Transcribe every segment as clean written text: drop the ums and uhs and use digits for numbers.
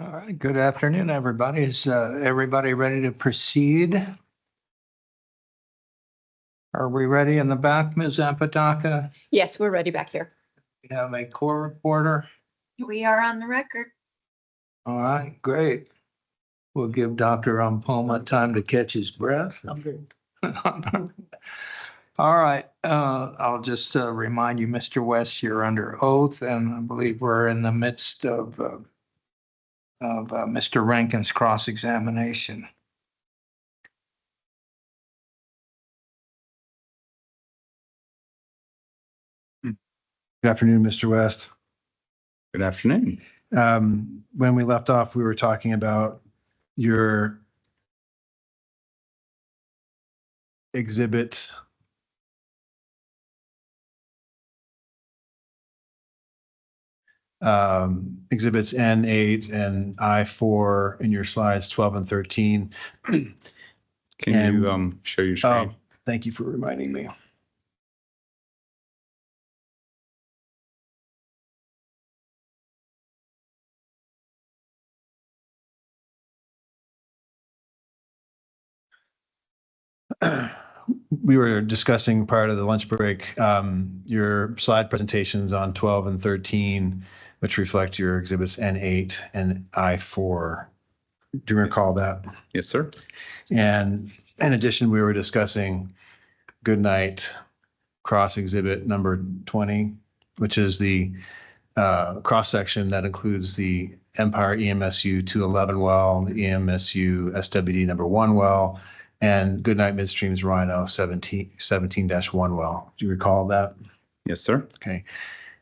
All right, good afternoon, everybody. Is everybody ready to proceed? Are we ready in the back, Ms. Apodaca? Yes, we're ready back here. We have a core reporter. We are on the record. All right, great. We'll give Dr. Ampoma time to catch his breath. All right, I'll just remind you, Mr. West, you're under oath, and I believe we're in the midst of Mr. Rankin's cross-examination. Good afternoon, Mr. West. Good afternoon. When we left off, we were talking about your exhibits N8 and I4 in your slides 12 and 13. Can you show your screen? Thank you for reminding me. We were discussing prior to the lunch break, your slide presentations on 12 and 13, which reflect your exhibits N8 and I4. Do you recall that? Yes, sir. And in addition, we were discussing Goodnight cross exhibit number 20, which is the cross section that includes the Empire EMSU 211 well, the EMSU SWD number 1 well, and Goodnight Midstream's Rhino 17-1 well. Do you recall that? Yes, sir. Okay.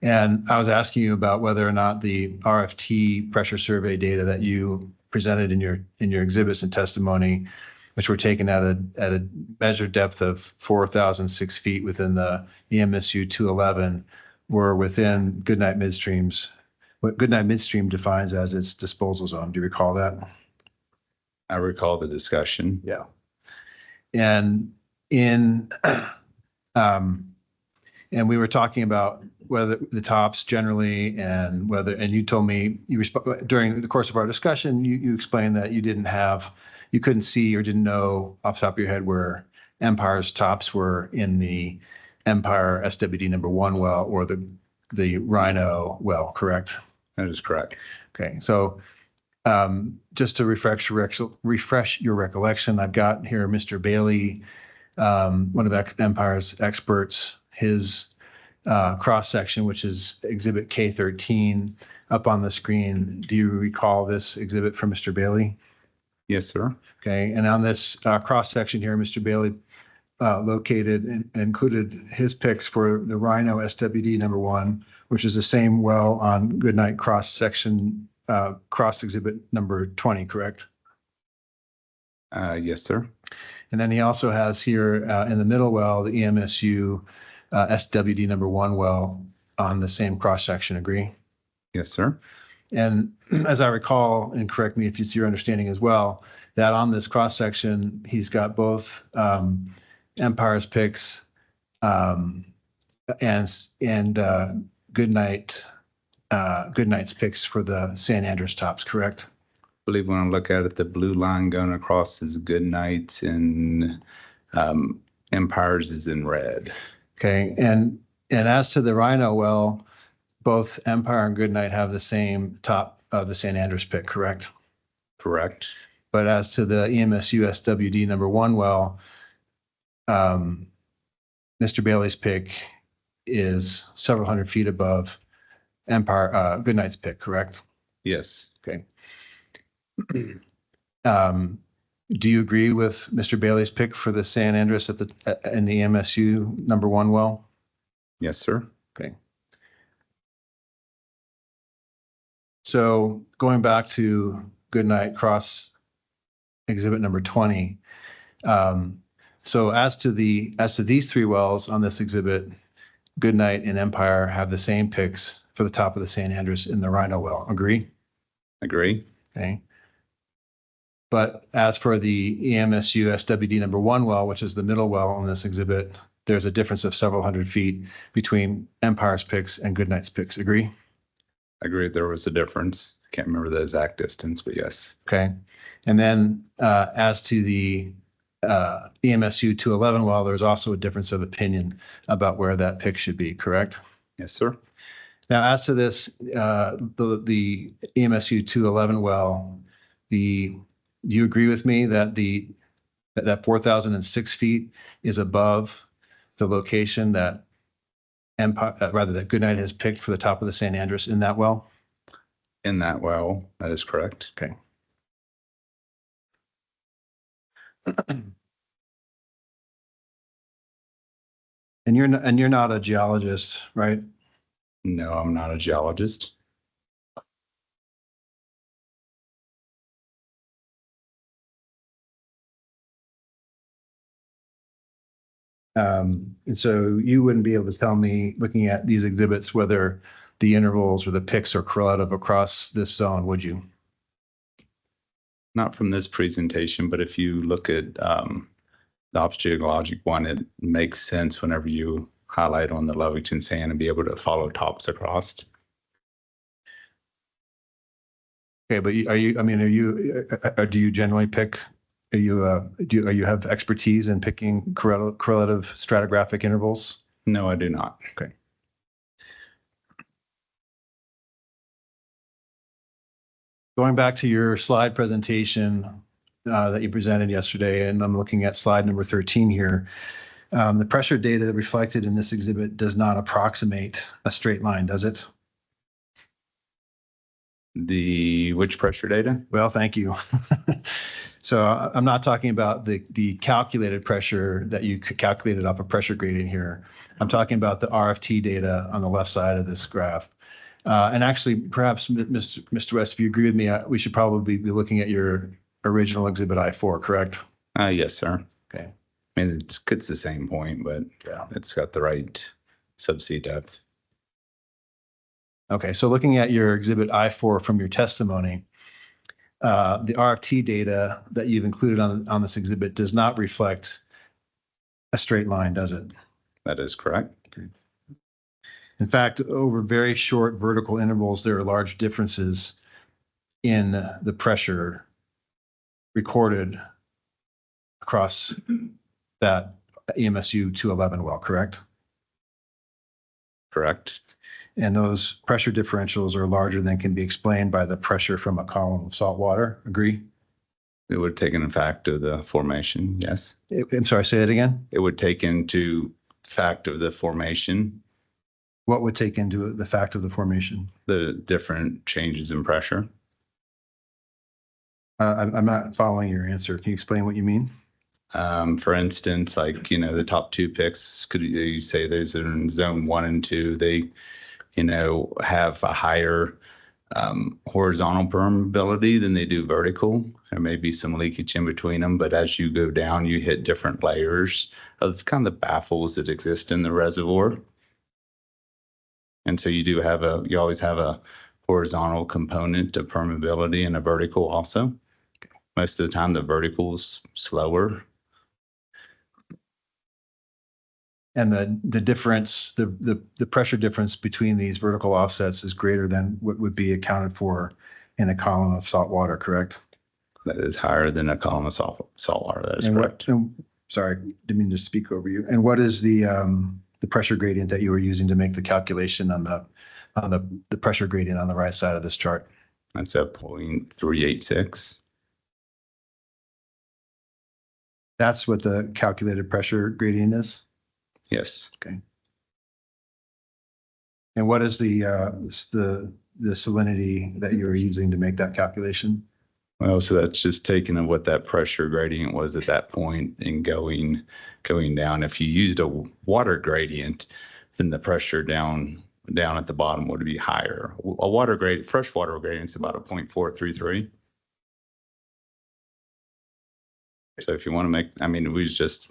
And I was asking you about whether or not the RFT pressure survey data that you presented in your exhibits and testimony, which were taken at a measured depth of 4,006 feet within the EMSU 211, were within Goodnight Midstream's, what Goodnight Midstream defines as its disposal zone. Do you recall that? I recall the discussion. Yeah. And and we were talking about whether the tops generally and you told me during the course of our discussion, you explained that you couldn't see or didn't know off the top of your head where Empire's tops were in the Empire SWD number 1 well or the Rhino well, correct? That is correct. Okay. So just to refresh your recollection, I've got here Mr. Bailey, one of Empire's experts, his cross section, which is exhibit K13 up on the screen. Do you recall this exhibit from Mr. Bailey? Yes, sir. Okay. And on this cross section here, Mr. Bailey located and included his picks for the Rhino SWD number 1, which is the same well on Goodnight cross section, cross exhibit number 20, correct? Yes, sir. And then he also has here in the middle well, the EMSU SWD number 1 well on the same cross section, agree? Yes, sir. And as I recall, and correct me if it's your understanding as well, that on this cross section, he's got both Empire's picks and Goodnight's picks for the San Andreas tops, correct? I believe when I look at it, the blue line going across is Goodnight and Empire's is in red. Okay, and as to the Rhino well, both Empire and Goodnight have the same top of the San Andreas pick, correct? Correct. But as to the EMSU SWD number 1 well, Mr. Bailey's pick is several hundred feet above Goodnight's pick, correct? Yes. Okay. Do you agree with Mr. Bailey's pick for the San Andreas in the EMSU number 1 well? Yes, sir. Okay. So going back to Goodnight cross exhibit number 20. So as to these 3 wells on this exhibit, Goodnight and Empire have the same picks for the top of the San Andreas in the Rhino well. Agree? Agree. Okay. But as for the EMSU SWD number 1 well, which is the middle well on this exhibit, there's a difference of several hundred feet between Empire's picks and Goodnight's picks. Agree? I agree there was a difference. I can't remember the exact distance, but yes. Okay. And then as to the EMSU 211 well, there's also a difference of opinion about where that pick should be, correct? Yes, sir. Now, as to this, the EMSU 211 well, do you agree with me that that 4,006 feet is above the location that that Goodnight has picked for the top of the San Andreas in that well? In that well, that is correct. Okay. And you're not a geologist, right? No, I'm not a geologist. And so you wouldn't be able to tell me, looking at these exhibits, whether the intervals or the picks are correlative across this zone, would you? Not from this presentation, but if you look at the ops geologic one, it makes sense whenever you highlight on the Lovington sand and be able to follow tops across. Okay, but do you generally pick, do you have expertise in picking correlative stratigraphic intervals? No, I do not. Okay. Going back to your slide presentation that you presented yesterday, and I'm looking at slide number 13 here. The pressure data reflected in this exhibit does not approximate a straight line, does it? Which pressure data? Well, thank you. So I'm not talking about the calculated pressure that you calculated off a pressure gradient here. I'm talking about the RFT data on the left side of this graph. And actually, perhaps, Mr. West, if you agree with me, we should probably be looking at your original exhibit I-4, correct? Yes, sir. Okay. I mean, it's the same point, but Yeah. it's got the right subsea depth. Okay, so looking at your exhibit I-4 from your testimony, the RFT data that you've included on this exhibit does not reflect a straight line, does it? That is correct. Okay. In fact, over very short vertical intervals, there are large differences in the pressure recorded across that EMSU 211 well, correct? Correct. And those pressure differentials are larger than can be explained by the pressure from a column of salt water. Agree? It would take in fact of the formation. Yes. I'm sorry, say it again. It would take into fact of the formation, What would take into the fact of the formation? the different changes in pressure. I'm not following your answer. Can you explain what you mean? For instance, like, the top two picks, could you say those are in zone 1 and 2, they, have a higher horizontal permeability than they do vertical. There may be some leakage in between them, but as you go down, you hit different layers of kind of the baffles that exist in the reservoir. And so you always have a horizontal component of permeability and a vertical also. Most of the time, the vertical's slower. And the difference, the pressure difference between these vertical offsets is greater than what would be accounted for in a column of salt water, correct? That is higher than a column of salt water. That is And correct. Sorry, didn't mean to speak over you. And what is the pressure gradient that you were using to make the calculation on the pressure gradient on the right side of this chart? That's a 0.386. That's what the calculated pressure gradient is? Yes. Okay. And what is the salinity that you were using to make that calculation? Well, so that's just taking of what that pressure gradient was at that point and going down. If you used a water gradient, then the pressure down at the bottom would be higher. Fresh water gradient is about a 0.433. So if you want to we was just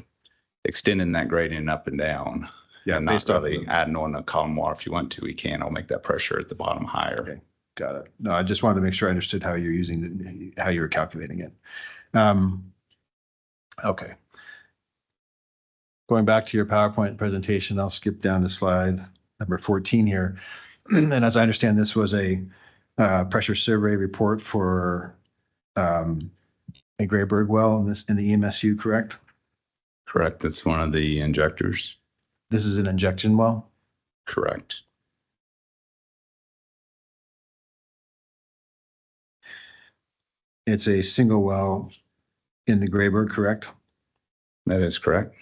extending that gradient up and down. Yeah, and not based off really adding on a column water. If you want to, we can. I'll make that pressure at the bottom higher. Okay. Got it. No, I just wanted to make sure I understood how how you were calculating it. Okay. Going back to your PowerPoint presentation, I'll skip down to slide number 14 here. And as I understand, this was a pressure survey report for a Grayburg well in the EMSU, correct? Correct. That's one of the injectors. This is an injection well? Correct. It's a single well in the Grayburg, correct? That is correct.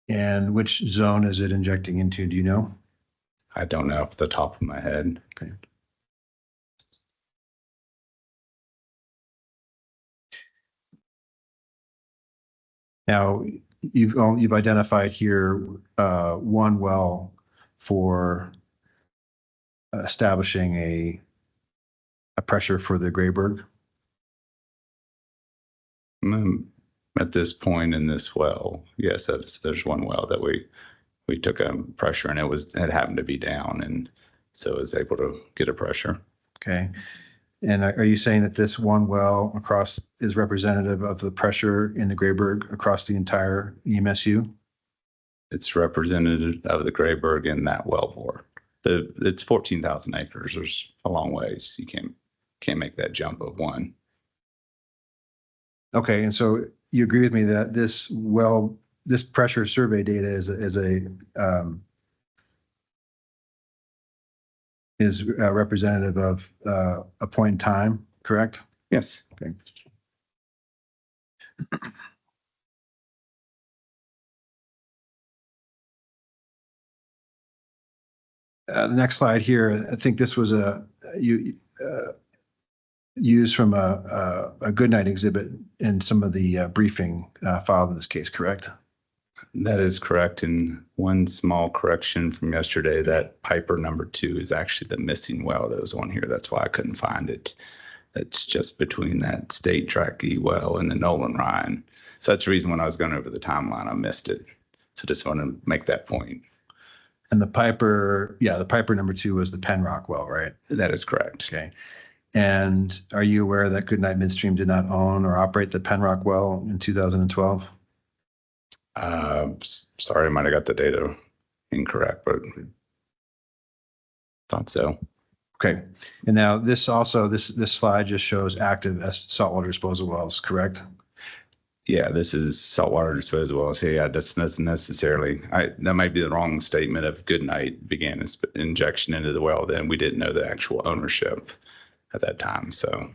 And which zone is it injecting into? Do you know? I don't know off the top of my head. Okay. Now, you've identified here one well for establishing a pressure for the Grayburg. At this point in this well, yes, there's one well that we took a pressure and it happened to be down, and so I was able to get a pressure. Okay. And are you saying that this one well across is representative of the pressure in the Grayburg across the entire EMSU? It's representative of the Grayburg in that well bore. It's 14,000 acres. There's a long ways. You can't make that jump of one. Okay, and so you agree with me that this pressure survey data is representative of a point in time, correct? Yes. Okay. The next slide here, I think this was used from a Goodnight exhibit in some of the briefing filed in this case, correct? That is correct. And one small correction from yesterday, that Piper #2 is actually the missing well that was on here. That's why I couldn't find it. That's just between that State Track E well and the Nolan Ryan. So that's the reason when I was going over the timeline, I missed it. So just want to make that point. And the Piper #2 was the Penrock well, right? That is correct. Okay. And are you aware that Goodnight Midstream did not own or operate the Penrock well in 2012? Sorry, I might have got the data incorrect, but thought so. Okay. And now this slide just shows active saltwater disposal wells, correct? Yeah, this is saltwater disposal well. So yeah, that's necessarily, that might be the wrong statement of Goodnight began its injection into the well. Then we didn't know the actual ownership at that time. So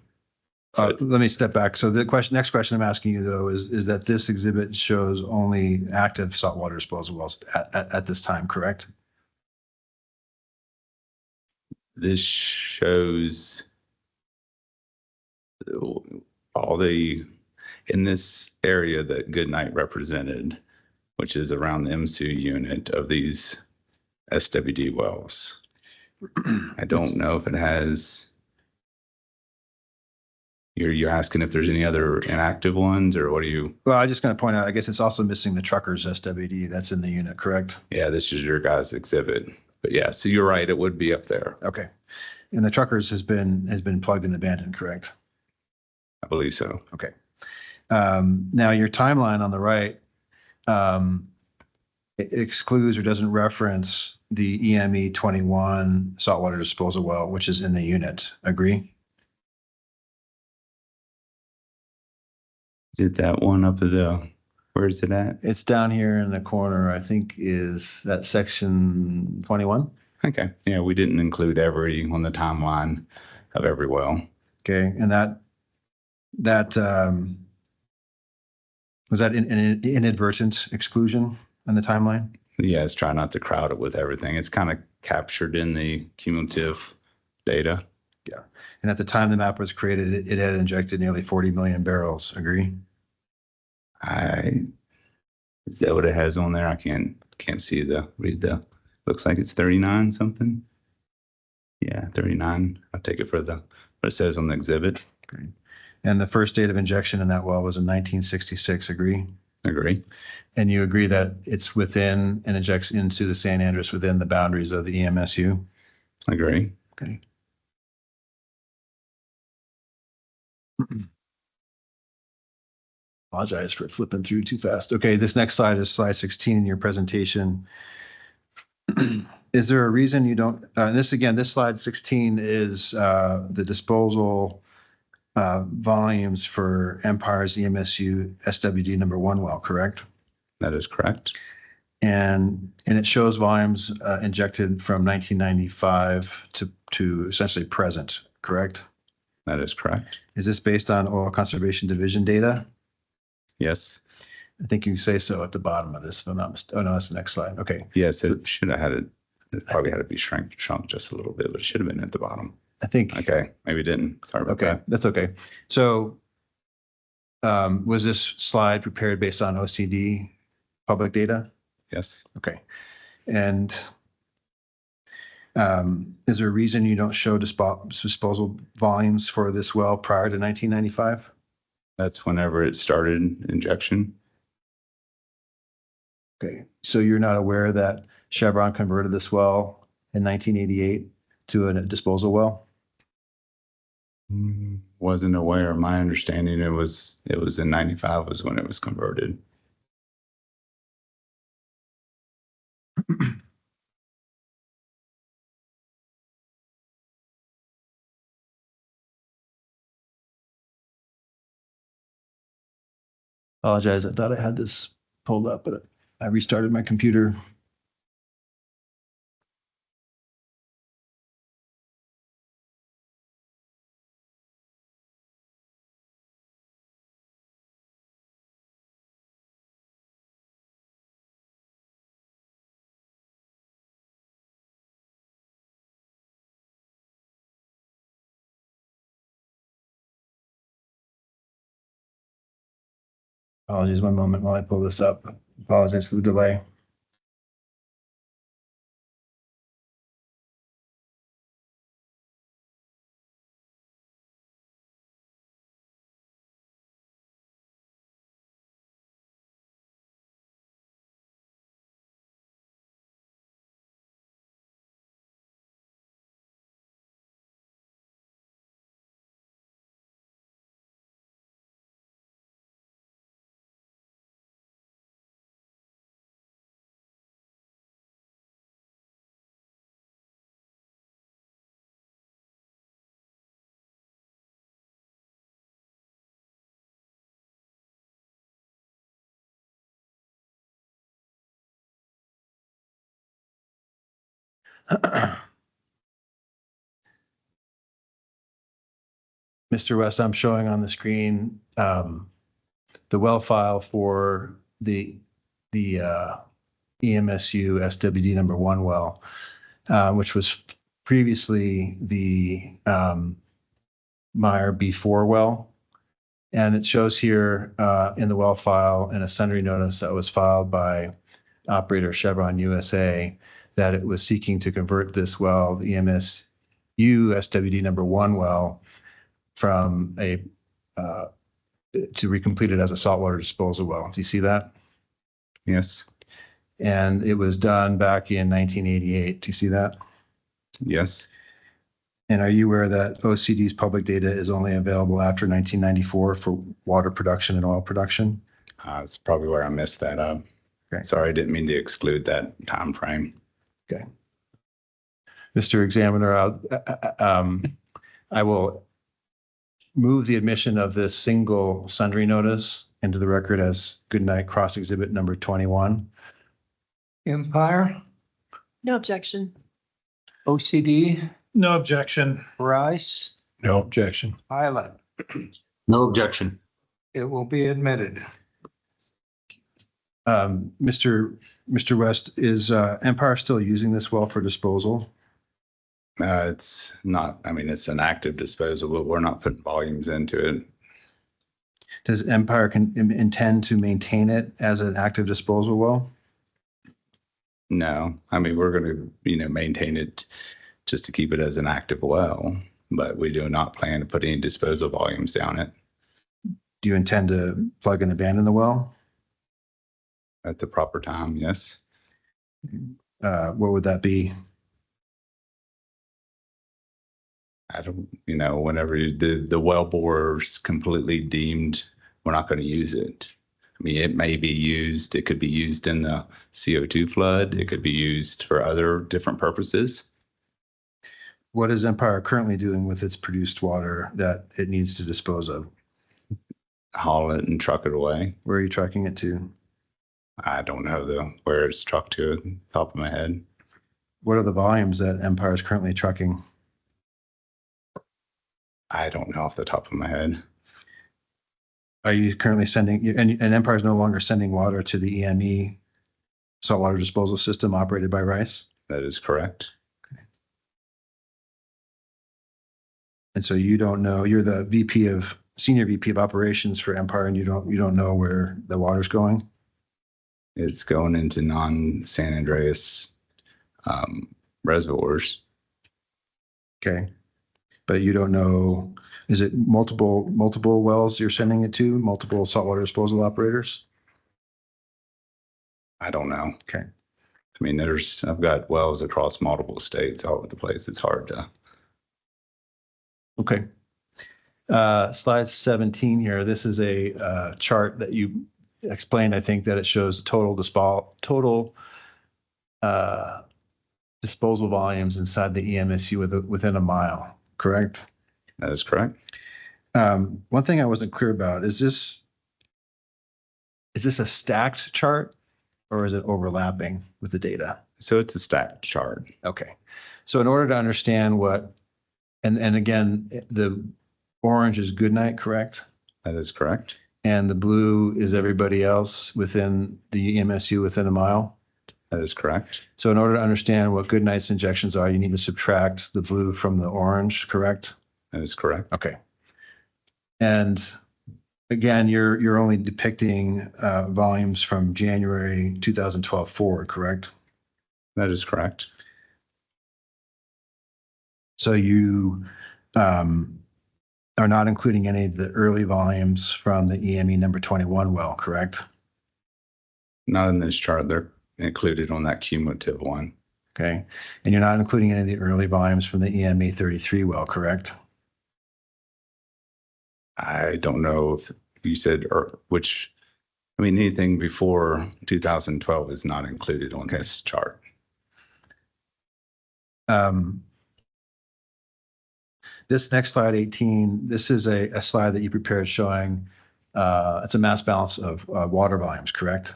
let me step back. So the next question I'm asking you though is that this exhibit shows only active saltwater disposal wells at this time, correct? this shows all in this area that Goodnight represented, which is around the MSU unit of these SWD wells. I don't know if it has. You're asking if there's any other inactive ones, or what are you? Well, I'm just going to point out, I guess it's also missing the truckers SWD that's in the unit, correct? Yeah, this is your guys' exhibit. But yeah, so you're right, it would be up there. Okay. And the truckers has been plugged and abandoned, correct? I believe so. Okay. Now your timeline on the right it excludes or doesn't reference the EME 21 saltwater disposal well, which is in the unit. Agree? Is it that one up at where is it at? It's down here in the corner, I think is that section 21. Okay. Yeah, we didn't include every on the timeline of every well. Okay. And that was that an inadvertent exclusion in the timeline? Yeah, it's trying not to crowd it with everything. It's kind of captured in the cumulative data. Yeah. And at the time the map was created, it had injected nearly 40 million barrels. Agree? Is that what it has on there? I can't see looks like it's 39 something. Yeah, 39. I'll take it for what it says on the exhibit. Okay. And the first date of injection in that well was in 1966. Agree? Agree. And you agree that it's within and injects into the San Andreas within the boundaries of the EMSU? Agree. Okay. Apologize for flipping through too fast. Okay, this next slide is slide 16 in your presentation. Is there a reason you don't, this slide 16 is the disposal volumes for Empire's EMSU SWD #1 well, correct? That is correct. And it shows volumes injected from 1995 to essentially present, correct? That is correct. Is this based on Oil Conservation Division data? Yes. I think you say so at the bottom of this, if I'm not mistaken. Oh, no, that's the next slide. Okay. Yes, it should have had it probably had to be shrunk just a little bit, but it should have been at the bottom. I think. Okay, maybe it didn't. Sorry about Okay, that. that's okay. So was this slide prepared based on OCD public data? Yes. Okay. And is there a reason you don't show disposal volumes for this well prior to 1995? That's whenever it started injection. Okay, so you're not aware that Chevron converted this well in 1988 to a disposal well? Wasn't aware. My understanding it was in 95 was when it was converted. Apologize, I thought I had this pulled up, but I restarted my computer. Apologies, one moment while I pull this up. Apologize for the delay. Mr. West, I'm showing on the screen the well file for the EMSU SWD #1 well, which was previously the Meyer B4 well. And it shows here in the well file in a sundry notice that was filed by operator Chevron USA that it was seeking to convert this well, the EMSU SWD #1 well, from a to recomplete it as a saltwater disposal well. Do you see that? Yes. And it was done back in 1988. Do you see that? Yes. And are you aware that OCD's public data is only available after 1994 for water production and oil production? That's probably where I missed that up. Okay. Sorry, I didn't mean to exclude that time frame. Okay. Mr. Examiner, I will move the admission of this single sundry notice into the record as Goodnight Cross Exhibit number 21. Empire, No objection. OCD, No objection. Rice, No objection. Island. No objection. It will be admitted. Mr. West, is Empire still using this well for disposal? It's not, I mean, it's an active disposal, but we're not putting volumes into it. Does Empire intend to maintain it as an active disposal well? No, I mean, we're going to, maintain it just to keep it as an active well, but we do not plan to put any disposal volumes down it Do you intend to plug and abandon the well? at the proper time. Yes. What would that be? I don't, whenever the well bore is completely deemed we're not going to use it. I mean, it may be used, it could be used in the CO2 flood. It could be used for other different purposes. What is Empire currently doing with its produced water that it needs to dispose of? Haul it and truck it away. Where are you trucking it to? I don't know where it's trucked to, at the top of my head. What are the volumes that Empire is currently trucking? I don't know off the top of my head. Are you currently sending, and Empire is no longer sending water to the EME saltwater disposal system operated by Rice? That is correct. And so you don't know, you're the senior VP of operations for Empire, and you don't know where the water's going? It's going into non-San Andreas reservoirs. Okay. But you don't know, is it multiple wells you're sending it to, multiple saltwater disposal operators? I don't know. Okay. I mean, I've got wells across multiple states all over the place. It's hard to. Okay. Slide 17 here. This is a chart that you explained. I think that it shows total disposal volumes inside the EMSU within a mile, correct? That is correct. One thing I wasn't clear about, is this a stacked chart or is it overlapping with the data? So it's a stacked chart. Okay. So in order to understand and again, the orange is Goodnight, correct? That is correct. And the blue is everybody else within the EMSU within a mile? That is correct. So in order to understand what Goodnight's injections are, you need to subtract the blue from the orange, correct? That is correct. Okay. And again, you're only depicting volumes from January 2012 forward, correct? That is correct. So you are not including any of the early volumes from the EME number 21 well, correct? Not in this chart. They're included on that cumulative one. Okay. And you're not including any of the early volumes from the EME 33 well, correct? I don't know if you said which. I mean, anything before 2012 is not included on this chart. This next slide 18, this is a slide that you prepared showing it's a mass balance of water volumes, correct?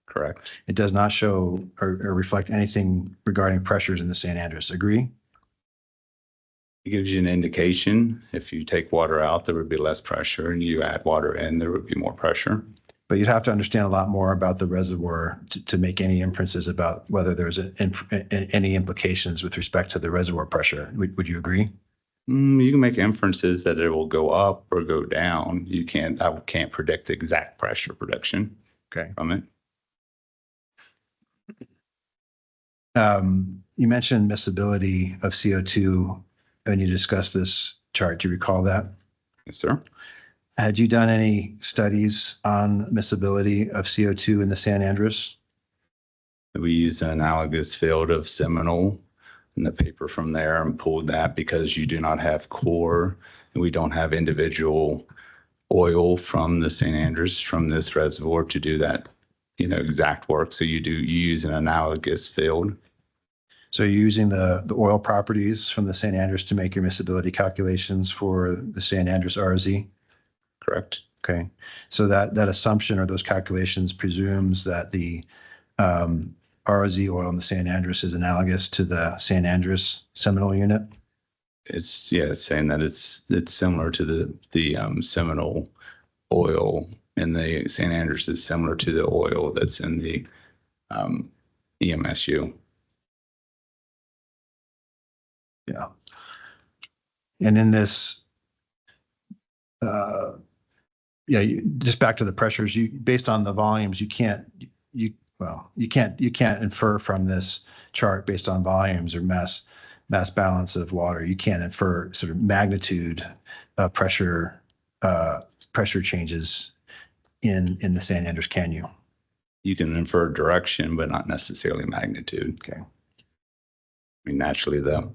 Correct. It does not show or reflect anything regarding pressures in the San Andreas. Agree? It gives you an indication. If you take water out, there would be less pressure, and you add water in, there would be more pressure. But you'd have to understand a lot more about the reservoir to make any inferences about whether there's any implications with respect to the reservoir pressure. Would you agree? You can make inferences that it will go up or go down. I can't predict the exact pressure prediction from it. You mentioned miscibility of CO2 when you discussed this chart. Do you recall that? Yes, sir. Had you done any studies on miscibility of CO2 in the San Andreas? We used an analogous field of Seminole in the paper from there and pulled that because you do not have core and we don't have individual oil from the San Andreas from this reservoir to do that, exact work. So you use an analogous field. So you're using the oil properties from the San Andreas to make your miscibility calculations for the San Andreas RZ? Correct. Okay. So that assumption or those calculations presumes that the RZ oil in the San Andreas is analogous to the San Andreas Seminole unit? It's saying that it's similar to the Seminole oil, and the San Andreas is similar to the oil that's in the EMSU. Yeah. And in this, just back to the pressures, based on the volumes, you can't infer from this chart based on volumes or mass balance of water. You can't infer sort of magnitude pressure changes in the San Andreas, can you? You can infer direction, but not necessarily magnitude. Okay. I mean, naturally, the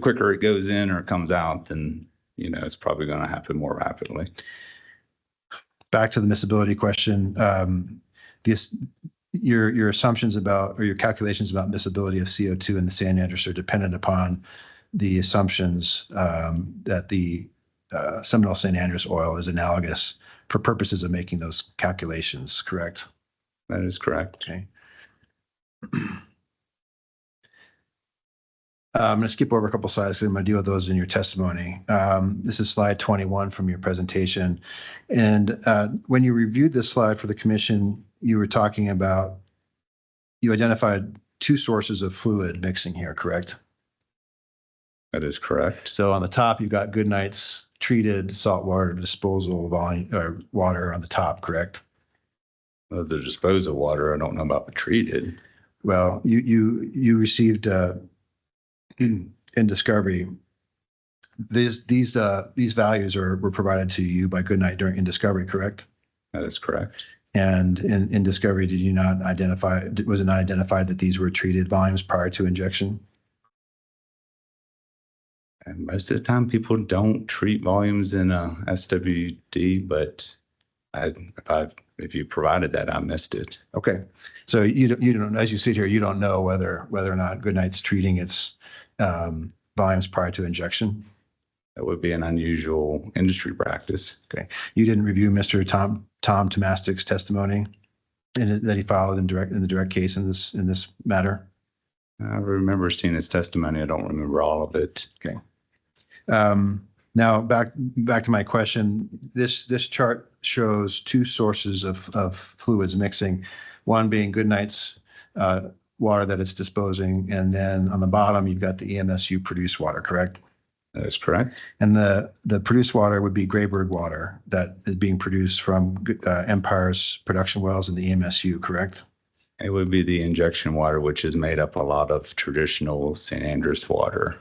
quicker it goes in or comes out, then it's probably going to happen more rapidly. back to the miscibility question, this, your assumptions about, or your calculations about miscibility of CO2 in the San Andreas are dependent upon the assumptions that the Seminole San Andreas oil is analogous for purposes of making those calculations, correct? That is correct. Okay. I'm going to skip over a couple slides because I'm going to deal with those in your testimony. This is slide 21 from your presentation. And when you reviewed this slide for the commission, you were talking about, you identified two sources of fluid mixing here, correct? That is correct. So on the top, you've got Goodnight's treated saltwater disposal volume or water on the top, correct? Well, the disposal water, I don't know about the treated. Well, you received in discovery, these values were provided to you by Goodnight during in discovery, correct? That is correct. And in discovery, did you not identify, was it not identified that these were treated volumes prior to injection? And most of the time, people don't treat volumes in a SWD, but if you provided that, I missed it. Okay, so you don't, as you sit here, you don't know whether or not Goodnight's treating its volumes prior to injection. That would be an unusual industry practice. Okay, you didn't review Mr. Tom Tomastic's testimony that he filed in the direct case in this matter. I remember seeing his testimony. I don't remember all of it. Okay. Now back to my question. This chart shows two sources of fluids mixing, one being Goodnight's water that it's disposing, and then on the bottom you've got the EMSU produced water, correct? That is correct. And the produced water would be Grayburg water that is being produced from Empire's production wells in the EMSU, correct? It would be the injection water, which is made up a lot of traditional St. Andrews water.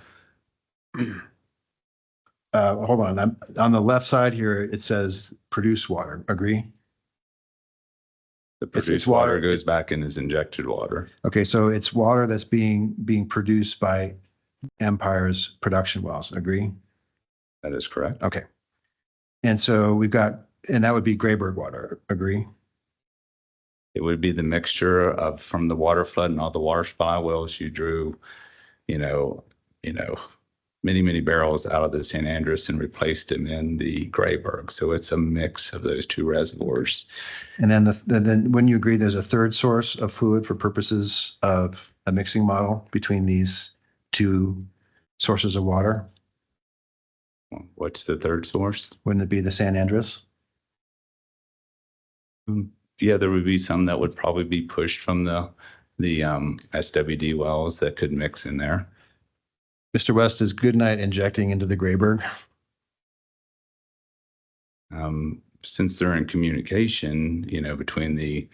Hold on. On the left side here, it says produced water. Agree? The It's produced water. water goes back in as injected water. Okay, so it's water that's being produced by Empire's production wells. Agree? That is correct. Okay. And so and that would be Grayburg water. Agree? It would be the mixture of from the water flood and all the water supply wells you drew, many barrels out of the St. Andreas and replaced them in the Grayburg. So it's a mix of those two reservoirs. And then when you agree there's a third source of fluid for purposes of a mixing model between these two sources of water, What's the third source? wouldn't it be the San Andreas? Yeah, there would be some that would probably be pushed from the SWD wells that could mix in there. Mr. West, is Goodnight injecting into the Grayburg? Since they're in communication, between the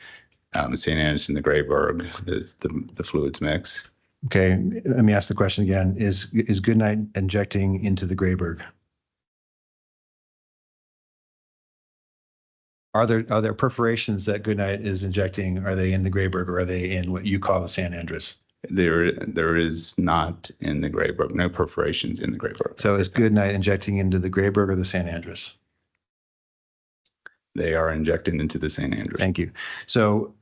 St. Andreas and the Grayburg, the fluids mix. Okay, let me ask the question again. Is Goodnight injecting into the Grayburg? Are there perforations that Goodnight is injecting? Are they in the Grayburg or are they in what you call the San Andreas? There is not in the Grayburg, no perforations in the Grayburg. So is Goodnight injecting into the Grayburg or the San Andreas? They are injected into the St. Andreas. Thank you. So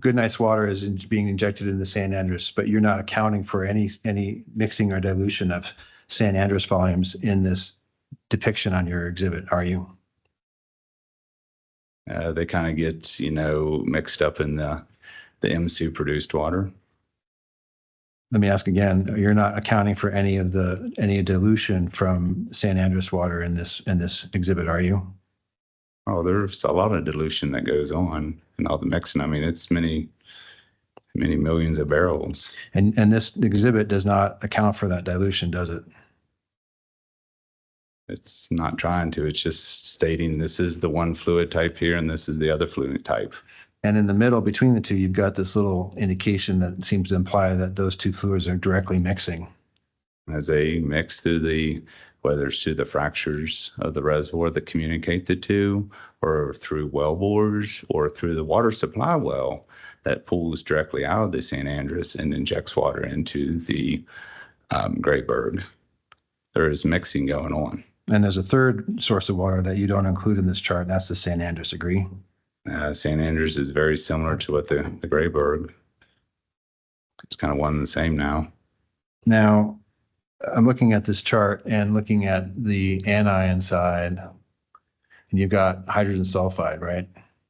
Goodnight's water is being injected in the San Andreas, but you're not accounting for any mixing or dilution of San Andreas volumes in this depiction on your exhibit, are you? They kind of get, mixed up in the MSU produced water. Let me ask again, you're not accounting for any dilution from San Andreas water in this exhibit, are you? Oh, there's a lot of dilution that goes on in all the mixing. I mean, it's many millions of barrels. And this exhibit does not account for that dilution, does it? It's not trying to, it's just stating this is the one fluid type here and this is the other fluid type. And in the middle between the two, you've got this little indication that seems to imply that those two fluids are directly mixing. As they mix through whether it's through the fractures of the reservoir that communicate the two, or through well bores, or through the water supply well that pulls directly out of the St. Andreas and injects water into the Grayburg. There is mixing going on. And there's a third source of water that you don't include in this chart, and that's the San Andres, agree? St. Andrews is very similar to what the Grayburg. It's kind of one and the same now. Now, I'm looking at this chart and looking at the anion side, and you've got hydrogen sulfide, right?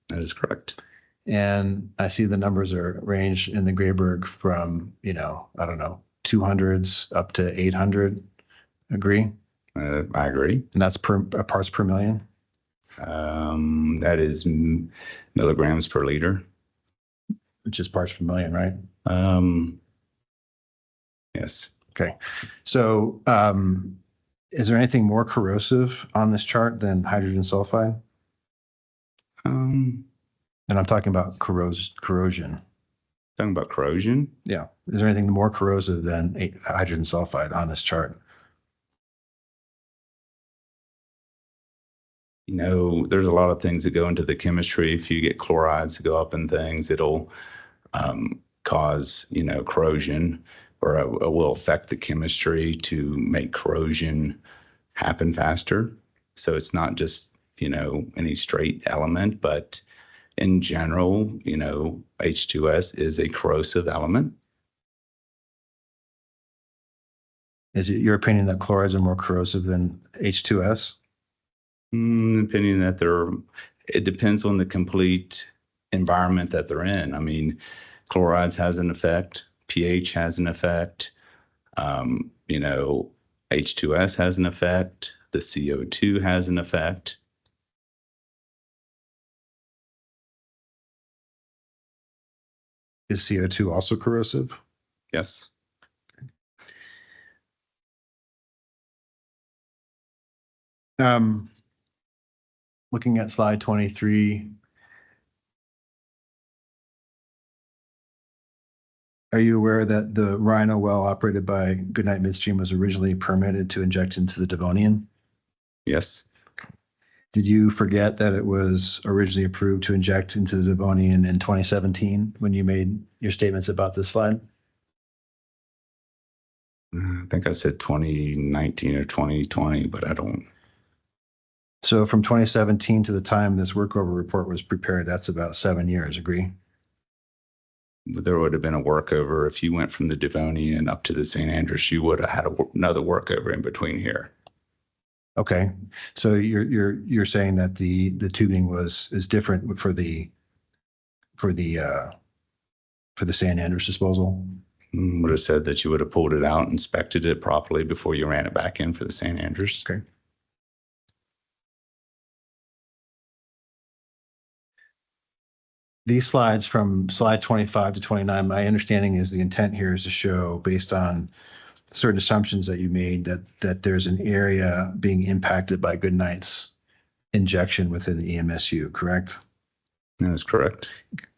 That is correct. And I see the numbers are ranged in the Grayburg from, I don't know, 200s up to 800. Agree? I agree. And that's parts per million? That is milligrams per liter. Which is parts per million, right? Yes. Okay. So is there anything more corrosive on this chart than hydrogen sulfide? And I'm talking about corrosion. Talking about corrosion. Yeah. Is there anything more corrosive than hydrogen sulfide on this chart? There's a lot of things that go into the chemistry. If you get chlorides to go up in things, it'll cause, corrosion, or it will affect the chemistry to make corrosion happen faster. So it's not just, any straight element, but in general, H2S is a corrosive element. Is it your opinion that chlorides are more corrosive than H2S? Opinion that it depends on the complete environment that they're in. I mean, chlorides has an effect, pH has an effect, H2S has an effect, the CO2 has an effect. Is CO2 also corrosive? Yes. Looking at slide 23, are you aware that the Rhino well operated by Goodnight Midstream was originally permitted to inject into the Devonian? Yes. Did you forget that it was originally approved to inject into the Devonian in 2017 when you made your statements about this slide? I think I said 2019 or 2020, but I don't. So from 2017 to the time this workover report was prepared, that's about 7 years, agree? There would have been a workover. If you went from the Devonian up to the St. Andrews, you would have had another workover in between here. Okay, so you're saying that the tubing is different for the St. Andrews disposal? Would have said that you would have pulled it out, inspected it properly before you ran it back in for the St. Andrews. Okay. These slides from slide 25 to 29, my understanding is the intent here is to show, based on certain assumptions that you made, that there's an area being impacted by Goodnight's injection within the EMSU, correct? That is correct.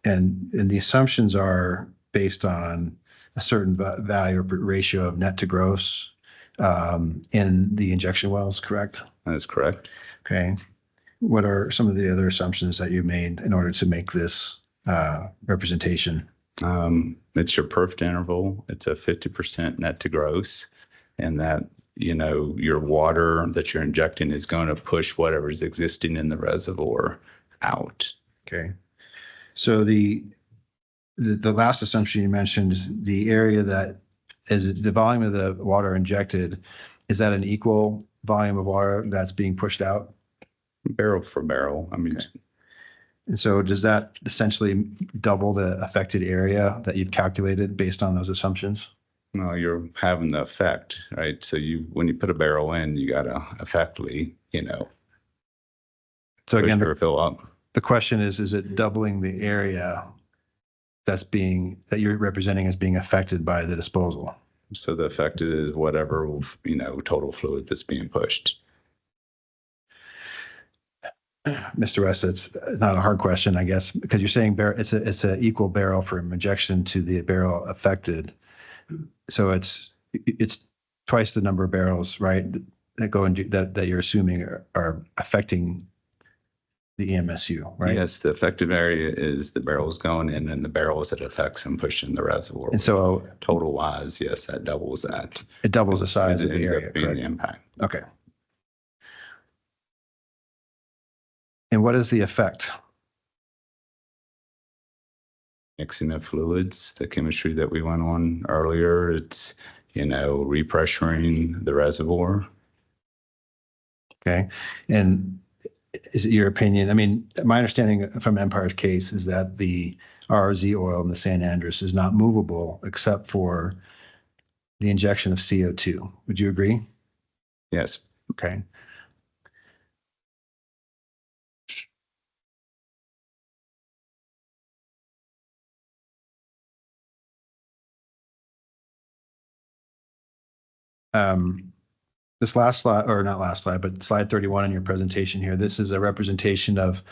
And the assumptions are based on a certain value or ratio of net to gross in the injection wells, correct? That is correct. Okay. What are some of the other assumptions that you made in order to make this representation? It's your perfect interval. It's a 50% net to gross, and that, your water that you're injecting is going to push whatever is existing in the reservoir out. Okay. So the last assumption you mentioned, the area that is the volume of the water injected, is that an equal volume of water that's being pushed out? Barrel for barrel. I mean, Okay. And so does that essentially double the affected area that you've calculated based on those assumptions? no, you're having the effect, right? So when you put a barrel in, you got to effectively, So again, push or fill up. the question is it doubling the area that you're representing as being affected by the disposal? So the affected is whatever, total fluid that's being pushed. Mr. West, it's not a hard question, I guess, because you're saying it's an equal barrel from injection to the barrel affected. So it's twice the number of barrels, right, that go into that you're assuming are affecting the EMSU, right? Yes, the affected area is the barrels going in, and the barrels that affects and pushing the reservoir. And so total wise, yes, that doubles that. it doubles the size of It the ends up area, being correct? the impact. Okay. And what is the effect? Mixing of fluids, the chemistry that we went on earlier, it's, repressuring the reservoir. Okay. And is it your opinion? I mean, my understanding from Empire's case is that the RZ oil in the San Andres is not movable except for the injection of CO2. Would you agree? Yes, Okay. This last slide, or not last slide, but slide 31 in your presentation here, this is a representation of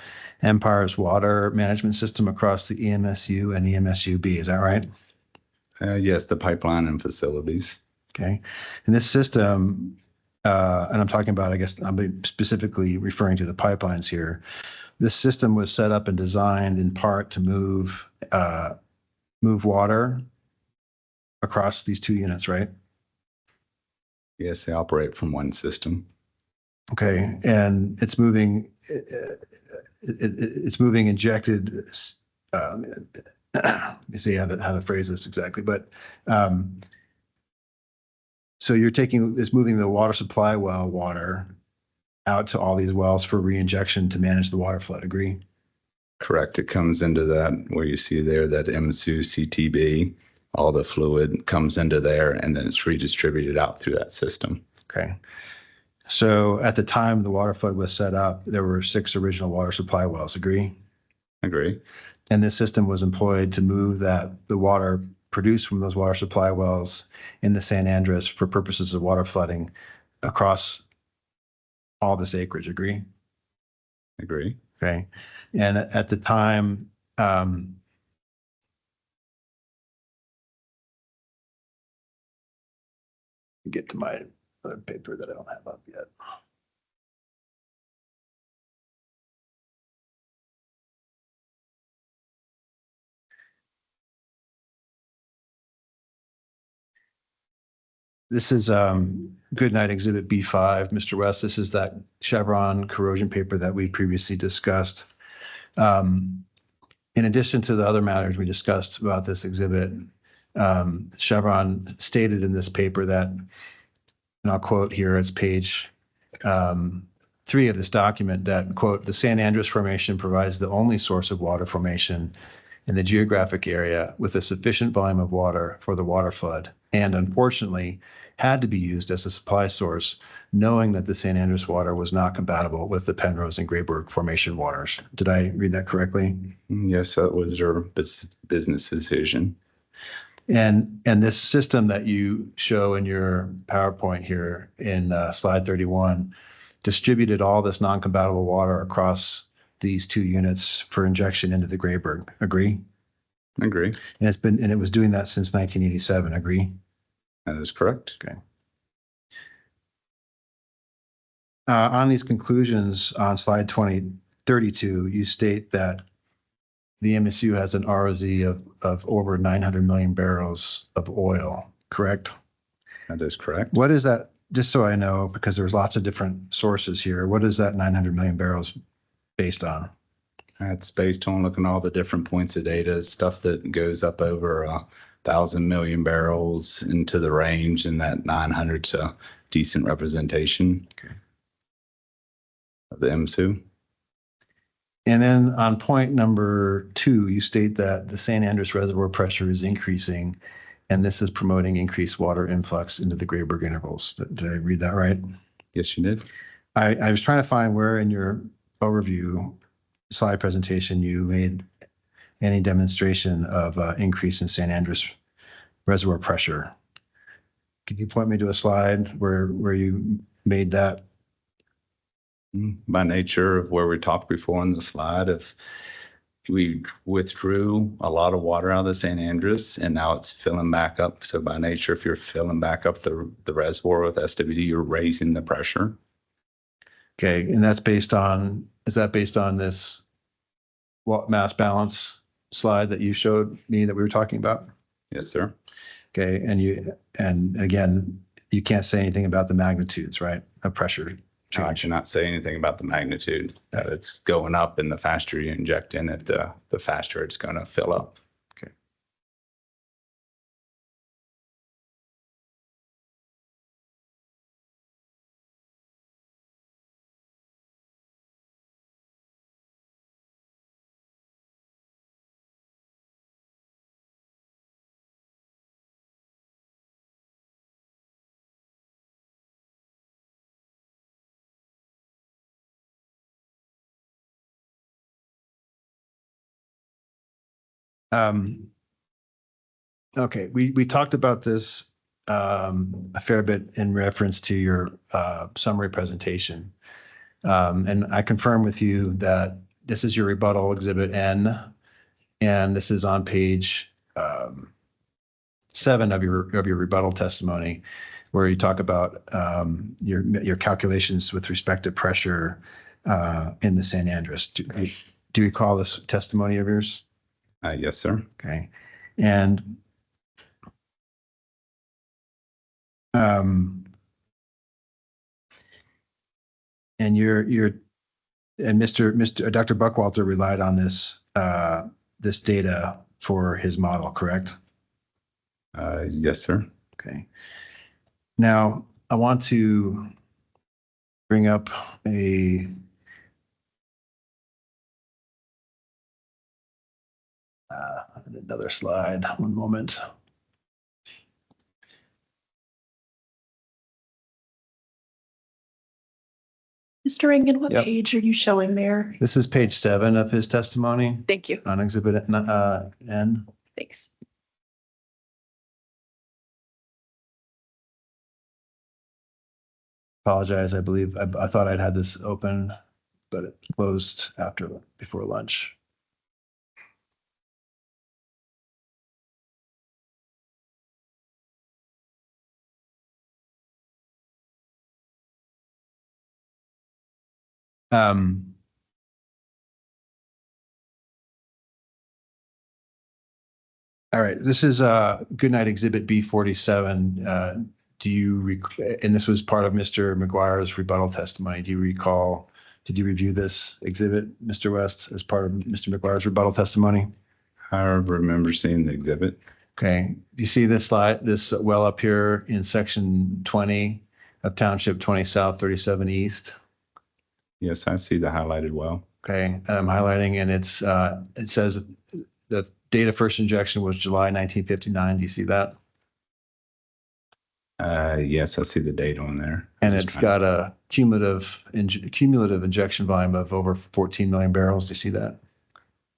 Empire's water management system across the EMSU and EMSUB. Is that right? yes, the pipeline and facilities. Okay. And this system, and I'm talking about, I guess I'm specifically referring to the pipelines here. This system was set up and designed in part to move water across these two units, right? Yes, they operate from one system. Okay, and it's moving. It's moving injected. Let me see how to phrase this exactly, but so you're moving the water supply well water out to all these wells for reinjection to manage the water flood. Agree? Correct. It comes into that where you see there that MSU CTB. All the fluid comes into there and then it's redistributed out through that system. Okay. So at the time the water flood was set up, there were 6 original water supply wells. Agree? Agree. And this system was employed to move the water produced from those water supply wells in the San Andres for purposes of water flooding across all this acreage. Agree? Agree. Okay. And at the time, get to my other paper that I don't have up yet. This is Goodnight Exhibit B5, Mr. West. This is that Chevron corrosion paper that we previously discussed. In addition to the other matters we discussed about this exhibit, Chevron stated in this paper that, and I'll quote here, it's page 3 of this document, that, quote, the San Andres Formation provides the only source of water formation in the geographic area with a sufficient volume of water for the water flood, and unfortunately had to be used as a supply source, knowing that the San Andres water was not compatible with the Penrose and Grayburg Formation waters. Did I read that correctly? Yes, that was your business decision. And this system that you show in your PowerPoint here in slide 31 distributed all this non-compatible water across these 2 units for injection into the Grayburg. Agree? Agree. And it was doing that since 1987. Agree? That is correct. Okay. On these conclusions on slide 32, you state that the MSU has an ROZ of over 900 million barrels of oil, correct? That is correct. What is that, just so I know, because there's lots of different sources here, what is that 900 million barrels based on? That's based on looking at all the different points of data, stuff that goes up over 1,000 million barrels into the range, and that 900's a decent representation of the MSU. And then on point number 2, you state that the San Andres reservoir pressure is increasing, and this is promoting increased water influx into the Grayburg intervals. Did I read that right? Yes, you did. I was trying to find where in your overview slide presentation you made any demonstration of increase in San Andres reservoir pressure. Could you point me to a slide where you made that? By nature of where we talked before on the slide, if we withdrew a lot of water out of the San Andres and now it's filling back up. So by nature, if you're filling back up the reservoir with SWD, you're raising the pressure. Okay, and is that based on this mass balance slide that you showed me that we were talking about? Yes, sir. Okay, and again, you can't say anything about the magnitudes, right, of pressure? I change? cannot say anything about the magnitude, that it's going up, and the faster you inject in it, the faster it's going to fill up. Okay, we talked about this a fair bit in reference to your summary presentation. And I confirm with you that this is your rebuttal exhibit N, and this is on page 7 of your rebuttal testimony, where you talk about your calculations with respect to pressure in the San Andreas. Do you recall this testimony of yours? Yes, sir. Okay. And and Dr. Buckwalter relied on this this data for his model, correct? Yes, sir. Okay. Now I want to bring up another slide. One moment. Mr. Rankin, what Yep. page are you showing there? This is page 7 of his testimony Thank you. on exhibit N. Thanks. Apologize. I believe I thought I'd had this open, but it closed before lunch. All right, this is Goodnight Exhibit B47. And this was part of Mr. McGuire's rebuttal testimony. Do you recall, did you review this exhibit, Mr. West, as part of Mr. McGuire's rebuttal testimony? I remember seeing the exhibit. Okay, do you see this slide, this well up here in section 20 of Township 20 South, 37 East? Yes, I see the highlighted well. Okay, I'm highlighting, and it says the date of first injection was July 1959. Do you see that? Yes, I see the date on there. And it's got a cumulative injection volume of over 14 million barrels. Do you see that?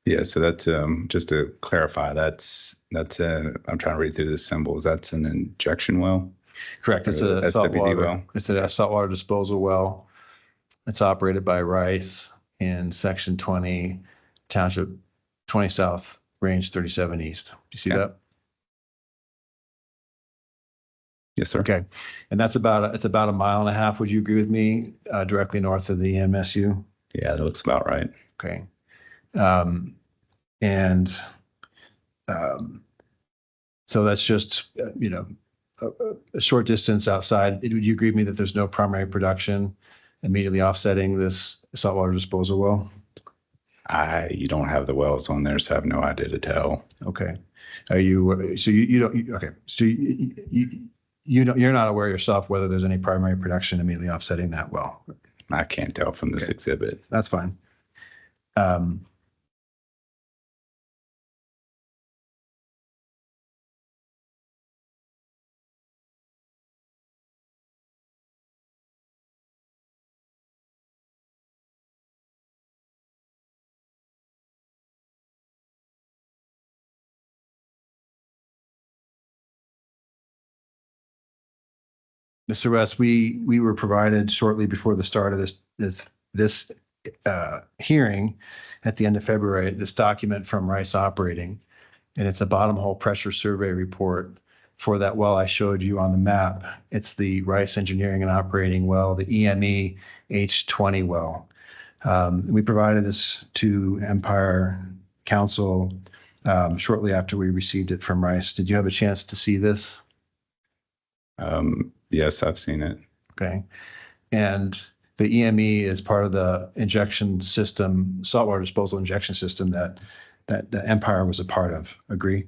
Yeah, so that's just to clarify, that's I'm trying to read through the symbols. That's an injection well. Correct. It's Or a SWD saltwater. well. It's a saltwater disposal well. It's operated by Rice in section 20, Township 20 South, Range 37 East. Do you see Yeah. that? Yes, sir. Okay. And it's about a mile and a half. Would you agree with me? Directly north of the MSU? Yeah, that looks about right. Okay. And so that's just, a short distance outside. Would you agree with me that there's no primary production immediately offsetting this saltwater disposal well? You don't have the wells on there, so I have no idea to tell. Okay. Are you, so you don't, okay. So you're not aware yourself whether there's any primary production immediately offsetting that well? I can't tell from this Okay. exhibit. That's fine. Mr. West, we were provided shortly before the start of this hearing at the end of February, this document from Rice Operating, and it's a bottom hole pressure survey report for that well I showed you on the map. It's the Rice Engineering and Operating well, the EME H20 well. We provided this to Empire Council shortly after we received it from Rice. Did you have a chance to see this? Yes, I've seen it. Okay. And the EME is part of the injection system, saltwater disposal injection system that the Empire was a part of. Agree?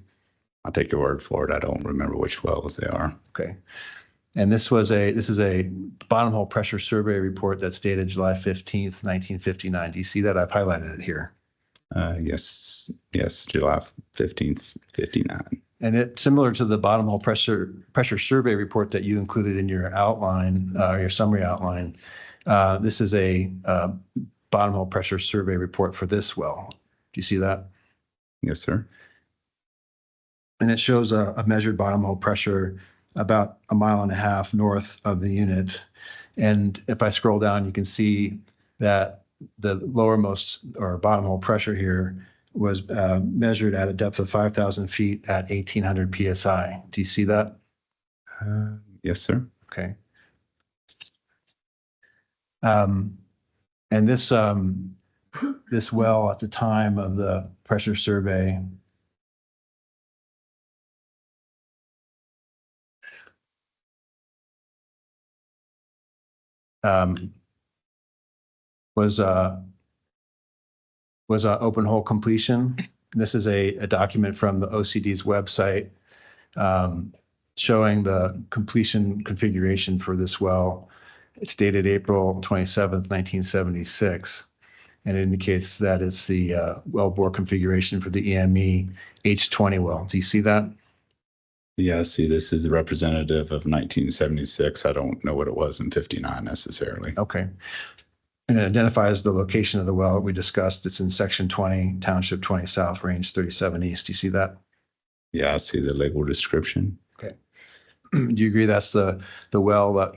I'll take your word for it. I don't remember which wells they are. Okay. And this is a bottom hole pressure survey report that's dated July 15th, 1959. Do you see that? I've highlighted it here. Yes, July 15th, 59. And it, similar to the bottom hole pressure survey report that you included in your outline, your summary outline, this is a bottom hole pressure survey report for this well. Do you see that? Yes, sir. And it shows a measured bottom hole pressure about 1.5 miles north of the unit. And if I scroll down, you can see that the lowermost or bottom hole pressure here was measured at a depth of 5,000 feet at 1,800 PSI. Do you see that? Yes, sir. Okay. And this this well at the time of the pressure survey was a open hole completion. This is a document from the OCD's website showing the completion configuration for this well. It's dated April 27th, 1976, and it indicates that it's the well bore configuration for the EME H20 well. Do you see that? Yeah, see, this is representative of 1976. I don't know what it was in 59 necessarily. Okay. And it identifies the location of the well we discussed. It's in section 20, township 20 south, range 37 east. Do you see that? Yeah, I see the legal description. Okay. Do you agree that's the well that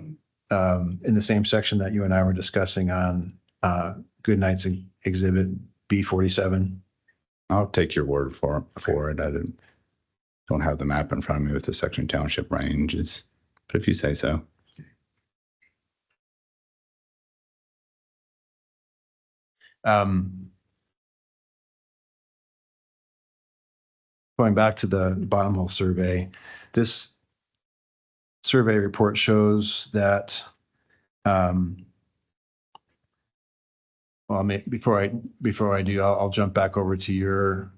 in the same section that you and I were discussing on Goodnight's exhibit B47? I'll take your word for it. I don't have the map in front of me with the section township ranges, but if you say so. Going back to the bottom hole survey, this survey report shows that, well, before I do, I'll jump back over to your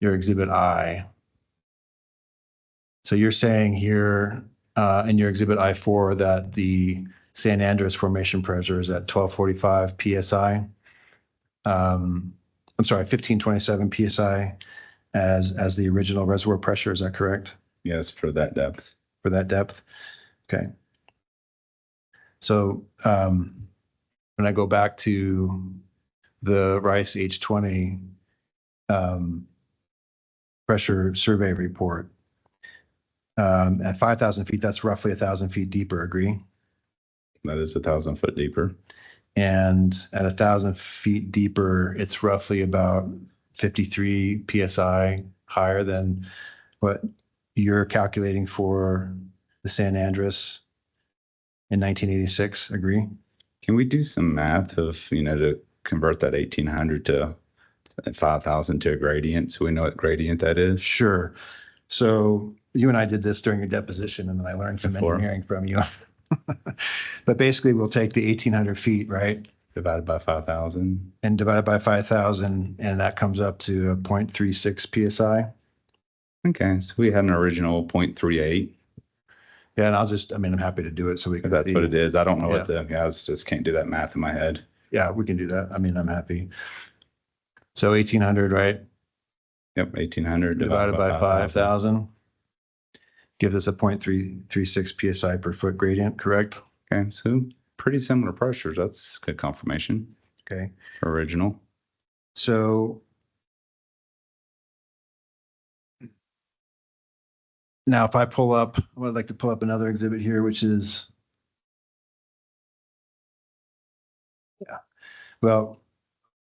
exhibit I. So you're saying here in your exhibit I4 that the San Andreas formation pressure is at 1245 PSI. I'm sorry, 1527 PSI as the original reservoir pressure. Is that correct? Yes, for that depth. For that depth? Okay. So when I go back to the Rice H20 pressure survey report, at 5,000 feet, that's roughly 1,000 feet deeper, agree? That is 1,000 foot deeper. And at 1,000 feet deeper, it's roughly about 53 PSI higher than what you're calculating for the San Andreas in 1986, agree? Can we do some math of, to convert that 1,800 to 5,000 to a gradient so we know what gradient that is? Sure. So you and I did this during your deposition, and then I learned some Before. engineering from you. But basically, we'll take the 1,800 feet, right? Divided by 5,000. And divide it by 5,000, and that comes up to a 0.36 PSI. Okay, so we had an original 0.38. Yeah, and I'm happy to do it so we If can. that's what it is. I don't know Yeah. what I just can't do that math in my head. Yeah, we can do that. I'm happy. So 1,800, right? Yep, 1,800 Divided by 5,000. Gives us a 0.336 PSI per foot gradient, correct? Okay, so pretty similar pressures. That's good confirmation. Okay. Original. So now if I pull up, I would like to pull up another exhibit here, which is, well,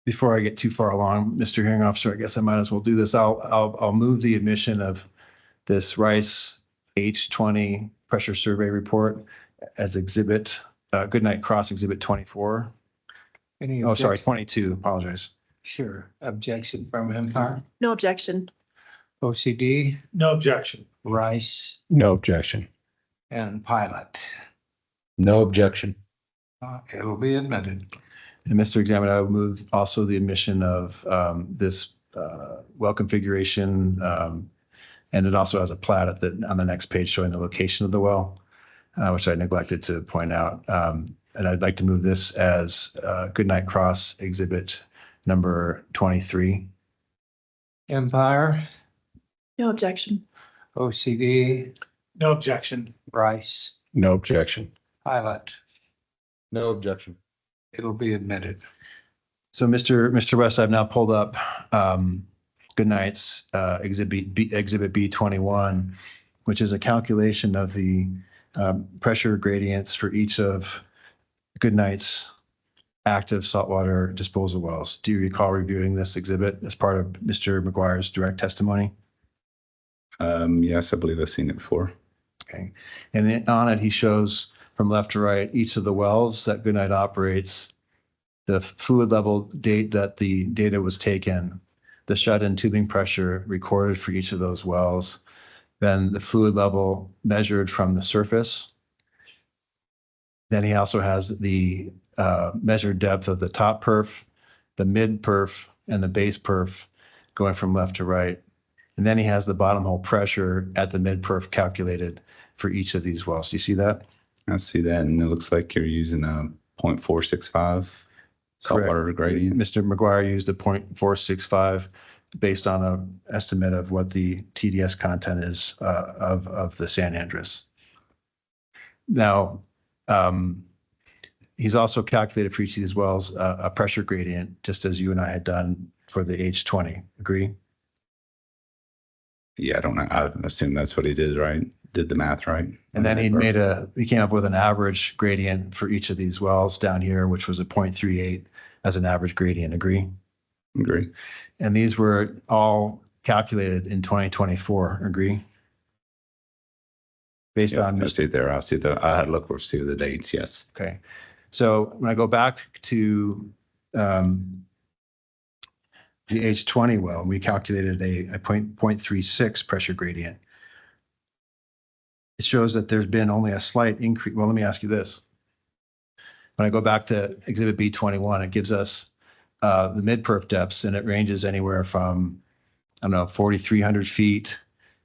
before I get too far along, Mr. Hearing Officer, I guess I might as well do this. I'll move the admission of this Rice H20 pressure survey report as exhibit, Goodnight Cross Exhibit 24. Any Oh, sorry, objection? 22, apologize. Sure. Objection from Empire, No objection. OCD, No objection. Rice, No objection. and Pilot. No objection. It'll be admitted. And Mr. Examiner, I would move also the admission of this well configuration. And it also has a plat on the next page showing the location of the well, which I neglected to point out. And I'd like to move this as Goodnight Cross Exhibit number 23. Empire, No objection. OCD, No objection. Rice, No objection. Pilot. No objection. It'll be admitted. So Mr. West, I've now pulled up Goodnight's Exhibit B21, which is a calculation of the pressure gradients for each of Goodnight's active saltwater disposal wells. Do you recall reviewing this exhibit as part of Mr. McGuire's direct testimony? Yes, I believe I've seen it before. Okay. And then on it, he shows from left to right each of the wells that Goodnight operates, the fluid level date that the data was taken, the shut-in tubing pressure recorded for each of those wells, then the fluid level measured from the surface. Then he also has the measured depth of the top perf, the mid perf, and the base perf going from left to right. And then he has the bottom hole pressure at the mid perf calculated for each of these wells. Do you see that? I see that, and it looks like you're using a 0.465 saltwater gradient. Mr. McGuire used a 0.465 based on an estimate of what the TDS content is of the San Andres. Now, he's also calculated for each of these wells a pressure gradient, just as you and I had done for the H20. Agree? Yeah, I don't know. I assume that's what he did, right? Did the math right. And then he came up with an average gradient for each of these wells down here, which was a 0.38 as an average gradient. Agree? Agree. And these were all calculated in 2024. Agree? Based Yeah, on I see it there. I see I had to look for see the dates. Yes. Okay. So when I go back to the H20 well, we calculated a 0.36 pressure gradient. It shows that there's been only a slight increase. Well, let me ask you this. When I go back to Exhibit B21, it gives us the mid-perf depths, and it ranges anywhere from, I don't know, 4,300 feet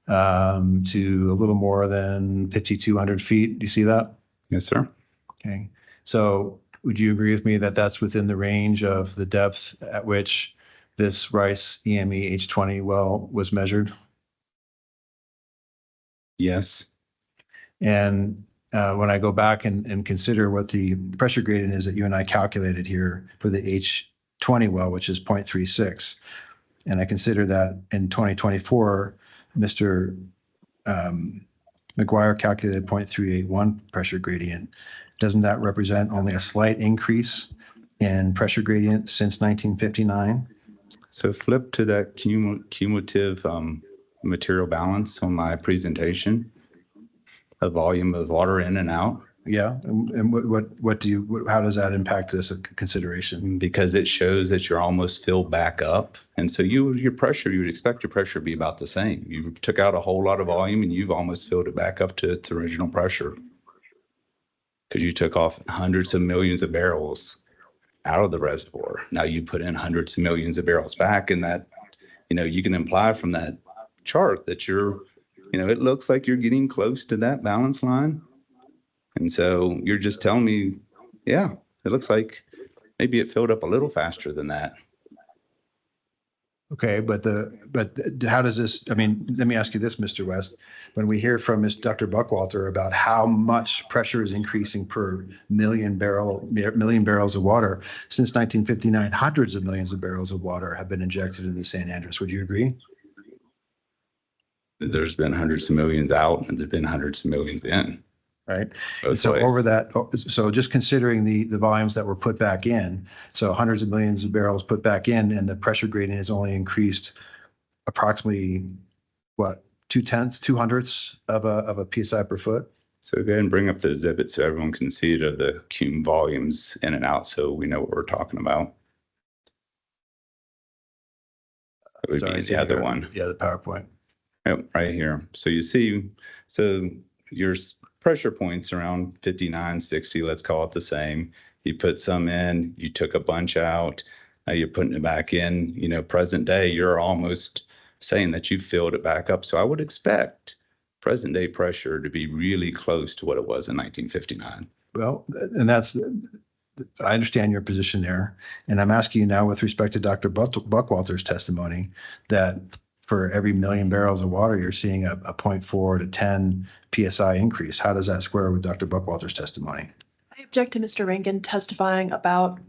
to a little more than 5,200 feet. Do you see that? Yes, sir. Okay. So would you agree with me that that's within the range of the depth at which this Rice EME H20 well was measured? Yes. And when I go back and consider what the pressure gradient is that you and I calculated here for the H20 well, which is 0.36, and I consider that in 2024, Mr. McGuire calculated 0.381 pressure gradient. Doesn't that represent only a slight increase in pressure gradient since 1959? So flip to that cumulative material balance on my presentation. A volume of water in and out. Yeah. And how does that impact this consideration? Because it shows that you're almost filled back up. And so your pressure, you would expect your pressure to be about the same. You took out a whole lot of volume and you've almost filled it back up to its original pressure. Because you took off hundreds of millions of barrels out of the reservoir. Now you put in hundreds of millions of barrels back, and that, you can imply from that chart that it looks like you're getting close to that balance line. And so you're just telling me, yeah, it looks like maybe it filled up a little faster than that. Okay, but how does this, let me ask you this, Mr. West. When we hear from Dr. Buckwalter about how much pressure is increasing per million barrels of water, since 1959, hundreds of millions of barrels of water have been injected in the San Andres. Would you agree? There's been hundreds of millions out and there's been hundreds of millions in. Right. Both So ways. over that, so just considering the volumes that were put back in, so hundreds of millions of barrels put back in, and the pressure gradient has only increased approximately, what, 0.2 of a PSI per foot? So go ahead and bring up the exhibit so everyone can see it of the cum volumes in and out so we know what we're talking about. It would Sorry, be see the other here. one. Yeah, the PowerPoint. Yep, right here. So you see, so your pressure points around 59, 60, let's call it the same. You put some in, you took a bunch out, now you're putting it back in, you know, present day, you're almost saying that you filled it back up. So I would expect present day pressure to be really close to what it was in 1959. Well, and that's, I understand your position there. And I'm asking you now with respect to Dr. Buckwalter's testimony that for every million barrels of water, you're seeing a 0.4 to 10 PSI increase. How does that square with Dr. Buckwalter's testimony? I object to Mr. Rankin testifying about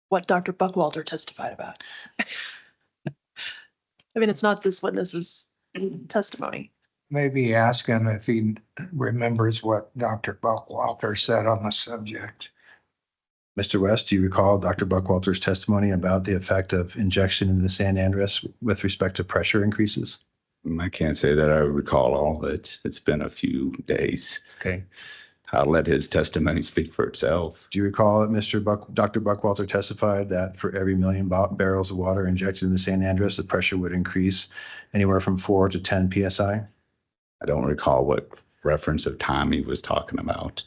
what Dr. Buckwalter testified about. I mean, it's not this witness's testimony. Maybe ask him if he remembers what Dr. Buckwalter said on the subject. Mr. West, do you recall Dr. Buckwalter's testimony about the effect of injection into the San Andreas with respect to pressure increases? I can't say that I recall all of it. It's been a few days. Okay. I'll let his testimony speak for itself. Do you recall that Dr. Buckwalter testified that for every million barrels of water injected in the San Andreas, the pressure would increase anywhere from 4 to 10 PSI? I don't recall what reference of time he was talking about.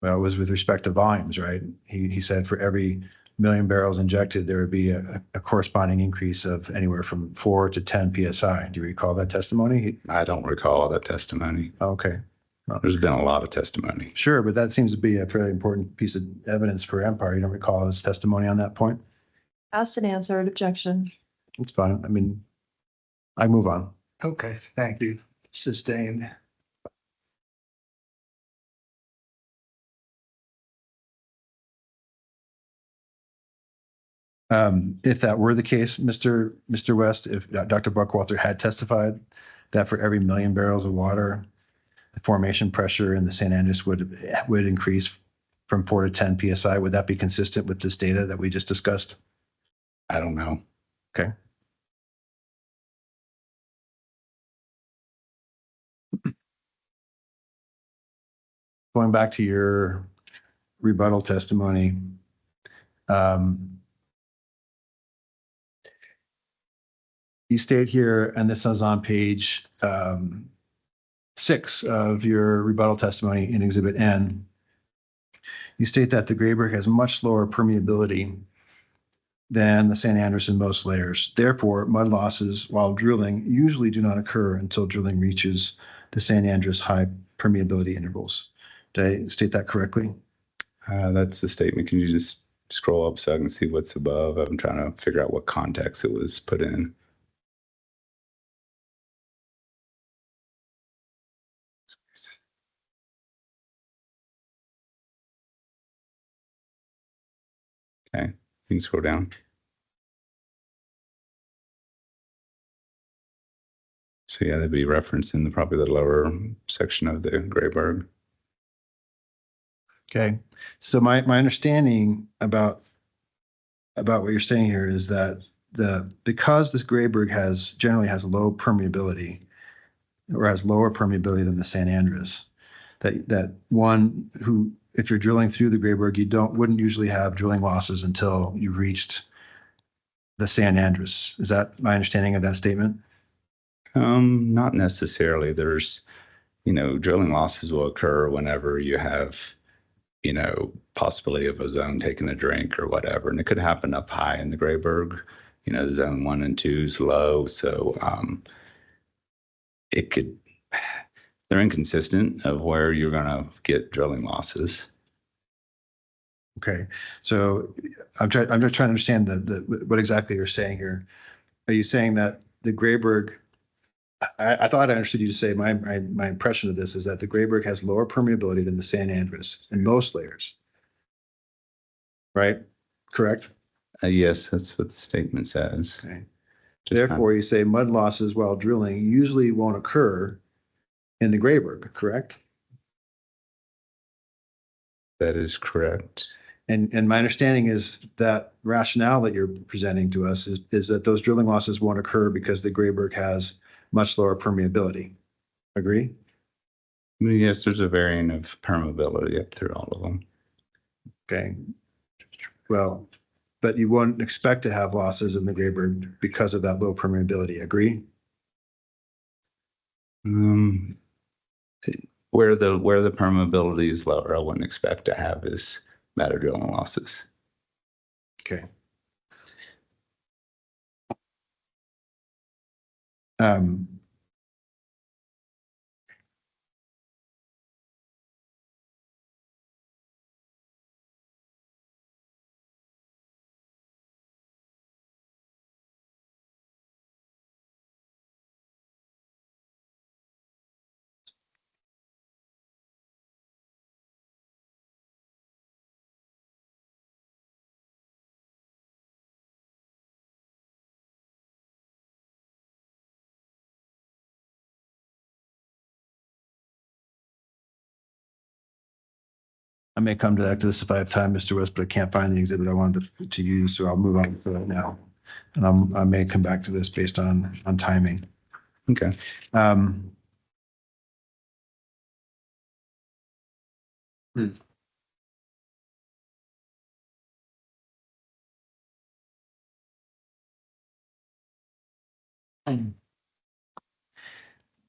Well, it was with respect to volumes, right? He said for every million barrels injected, there would be a corresponding increase of anywhere from 4 to 10 PSI. Do you recall that testimony? I don't recall that testimony. Okay. There's been a lot of testimony. Sure, but that seems to be a fairly important piece of evidence for Empire. You don't recall his testimony on that point? Asked and answered, objection. It's fine. I mean, I move on. Okay, thank you. Sustained. If that were the case, Mr. West, if Dr. Buckwalter had testified that for every million barrels of water, the formation pressure in the San Andreas would increase from 4 to 10 PSI, would that be consistent with this data that we just discussed? I don't know. Okay. Going back to your rebuttal testimony, you state here, and this is on page 6 of your rebuttal testimony in Exhibit N, you state that the Grayburg has much lower permeability than the San Andreas in most layers. Therefore, mud losses while drilling usually do not occur until drilling reaches the San Andreas high permeability intervals. Did I state that correctly? That's the statement. Can you just scroll up so I can see what's above? I'm trying to figure out what context it was put in. Okay, you can scroll down. So yeah, that'd be referenced in probably the lower section of the Grayburg. Okay, so my understanding about what you're saying here is that because this Grayburg generally has low permeability, or has lower permeability than the San Andreas, that one who, if you're drilling through the Grayburg, you wouldn't usually have drilling losses until you reached the San Andreas. Is that my understanding of that statement? Not necessarily. There's, drilling losses will occur whenever you have, possibility of a zone taking a drink or whatever. And it could happen up high in the Grayburg, the zone 1 and 2 is low. So they're inconsistent of where you're going to get drilling losses. Okay, so I'm just trying to understand what exactly you're saying here. Are you saying that the Grayburg, I thought I understood you to say, my impression of this is that the Grayburg has lower permeability than the San Andreas in most layers, right? Correct? Yes, that's what the statement says. Okay. Therefore, you say mud losses while drilling usually won't occur in the Grayburg, correct? That is correct. And my understanding is that rationale that you're presenting to us is that those drilling losses won't occur because the Grayburg has much lower permeability. Agree? Yes, there's a variant of permeability up through all of them. Okay. Well, but you wouldn't expect to have losses in the Grayburg because of that low permeability. Agree? Where the permeability is lower, I wouldn't expect to have as matter drilling losses. Okay. Um, I may come back to this if I have time, Mr. West, but I can't find the exhibit I wanted to use, so I'll move on to that now. And I may come back to this based on timing. Okay. Um,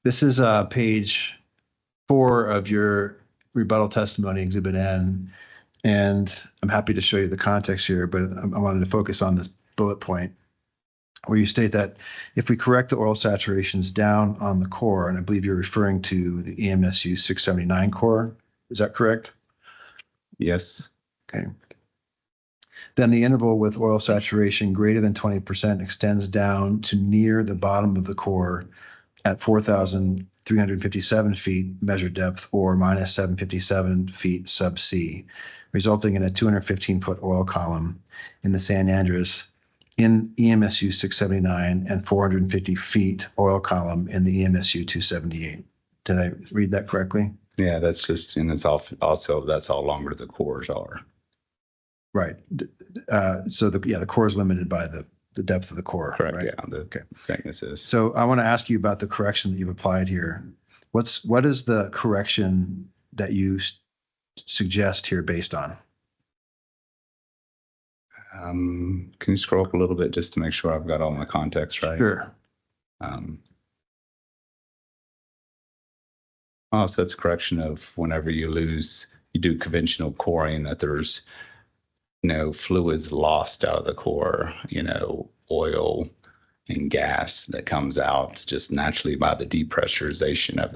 This is page 4 of your rebuttal testimony, Exhibit N. And I'm happy to show you the context here, but I wanted to focus on this bullet point where you state that if we correct the oil saturations down on the core, and I believe you're referring to the EMSU 679 core, is that correct? Yes. Okay. Then the interval with oil saturation greater than 20% extends down to near the bottom of the core at 4,357 feet measured depth or minus 757 feet sub C, resulting in a 215-foot oil column in the San Andres in EMSU 679 and 450 feet oil column in the EMSU 278. Did I read that correctly? Yeah, that's just, and it's also, that's how longer the cores are. Right. So the core is limited by the depth of the core. Correct, right? yeah, the thickness is. So I want to ask you about the correction that you've applied here. What is the correction that you suggest here based on? Can you scroll up a little bit just to make sure I've got all my context right? Sure. So that's a correction of whenever you do conventional coring, that there's fluids lost out of the core, oil and gas that comes out just naturally by the depressurization of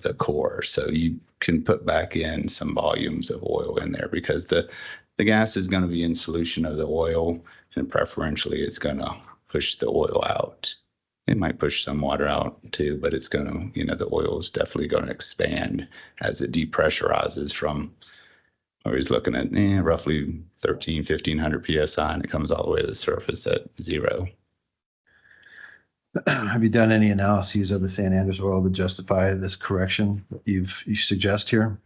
the core. So you can put back in some volumes of oil in there because the gas is going to be in solution of the oil, and preferentially it's going to push the oil out. It might push some water out too, but it's going to, the oil is definitely going to expand as it depressurizes from, or he's looking at roughly 1,500 PSI, and it comes all the way to the surface at 0. Have you done any analyses of the San Andres oil to justify this correction that you suggest here?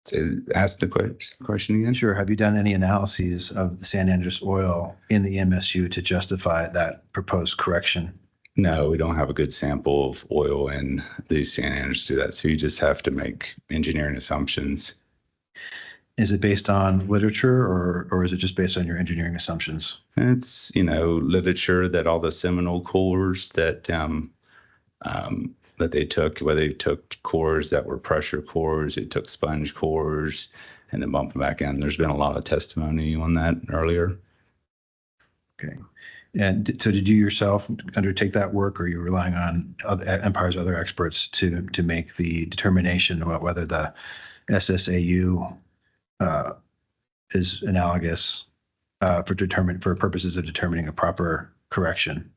So ask the question again. Sure. Have you done any analyses of the San Andres oil in the MSU to justify that proposed correction? No, we don't have a good sample of oil in the San Andres to do that. So you just have to make engineering assumptions. Is it based on literature or is it just based on your engineering assumptions? It's, literature that all the seminal cores that they took, whether they took cores that were pressure cores, they took sponge cores, and then bumped them back in. There's been a lot of testimony on that earlier. Okay. And so did you yourself undertake that work, or are you relying on Empire's other experts to make the determination about whether the SSAU is analogous for purposes of determining a proper correction?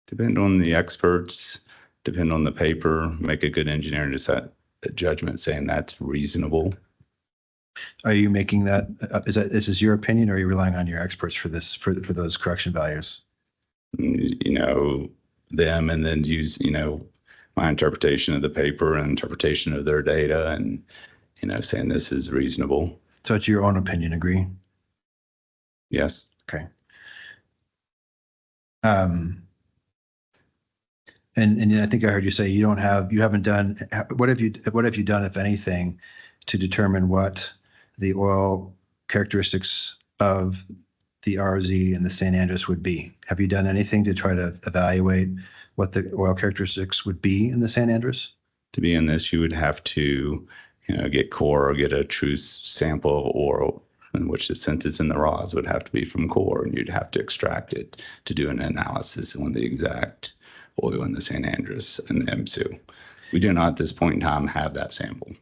Depend on the experts, depend on the paper, make a good engineering judgment saying that's reasonable. Are you making that, is this your opinion, or are you relying on your experts for this, for those correction values? Them, and then use, my interpretation of the paper and interpretation of their data, and, saying this is reasonable. So it's your own opinion, agree? Yes. Okay. And I think I heard you say you haven't done, what have you done, if anything, to determine what the oil characteristics of the RZ and the San Andres would be? Have you done anything to try to evaluate what the oil characteristics would be in the San Andres? To be in this, you would have to, get core or get a true sample of oil, in which the sentence in the raws would have to be from core, and you'd have to extract it to do an analysis on the exact oil in the San Andres and the MSU. We do not at this point in time have that sample.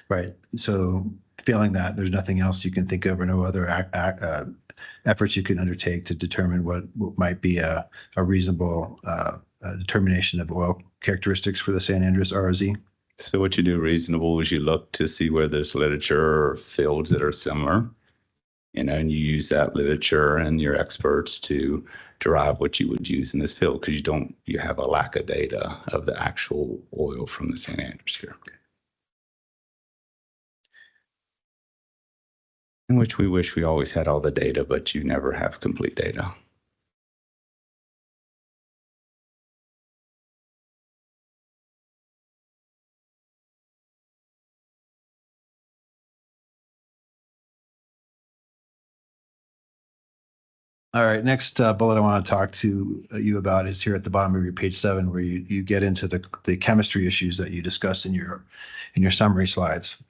Right. So failing that, there's nothing else you can think of or no other efforts you can undertake to determine what might be a reasonable determination of oil characteristics for the San Andres ROZ? So what you do reasonable is you look to see where there's literature or fields that are similar, and you use that literature and your experts to derive what you would use in this field, because you have a lack of data of the actual oil from the San Andres here. In which we wish we always had all the data, but you never have complete data. All right, next bullet I want to talk to you about is here at the bottom of your page 7, where you get into the chemistry issues that you discussed in your summary slides.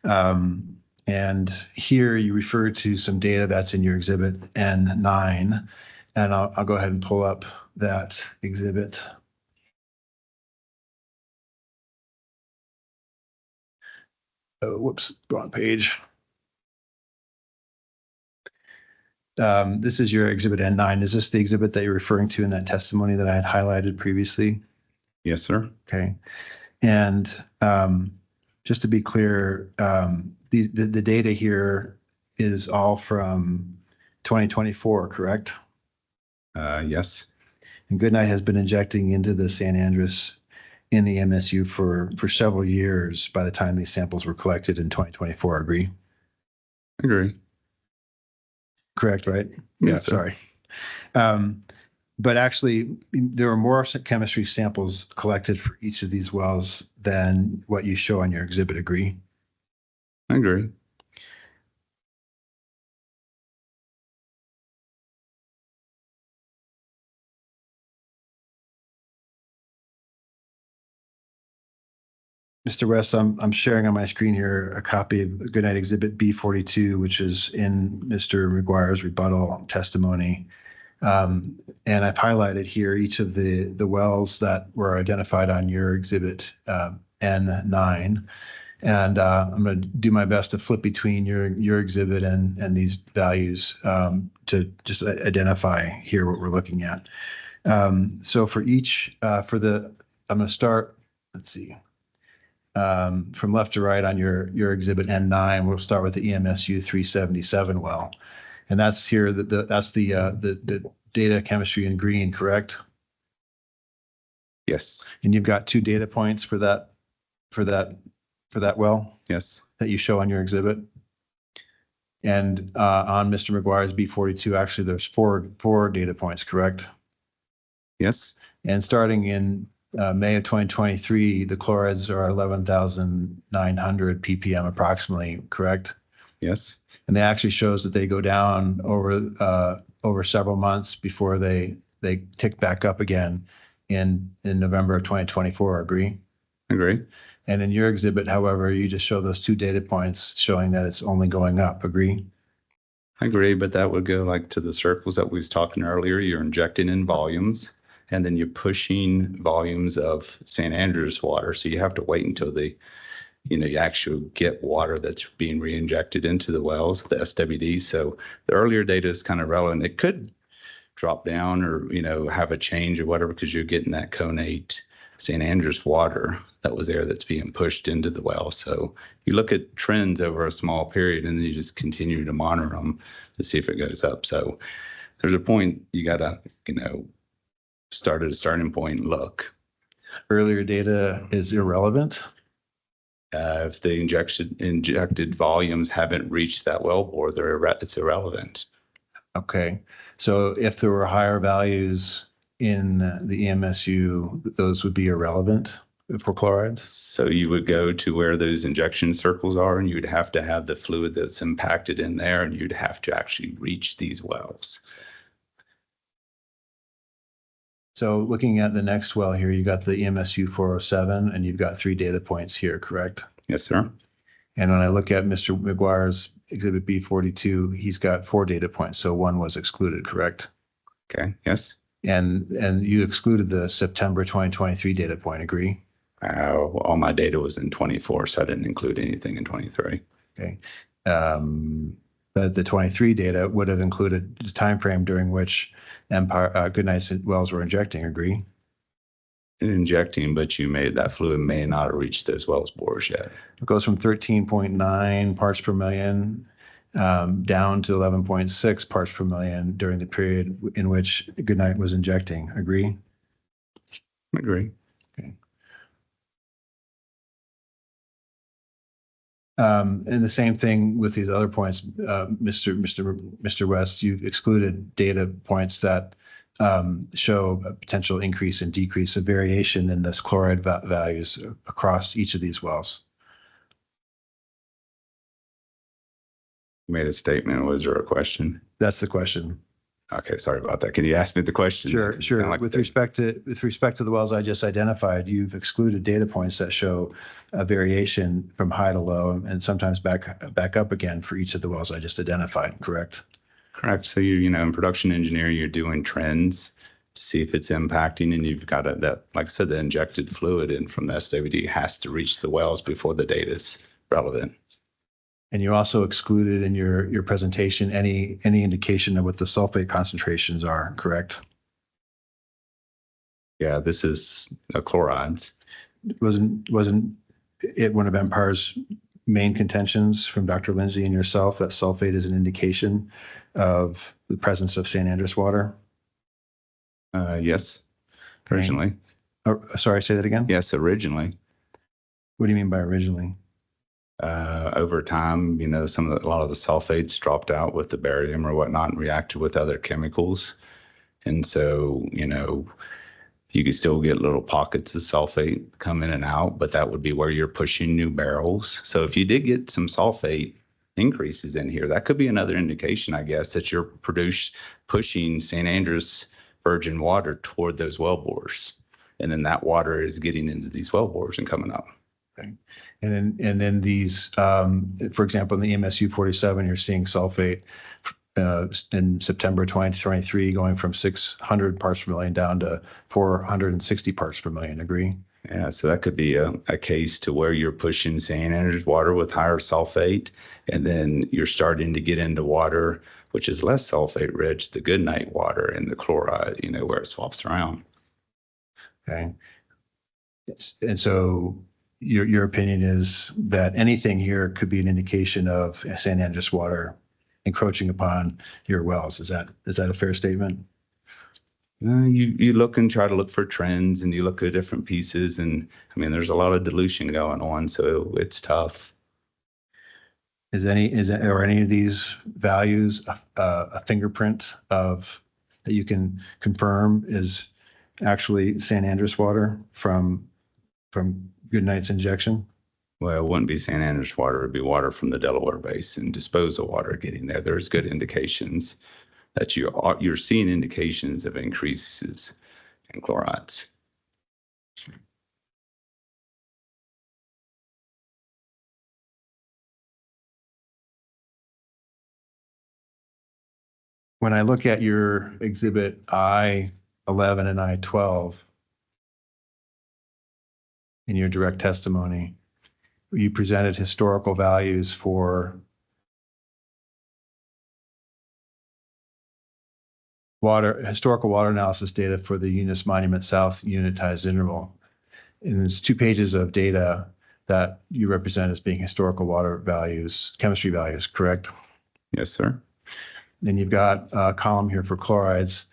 And here you refer to some data that's in your exhibit N9, and I'll go ahead and pull up that exhibit. Oh, whoops, wrong page. This is your exhibit N9. Is this the exhibit that you're referring to in that testimony that I had highlighted previously? Yes, sir. Okay. And just to be clear, the data here is all from 2024, correct? Yes. And Goodnight has been injecting into the San Andres in the MSU for several years by the time these samples were collected in 2024, agree? I agree. Correct, right? Yes, sir. Sorry. But actually, there are more chemistry samples collected for each of these wells than what you show on your exhibit, agree? I agree. Mr. West, I'm sharing on my screen here a copy of Goodnight Exhibit B42, which is in Mr. McGuire's rebuttal testimony. And I've highlighted here each of the wells that were identified on your exhibit N9. And I'm going to do my best to flip between your exhibit and these values to just identify here what we're looking at. So for each, I'm going to start, let's see. From left to right on your exhibit N9, we'll start with the EMSU 377 well, and that's here. That's the data chemistry in green, correct? Yes. And you've got 2 data points for that well. Yes. That you show on your exhibit. And on Mr. McGuire's B42, actually, there's four data points, correct? Yes. And starting in May of 2023, the chlorides are 11,900 ppm approximately, correct? Yes. And that actually shows that they go down over several months before they tick back up again in November of 2024, agree? Agree. And in your exhibit, however, you just show those 2 data points showing that it's only going up, agree? I agree, but that would go like to the circles that we was talking earlier. You're injecting in volumes, and then you're pushing volumes of San Andres water. So you have to wait until you actually get water that's being re-injected into the wells, the SWD. So the earlier data is kind of relevant. It could drop down or, have a change or whatever, because you're getting that conate San Andres water that was there that's being pushed into the well. So you look at trends over a small period, and then you just continue to monitor them to see if it goes up. So there's a point you got to, start at a starting point and look. Earlier data is irrelevant. If the injected volumes haven't reached that wellbore, it's irrelevant. Okay. So if there were higher values in the EMSU, those would be irrelevant for chlorides? So you would go to where those injection circles are, and you would have to have the fluid that's impacted in there, and you'd have to actually reach these wells. So looking at the next well here, you got the EMSU 407 and you've got 3 data points here, correct? Yes, sir. And when I look at Mr. McGuire's exhibit B42, he's got 4 data points. So 1 was excluded, correct? Okay, yes. And you excluded the September 2023 data point, agree? All my data was in 24, so I didn't include anything in 23. Okay. But the 23 data would have included the time frame during which Goodnight's wells were injecting, agree? Injecting, but that fluid may not have reached those wells bores yet. It goes from 13.9 parts per million down to 11.6 parts per million during the period in which Goodnight was injecting, agree? Agree. And the same thing with these other points, Mr. West, you've excluded data points that show a potential increase and decrease of variation in this chloride values across each of these wells. You made a statement. Was there a question? That's the question. Okay, sorry about that. Can you ask me the question? Sure. Kinda like With the- respect to the wells I just identified, you've excluded data points that show a variation from high to low and sometimes back up again for each of the wells I just identified, correct? Correct. So in production engineering, you're doing trends to see if it's impacting, and you've got that, like I said, the injected fluid in from the SWD has to reach the wells before the data is relevant. And you also excluded in your presentation any indication of what the sulfate concentrations are, correct? Yeah, this is chlorides. Wasn't it one of Empire's main contentions from Dr. Lindsay and yourself that sulfate is an indication of the presence of San Andreas water? Yes, Okay. originally. Sorry, say that again? Yes, originally. What do you mean by originally? Over time, a lot of the sulfates dropped out with the barium or whatnot and reacted with other chemicals. And so, you could still get little pockets of sulfate come in and out, but that would be where you're pushing new barrels. So if you did get some sulfate increases in here, that could be another indication, I guess, that you're pushing San Andreas virgin water toward those well bores. And then that water is getting into these well bores and coming up. Okay. And then these, for example, in the MSU 47, you're seeing sulfate in September 2023 going from 600 parts per million down to 460 parts per million. Agree? Yeah, so that could be a case to where you're pushing San Andreas water with higher sulfate, and then you're starting to get into water which is less sulfate rich, the Goodnight water and the chloride, where it swaps around. Okay. And so your opinion is that anything here could be an indication of San Andreas water encroaching upon your wells. Is that a fair statement? You look and try to look for trends, and you look at different pieces, and there's a lot of dilution going on, so it's tough. Are any of these values a fingerprint of that you can confirm is actually San Andreas water from Goodnight's injection? Well, it wouldn't be San Andreas water. It'd be water from the Delaware Basin, disposal water getting there. There's good indications that you're seeing indications of increases in chlorides. When I look at your exhibit I-11 and I-12 in your direct testimony, you presented historical values for historical water analysis data for the Eunice Monument South unitized interval. And there's 2 pages of data that you represent as being historical water values, chemistry values, correct? Yes, sir. Then you've got a column here for chlorides.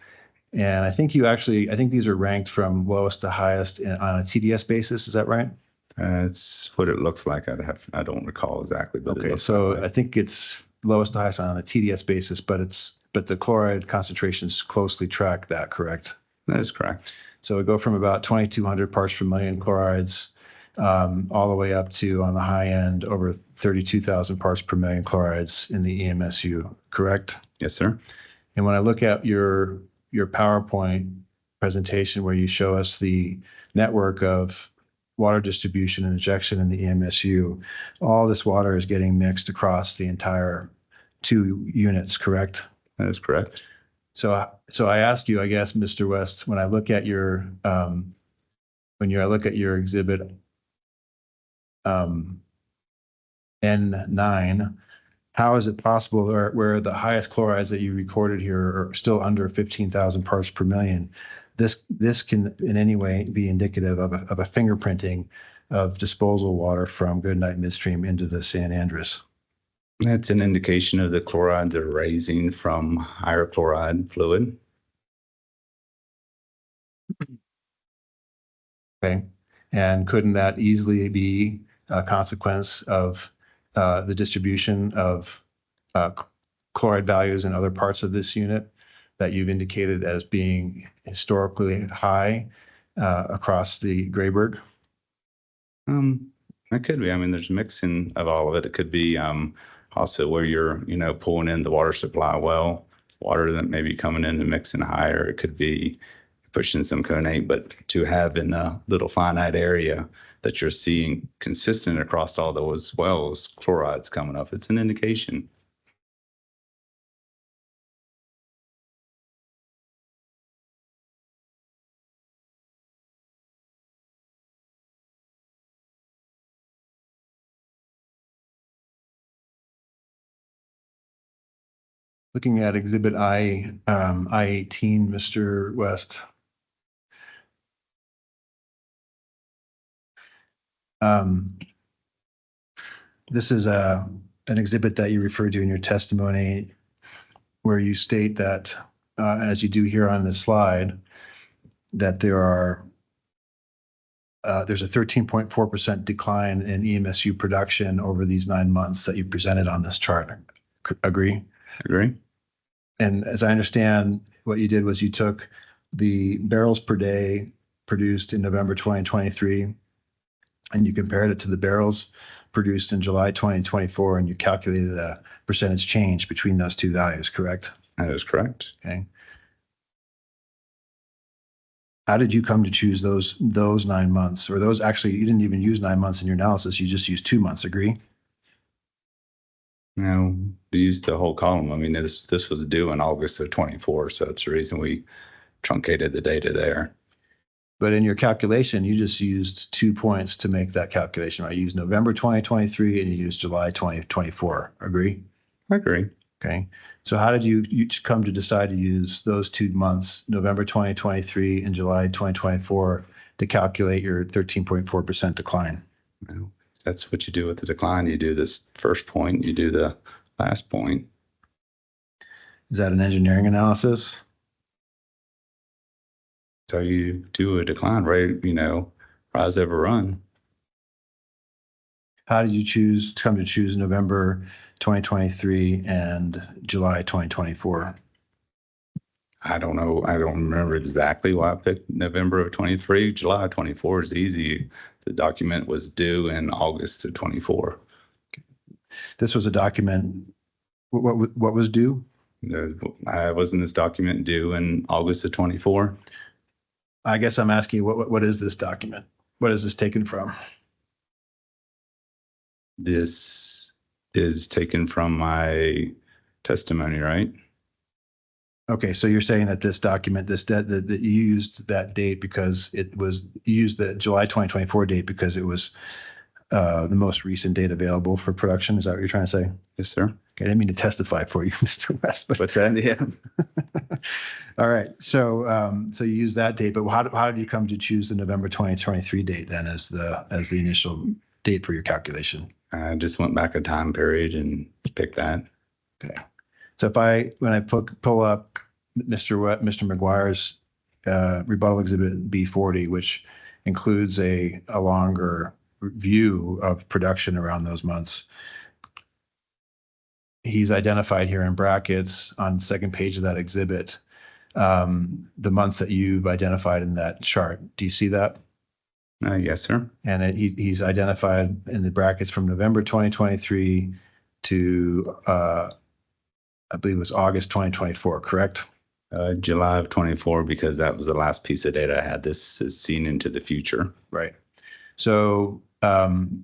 And I think these are ranked from lowest to highest on a TDS basis. Is that right? It's what it looks like. I don't recall exactly, but Okay, so I think it's lowest to highest on a TDS basis, but the chloride concentrations closely track that, correct? That is correct. So we go from about 2,200 parts per million chlorides all the way up to, on the high end, over 32,000 parts per million chlorides in the EMSU, correct? Yes, sir. And when I look at your PowerPoint presentation where you show us the network of water distribution and injection in the EMSU. All this water is getting mixed across the entire 2 units, correct? That is correct. So I ask you, I guess, Mr. West, when I look at your, I look at your exhibit N9, how is it possible where the highest chlorides that you recorded here are still under 15,000 parts per million? This can in any way be indicative of a fingerprinting of disposal water from Goodnight Midstream into the San Andres. That's an indication of the chlorides are raising from higher chloride fluid. Okay. And couldn't that easily be a consequence of the distribution of chloride values in other parts of this unit that you've indicated as being historically high across the Grayburg? That could be. I mean, there's mixing of all of it. It could be also where you're, pulling in the water supply well, water that may be coming in and mixing higher. It could be pushing some conate, but to have in a little finite area that you're seeing consistent across all those wells, chlorides coming up, it's an indication. Looking at Exhibit I-18, Mr. West. This is an exhibit that you referred to in your testimony where you state that, as you do here on this slide, that there's a 13.4% decline in EMSU production over these 9 months that you presented on this chart. Agree? Agree? And as I understand, what you did was you took the barrels per day produced in November 2023, and you compared it to the barrels produced in July 2024, and you calculated a percentage change between those 2 values, correct? That is correct. Okay. How did you come to choose those 9 months? Or those actually, you didn't even use 9 months in your analysis, you just used 2 months, agree? No, we used the whole column. I mean, this was due in August of 24, so that's the reason we truncated the data there. But in your calculation, you just used 2 points to make that calculation, right? You used November 2023 and you used July 2024, agree? I agree. Okay. So how did you come to decide to use those 2 months, November 2023 and July 2024, to calculate your 13.4% decline? Well, that's what you do with the decline. You do this first point, you do the last point. Is that an engineering analysis? So you do a decline rate, rise over run. How did you come to choose November 2023 and July 2024? I don't know. I don't remember exactly why I picked November of 23. July of 24 is easy. The document was due in August of 24. This was a document, what was due? Wasn't this document due in August of 24? I guess I'm asking you, what is this document? What is this taken from? This is taken from my testimony, right? Okay, so you're saying that this document, that you used that date because you used the July 2024 date because it was the most recent date available for production. Is that what you're trying to say? Yes, sir. Okay, I didn't mean to testify for you, Mr. West, but What's that? Yeah. all right. So you use that date, but how did you come to choose the November 2023 date then as the initial date for your calculation? I just went back a time period and picked that. Okay. So when I pull up Mr. McGuire's rebuttal exhibit B40, which includes a longer view of production around those months, he's identified here in brackets on the second page of that exhibit the months that you've identified in that chart. Do you see that? Yes, sir. And he's identified in the brackets from November 2023 to I believe it was August 2024, correct? July of 24, because that was the last piece of data I had. This is seen into the future. Right. So, and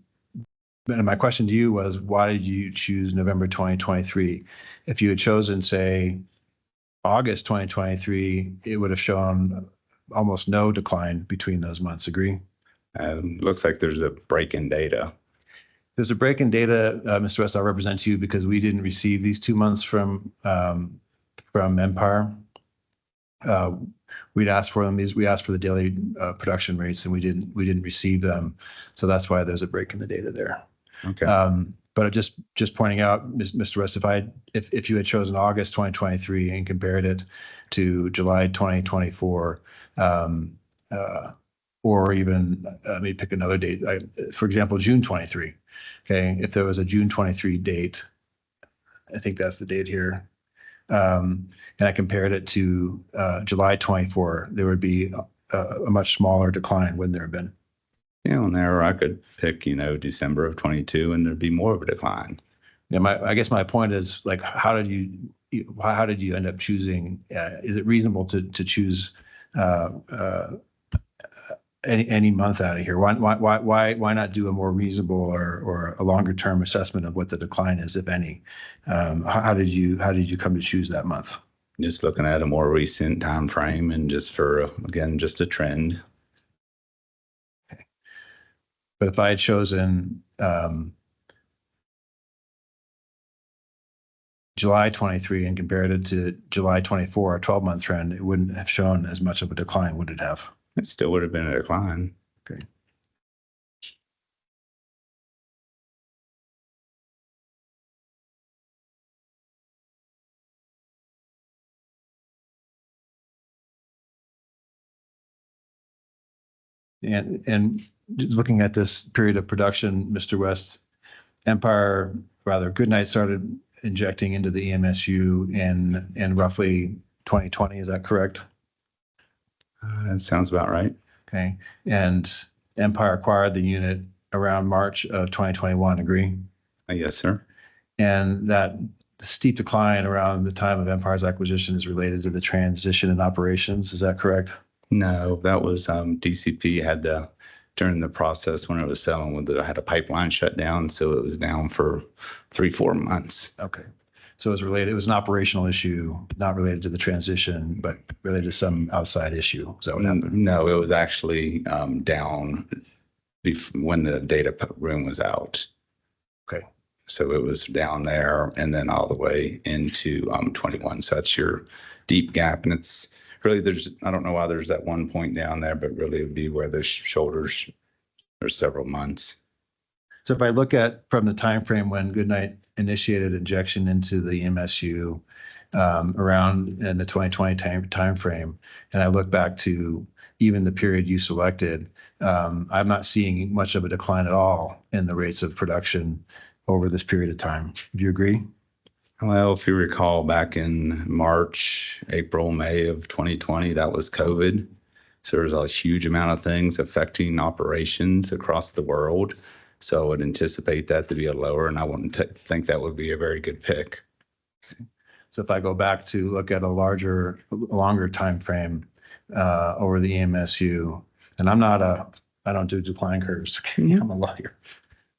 my question to you was, why did you choose November 2023? If you had chosen, say, August 2023, it would have shown almost no decline between those months. Agree? Looks like there's a break in data. There's a break in data, Mr. West. I'll represent you because we didn't receive these 2 months from Empire. We'd asked for them. We asked for the daily production rates, and we didn't receive them. So that's why there's a break in the data there. Okay. But just pointing out, Mr. West, if you had chosen August 2023 and compared it to July 2024, or even let me pick another date. For example, June 23. Okay, if there was a June 23 date, I think that's the date here. And I compared it to July 24, there would be a much smaller decline, wouldn't there have been? Yeah, on there I could pick, December of 22, and there'd be more of a decline. Yeah, I guess my point is, like, how did you end up choosing? Is it reasonable to choose any month out of here? Why not do a more reasonable or a longer term assessment of what the decline is, if any? How did you come to choose that month? Just looking at a more recent time frame, and just for again, just a trend. But if I had chosen July 23 and compared it to July 24, a 12-month trend, it wouldn't have shown as much of a decline, would it have? It still would have been a decline. Okay. And just looking at this period of production, Mr. West, Goodnight started injecting into the EMSU in roughly 2020. Is that correct? That sounds about right. Okay. And Empire acquired the unit around March of 2021. Agree? Yes, sir. And that steep decline around the time of Empire's acquisition is related to the transition in operations. Is that correct? No, that was DCP had during the process when it was selling, had a pipeline shut down, so it was down for 3-4 months. Okay. So it was related, it was an operational issue, not related to the transition, but related to some outside issue. Is that what happened? No, it was actually down when the data room was out. Okay. So it was down there and then all the way into 21. So that's your deep gap. And it's really, I don't know why there's that one point down there, but really it would be where the shoulders are several months. So if I look at from the time frame when Goodnight initiated injection into the MSU around in the 2020 time frame, and I look back to even the period you selected, I'm not seeing much of a decline at all in the rates of production over this period of time. Do you agree? Well, if you recall, back in March, April, May of 2020, that was COVID. So there's a huge amount of things affecting operations across the world. So I would anticipate that to be a lower, and I wouldn't think that would be a very good pick. So if I go back to look at a longer time frame over the EMSU, and I don't do decline curves. I'm a lawyer.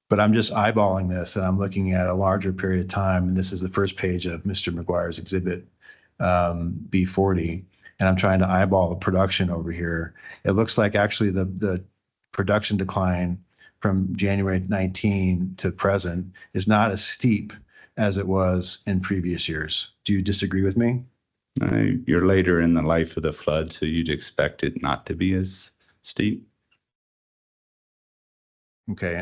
But I'm just eyeballing this, and I'm looking at a larger period of time. And this is the first page of Mr. McGuire's exhibit B40. And I'm trying to eyeball the production over here. It looks like actually the production decline from January 19 to present is not as steep as it was in previous years. Do you disagree with me? You're later in the life of the flood, so you'd expect it not to be as steep. Okay,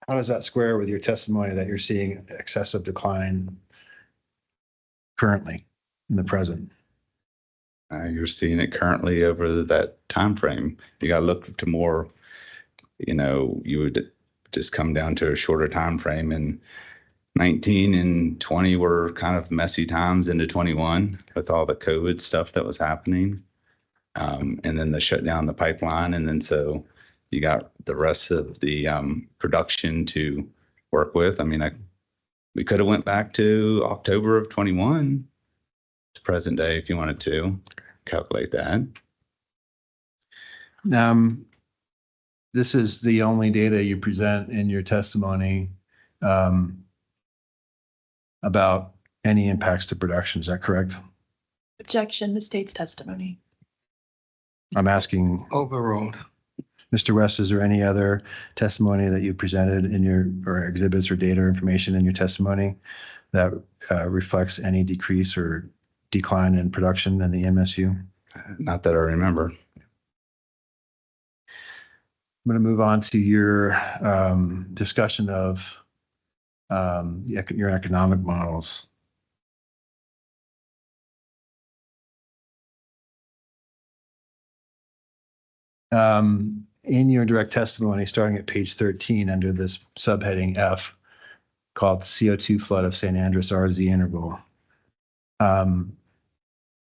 how does that square with your testimony that you're seeing excessive decline currently in the present? You're seeing it currently over that time frame. You got to look to more, you would just come down to a shorter time frame. And 19 and 20 were kind of messy times into 21 with all the COVID stuff that was happening. And then they shut down the pipeline. And then so you got the rest of the production to work with. I mean, We could have went back to October of 21 to present day if you wanted to calculate that. This is the only data you present in your testimony about any impacts to production. Is that correct? Objection, the state's testimony. I'm asking Overruled. Mr. West, is there any other testimony that you presented in your, or exhibits or data or information in your testimony that reflects any decrease or decline in production in the MSU? Not that I remember. I'm going to move on to your discussion of your economic models. In your direct testimony, starting at page 13, under this subheading F, called CO2 flood of San Andres RZ interval.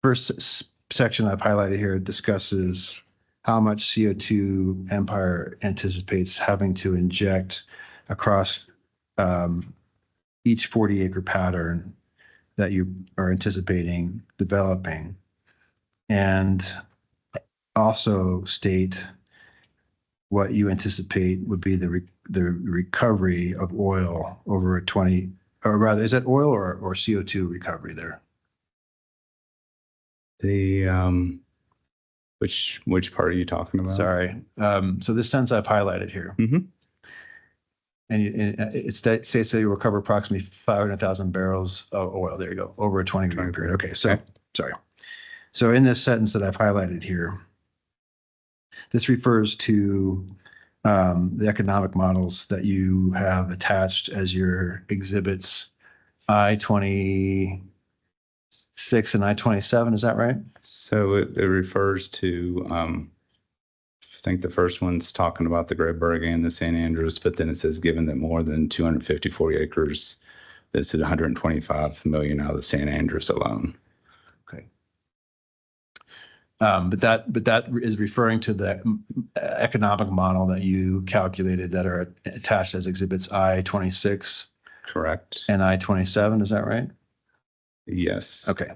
First section I've highlighted here discusses how much CO2 Empire anticipates having to inject across each 40-acre pattern that you are anticipating developing, and also state what you anticipate would be the recovery of oil over a 20, or rather, is that oil or CO2 recovery there? The which part are you talking about? Sorry. So this sentence I've highlighted here. Mhm. And it states that you recover approximately 500,000 barrels of oil. There you go, over a 20-year period. Okay, so, sorry. So in this sentence that I've highlighted here, this refers to the economic models that you have attached as your exhibits I-26 and I-27. Is that right? So it refers to, I think the first one's talking about the Great Bergen and the San Andreas, but then it says, given that more than 254 acres, this is 125 million out of the San Andreas alone. Okay. But that is referring to the economic model that you calculated that are attached as exhibits I-26 Correct. and I-27. Is that right? Yes. Okay.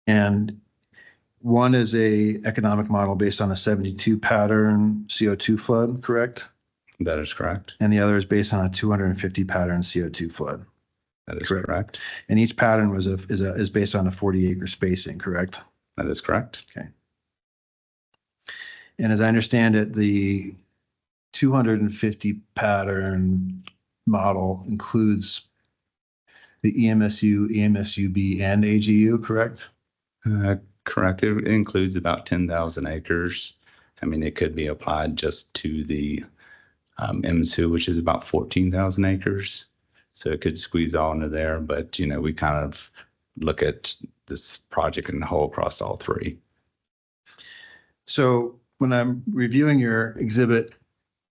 And one is a economic model based on a 72 pattern CO2 flood, correct? That is correct. And the other is based on a 250 pattern CO2 flood. That is Correct. correct. And each pattern is based on a 40-acre spacing, correct? That is correct. Okay. And as I understand it, the 250 pattern model includes the EMSU, EMSUB, and AGU, correct? Correct. It includes about 10,000 acres. I mean, it could be applied just to the MSU, which is about 14,000 acres. So it could squeeze all into there, but we kind of look at this project in the whole across all three. So when I'm reviewing your exhibit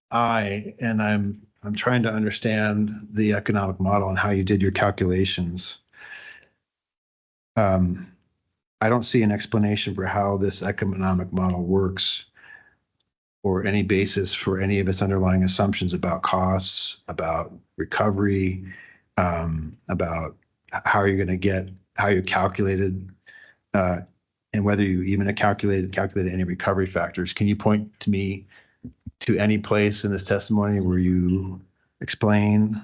I, and I'm trying to understand the economic model and how you did your calculations, I don't see an explanation for how this economic model works or any basis for any of its underlying assumptions about costs, about recovery, about how you're going to get, how you calculated, and whether you even calculated any recovery factors. Can you point to me to any place in this testimony where you explain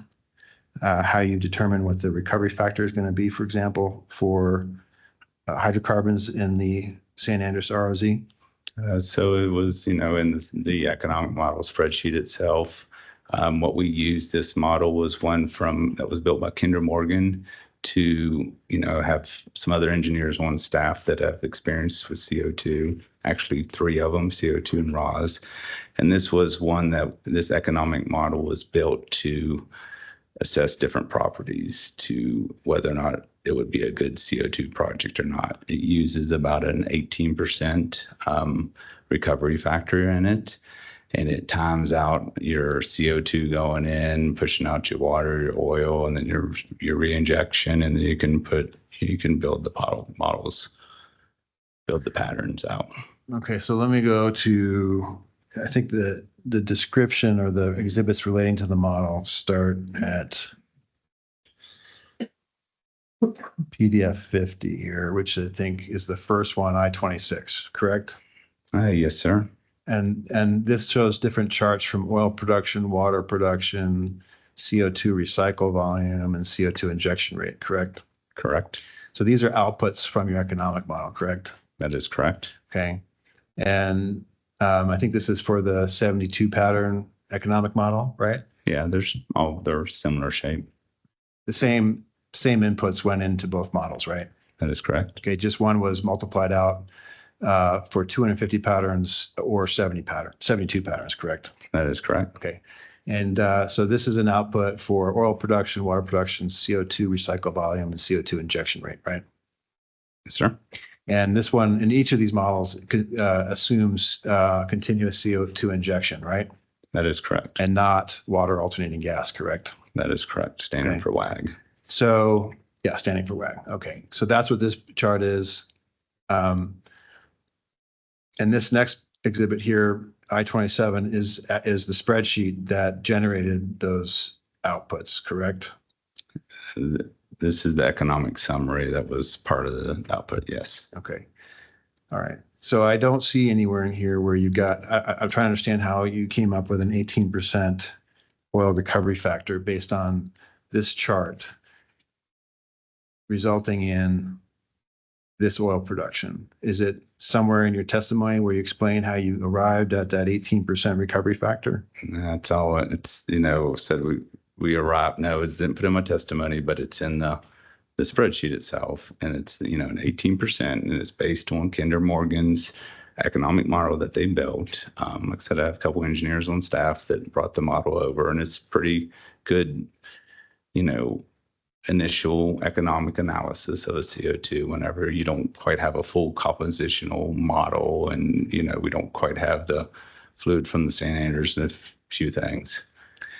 how you determine what the recovery factor is going to be, for example, for hydrocarbons in the San Andreas ROZ? So it was, in the economic model spreadsheet itself. What we used, this model was one that was built by Kinder Morgan to, have some other engineers on staff that have experience with CO2, actually 3 of them, CO2 and ROS. And this was one that this economic model was built to assess different properties to whether or not it would be a good CO2 project or not. It uses about an 18% recovery factor in it. And it times out your CO2 going in, pushing out your water, your oil, and then your reinjection, and then you can build the models, build the patterns out. Okay, so let me go to I think the description or the exhibits relating to the model start at PDF 50 here, which I think is the first one, I-26, correct? Yes, sir. And this shows different charts from oil production, water production, CO2 recycle volume, and CO2 injection rate, correct? Correct. So these are outputs from your economic model, correct? That is correct. Okay. And I think this is for the 72 pattern economic model, right? Yeah, they're similar shape. The same inputs went into both models, right? That is correct. Okay, just one was multiplied out for 250 patterns or 72 patterns, correct? That is correct. Okay. And so this is an output for oil production, water production, CO2 recycle volume, and CO2 injection rate, right? Yes, sir. And this one, in each of these models, assumes continuous CO2 injection, right? That is correct. And not water alternating gas, correct? That is correct. Standing Okay. for WAG. So, yeah, standing for WAG. Okay, so that's what this chart is. And this next exhibit here, I-27, is the spreadsheet that generated those outputs, correct? This is the economic summary that was part of the output. Yes. Okay. All right. So I don't see anywhere in here where you got, I'm trying to understand how you came up with an 18% oil recovery factor based on this chart, resulting in this oil production. Is it somewhere in your testimony where you explain how you arrived at that 18% recovery factor? That's all. It's, said we arrived. No, it didn't put in my testimony, but it's in the spreadsheet itself. And it's, an 18%, and it's based on Kinder Morgan's economic model that they built. Like I said, I have a couple engineers on staff that brought the model over, and it's pretty good, initial economic analysis of a CO2 whenever you don't quite have a full compositional model, and we don't quite have the fluid from the St. Andrews and a few things.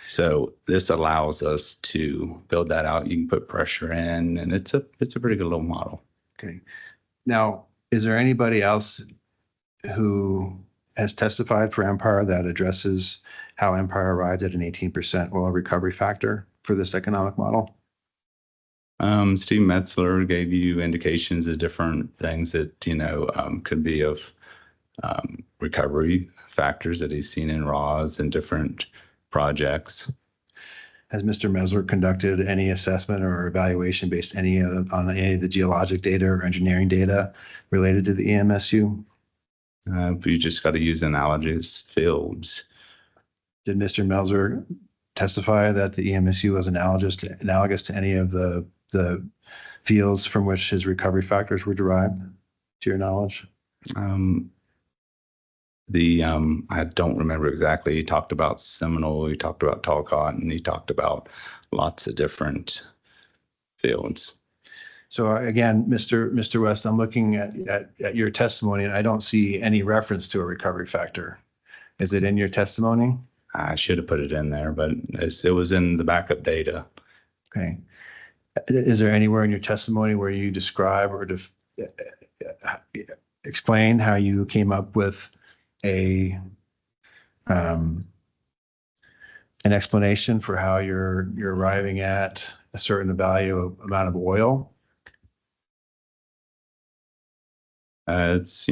So this allows us to build that out. You can put pressure in, and it's a pretty good little model. Okay. Now, is there anybody else who has testified for Empire that addresses how Empire arrived at an 18% oil recovery factor for this economic model? Steve Metzler gave you indications of different things that, could be of recovery factors that he's seen in RAWs and different projects. Has Mr. Metzler conducted any assessment or evaluation based on any of the geologic data or engineering data related to the EMSU? But you just got to use analogous fields. Did Mr. Metzler testify that the EMSU was analogous to any of the fields from which his recovery factors were derived, to your knowledge? I don't remember exactly. He talked about Seminole, he talked about Talcott, and he talked about lots of different fields. So again, Mr. West, I'm looking at your testimony, and I don't see any reference to a recovery factor. Is it in your testimony? I should have put it in there, but it was in the backup data. Okay. Is there anywhere in your testimony where you describe or explain how you came up with an explanation for how you're arriving at a certain amount of oil? It's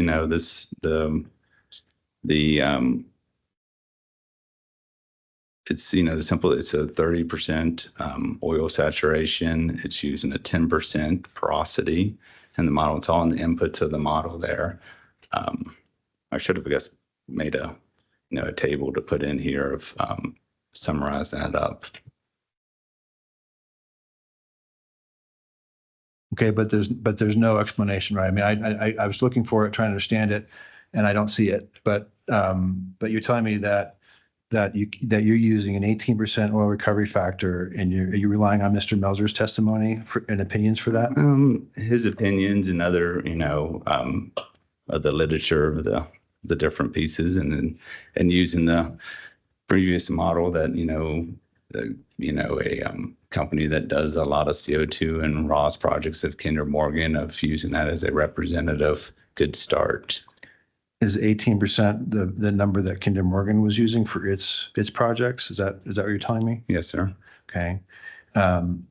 it's a 30% oil saturation. It's using a 10% porosity in the model. It's all in the inputs of the model there. I should have, I guess, made a table to put in here of summarize that up. Okay, but there's no explanation, right? I mean, I was looking for it, trying to understand it, and I don't see it. But you're telling me that you're using an 18% oil recovery factor, and are you relying on Mr. Melzer's testimony and opinions for that? His opinions and other, of the literature of the different pieces, and using the previous model that a company that does a lot of CO2 and RAWS projects of Kinder Morgan, of using that as a representative good start. Is 18% the number that Kinder Morgan was using for its projects? Is that what you're telling me? Yes, sir. Okay. Um,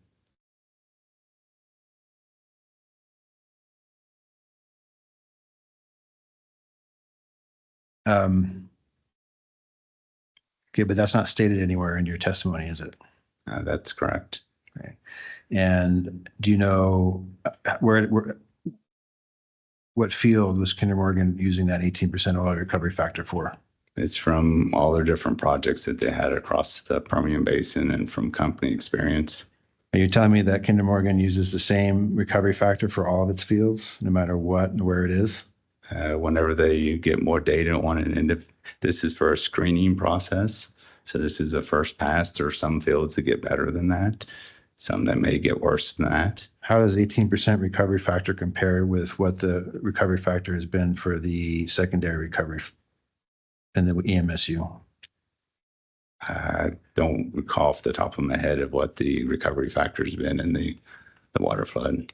um, okay, but that's not stated anywhere in your testimony, is it? That's correct. Okay. And do you know where what field was Kinder Morgan using that 18% oil recovery factor for? It's from all their different projects that they had across the Permian Basin and from company experience. Are you telling me that Kinder Morgan uses the same recovery factor for all of its fields, no matter what and where it is? Whenever they get more data on an end of, this is for a screening process. So this is a first pass. There are some fields that get better than that, some that may get worse than that. How does 18% recovery factor compare with what the recovery factor has been for the secondary recovery and the EMSU? I don't recall off the top of my head of what the recovery factor has been in the water flood.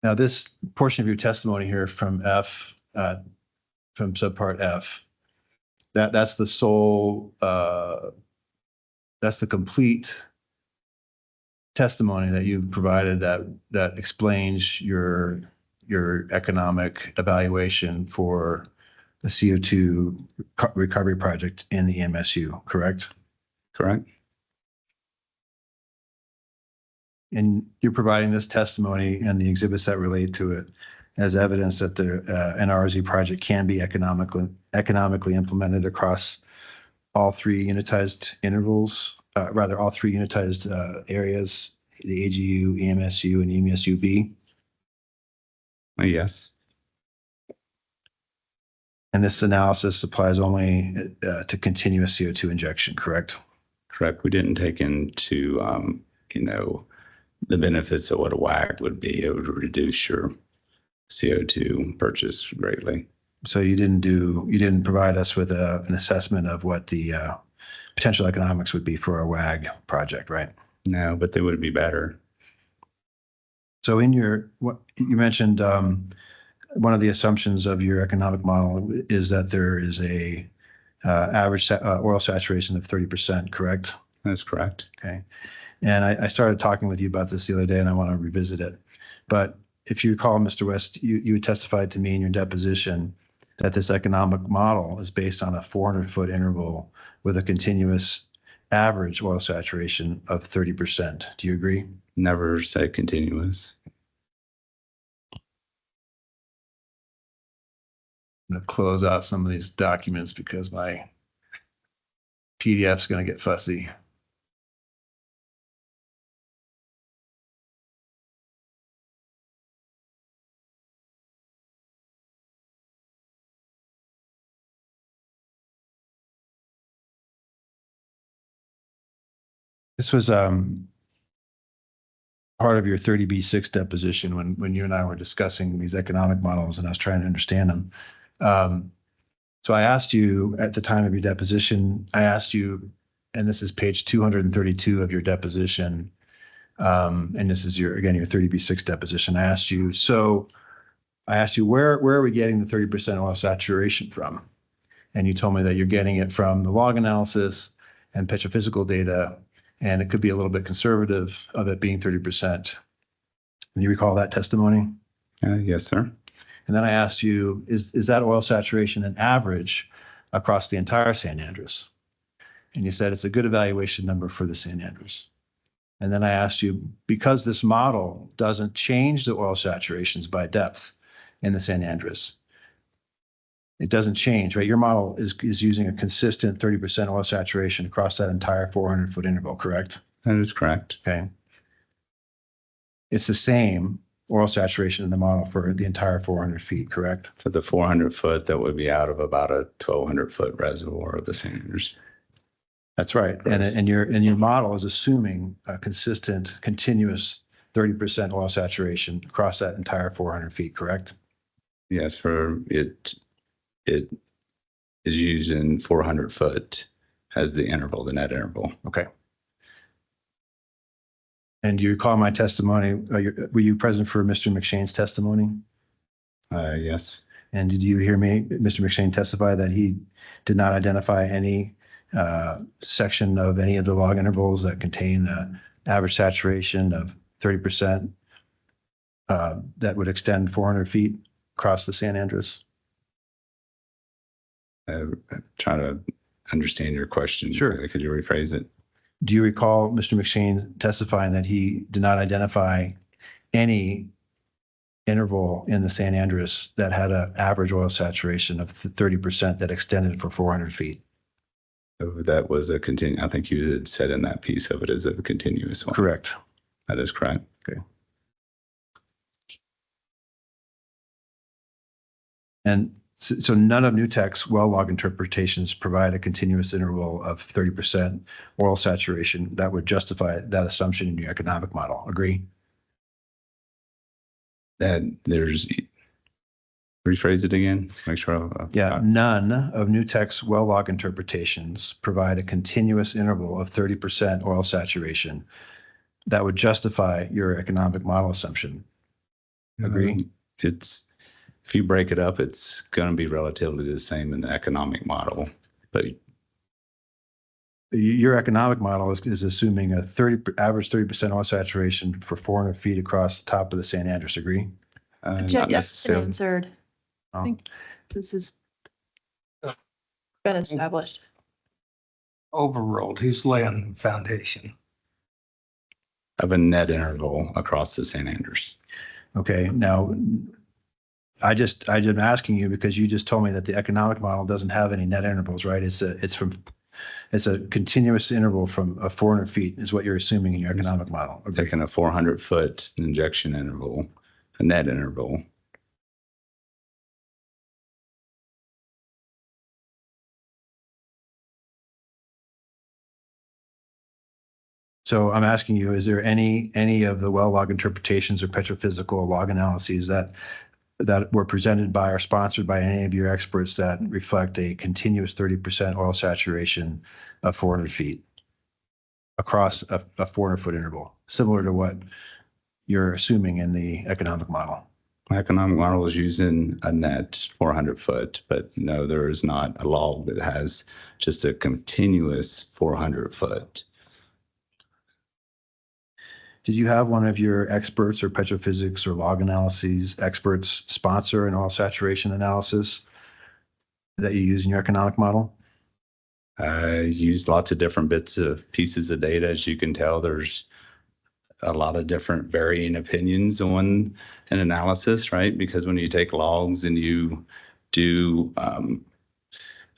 Now, this portion of your testimony here from F, from subpart F, that's the sole, that's the complete testimony that you've provided that explains your economic evaluation for the CO2 recovery project in the MSU, correct? Correct? And you're providing this testimony and the exhibits that relate to it as evidence that the NRZ project can be economically implemented across all three unitized intervals, rather all three unitized areas, the AGU, EMSU, and EMSU-B. Yes. And this analysis applies only to continuous CO2 injection, correct? Correct. We didn't take into, the benefits of what a WAC would be. It would reduce your CO2 purchase greatly. So you didn't provide us with an assessment of what the potential economics would be for a WAG project, right? No, but they would be better. So in what you mentioned, one of the assumptions of your economic model is that there is a average oil saturation of 30%, correct? That's correct. Okay. And I started talking with you about this the other day, and I want to revisit it. But if you recall, Mr. West, you testified to me in your deposition that this economic model is based on a 400-foot interval with a continuous average oil saturation of 30%. Do you agree? Never say continuous. I'm going to close out some of these documents because my PDF's going to get fussy. This was part of your 30B6 deposition when you and I were discussing these economic models and I was trying to understand them. So I asked you at the time of your deposition, and this is page 232 of your deposition, and this is your 30B6 deposition. I asked you, where are we getting the 30% oil saturation from? And you told me that you're getting it from the log analysis and petrophysical data, and it could be a little bit conservative of it being 30%. And you recall that testimony? Yes, sir. And then I asked you, is that oil saturation an average across the entire San Andres? And you said it's a good evaluation number for the San Andres. And then I asked you, because this model doesn't change the oil saturations by depth in the San Andres, it doesn't change, right? Your model is using a consistent 30% oil saturation across that entire 400-foot interval, correct? That is correct. Okay. It's the same oil saturation in the model for the entire 400 feet, correct? For the 400 foot, that would be out of about a 1,200 foot reservoir of the Sanders. That's right. And your model is assuming a consistent, continuous 30% oil saturation across that entire 400 feet, correct? Yes, for it is using 400 foot as the interval, the net interval. Okay. And do you recall my testimony? Were you present for Mr. McShane's testimony? Yes. And did you hear me, Mr. McShane, testify that he did not identify any section of any of the log intervals that contain average saturation of 30% that would extend 400 feet across the San Andreas? Trying to understand your question. Sure. Could you rephrase it? Do you recall Mr. McShane testifying that he did not identify any interval in the San Andreas that had an average oil saturation of 30% that extended for 400 feet? So that was a continue. I think you had said in that piece of it is a continuous one. Correct. That is correct. Okay. And so none of NewTek's well log interpretations provide a continuous interval of 30% oil saturation that would justify that assumption in your economic model. Agree? That there's, rephrase it again, make sure. Yeah, none of NewTek's well log interpretations provide a continuous interval of 30% oil saturation that would justify your economic model assumption. Agree? It's, if you break it up, it's going to be relatively the same in the economic model, but Your economic model is assuming a average 30% oil saturation for 400 feet across the top of the San Andreas. Agree? not That's been necessarily. answered. I Oh. think this has been established. Overruled. He's laying the foundation. Of a net interval across the San Andreas. Okay, now I'm asking you because you just told me that the economic model doesn't have any net intervals, right? It's a continuous interval from 400 feet is what you're assuming in your economic model. Okay. Taking a 400-foot injection interval, a net interval. So I'm asking you, is there any of the well log interpretations or petrophysical log analyses that were presented by or sponsored by any of your experts that reflect a continuous 30% oil saturation of 400 feet across a 400-foot interval, similar to what you're assuming in the economic model? My economic model is using a net 400-foot, but no, there is not a log that has just a continuous 400-foot. Did you have one of your experts or petrophysics or log analyses experts sponsor an oil saturation analysis that you use in your economic model? I used lots of different pieces of data. As you can tell, there's a lot of different varying opinions on an analysis, right? Because when you take logs and you do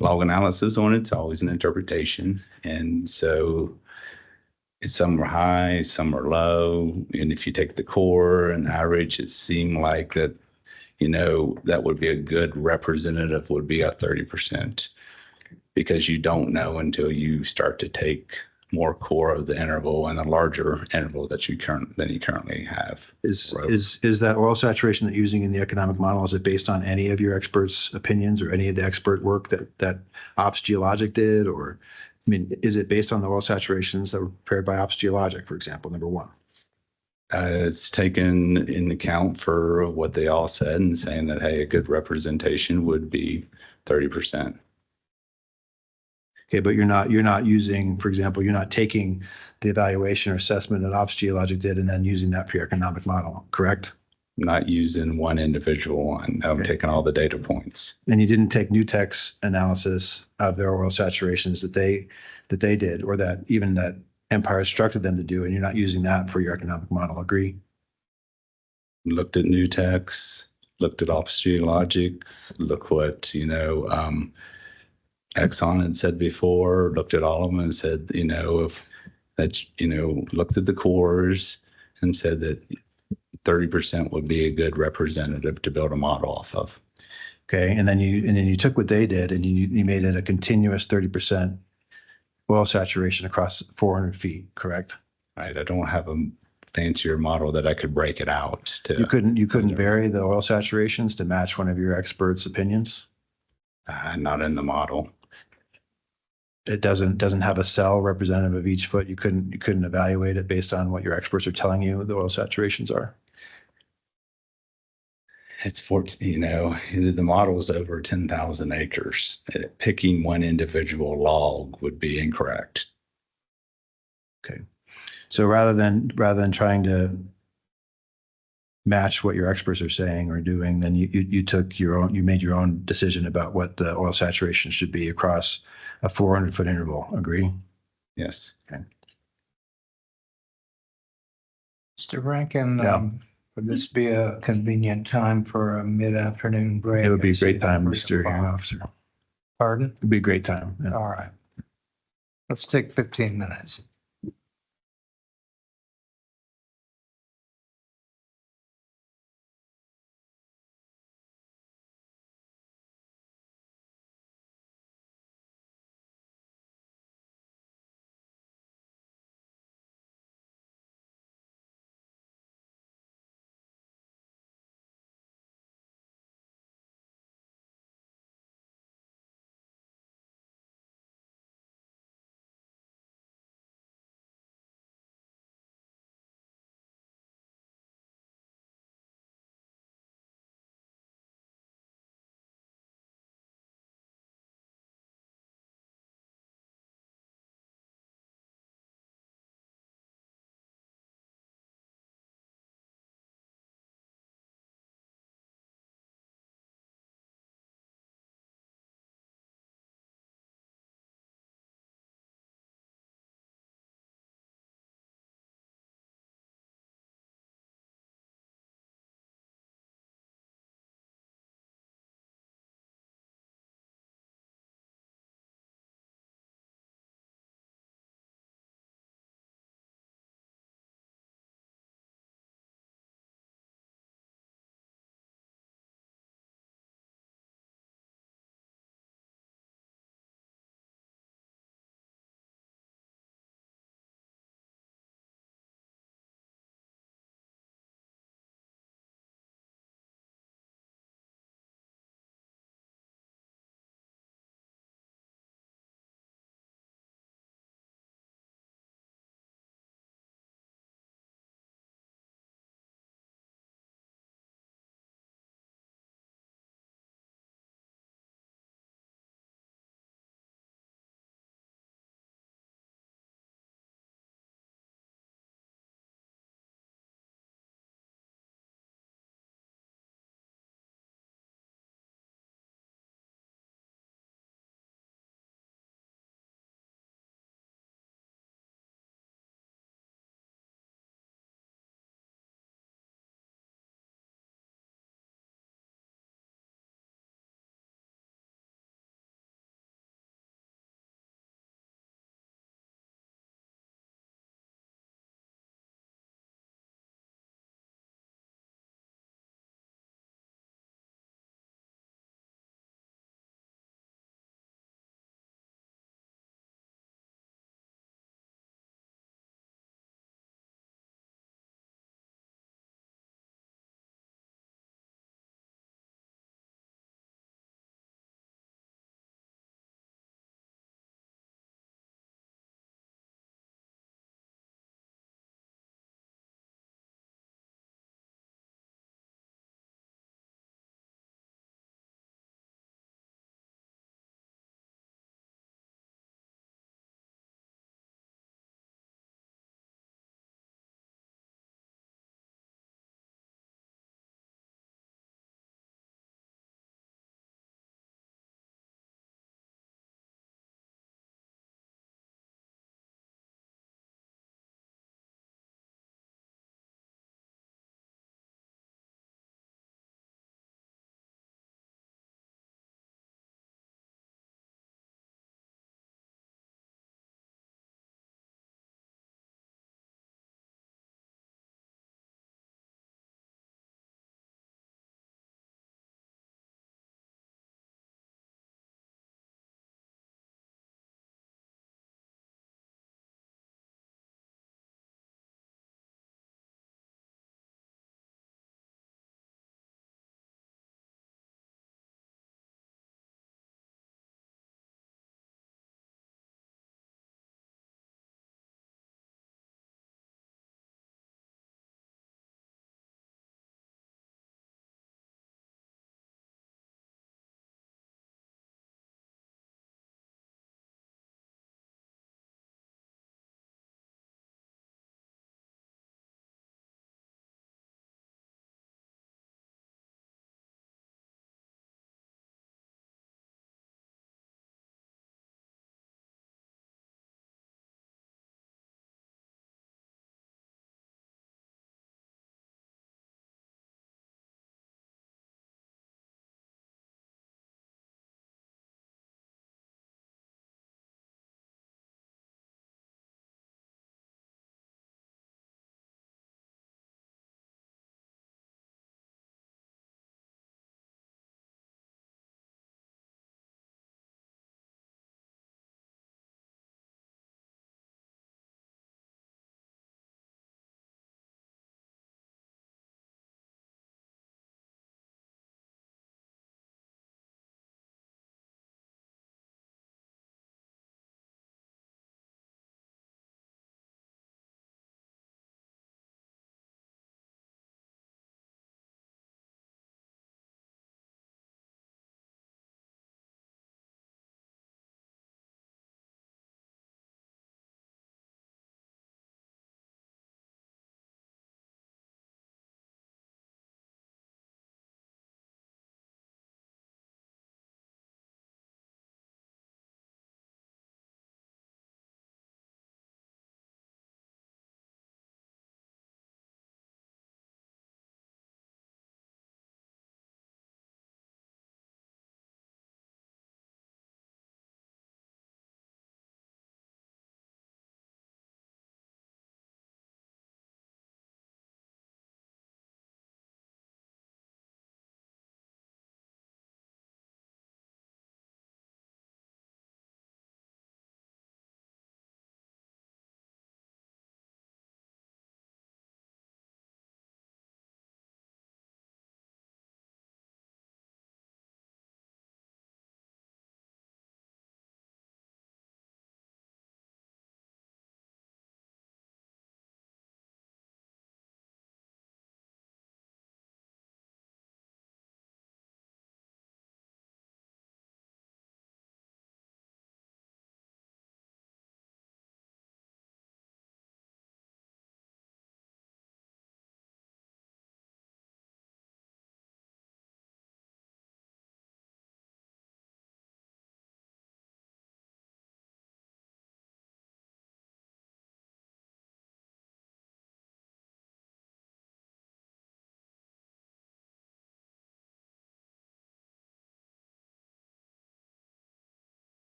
log analysis on it, it's always an interpretation. And so some are high, some are low. And if you take the core and average, it seemed like that, that would be a good representative would be a 30%, because you don't know until you start to take more core of the interval and a larger interval than you currently have. Is that oil saturation that you're using in the economic model, is it based on any of your experts' opinions or any of the expert work that Ops Geologic did? Or, I mean, is it based on the oil saturations that were prepared by Ops Geologic, for example, number one? It's taken in account for what they all said and saying that, hey, a good representation would be 30%. Okay, but you're not using, for example, you're not taking the evaluation or assessment that Ops Geologic did and then using that for your economic model, correct? Not using one individual one. I'm Okay. taking all the data points. And you didn't take NewTek's analysis of their oil saturations that they did, or that even that Empire instructed them to do, and you're not using that for your economic model. Agree? Looked at Newtex, looked at Ops Geologic, look what, Exxon had said before, looked at all of them and said, if that, looked at the cores and said that 30% would be a good representative to build a model off of. Okay, and then you took what they did and you made it a continuous 30% oil saturation across 400 feet, correct? Right. I don't have a fancier model that I could break it out to. You couldn't vary the oil saturations to match one of your experts' opinions? Not in the model. It doesn't have a cell representative of each foot. You couldn't evaluate it based on what your experts are telling you the oil saturations are. it's 14, the model is over 10,000 acres. Picking one individual log would be incorrect. So rather than trying to match what your experts are saying or doing, then you made your own decision about what the oil saturation should be across a 400-foot interval. Agree? Yes. Mr. Rankin, Yeah. would this be a convenient time for a mid-afternoon break? It would be I a see great the time, 3 Mr. Hearing o'clock. Officer. Pardon? It'd be a great time. Yeah. All right. Let's take 15 minutes.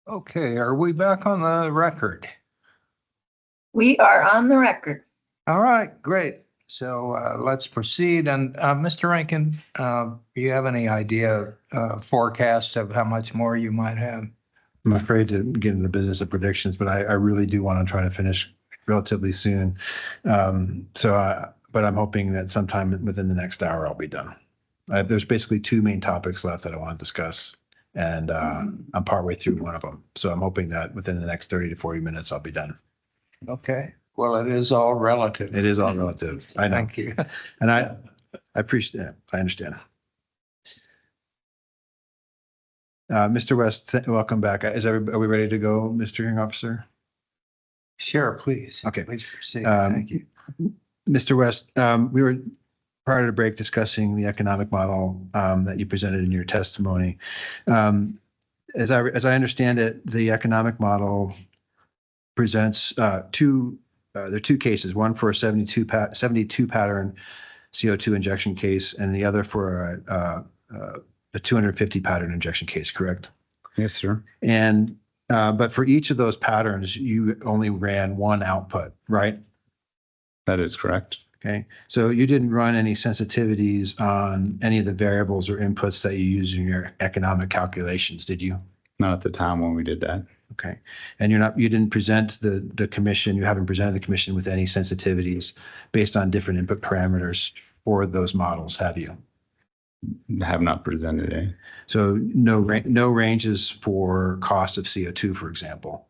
Okay, are we back on the record? We are on the record. All right, great. So let's proceed. And Mr. Rankin, do you have any idea, forecast of how much more you might have? I'm afraid to get into the business of predictions, but I really do want to try to finish relatively soon. But I'm hoping that sometime within the next hour, I'll be done. There's basically two main topics left that I want to discuss, and I'm partway through one of them. So I'm hoping that within the next 30 to 40 minutes, I'll be done. Okay, well, it is all relative. It is all relative. I know. Thank you. And I appreciate it. I understand. Mr. West, welcome back. Are we ready to go, Mr. Hearing Officer? Sure, please. Okay. Please proceed. Um, Thank you. Mr. West, we were prior to the break discussing the economic model that you presented in your testimony. As I understand it, the economic model presents there are two cases, one for a 72 pattern CO2 injection case and the other for a 250 pattern injection case, correct? Yes, sir. And but for each of those patterns, you only ran one output, right? That is correct. Okay, so you didn't run any sensitivities on any of the variables or inputs that you use in your economic calculations, did you? Not at the time when we did that. Okay, and you didn't present the commission, you haven't presented the commission with any sensitivities based on different input parameters for those models, have you? Have not presented a. So no ranges for cost of CO2, for example,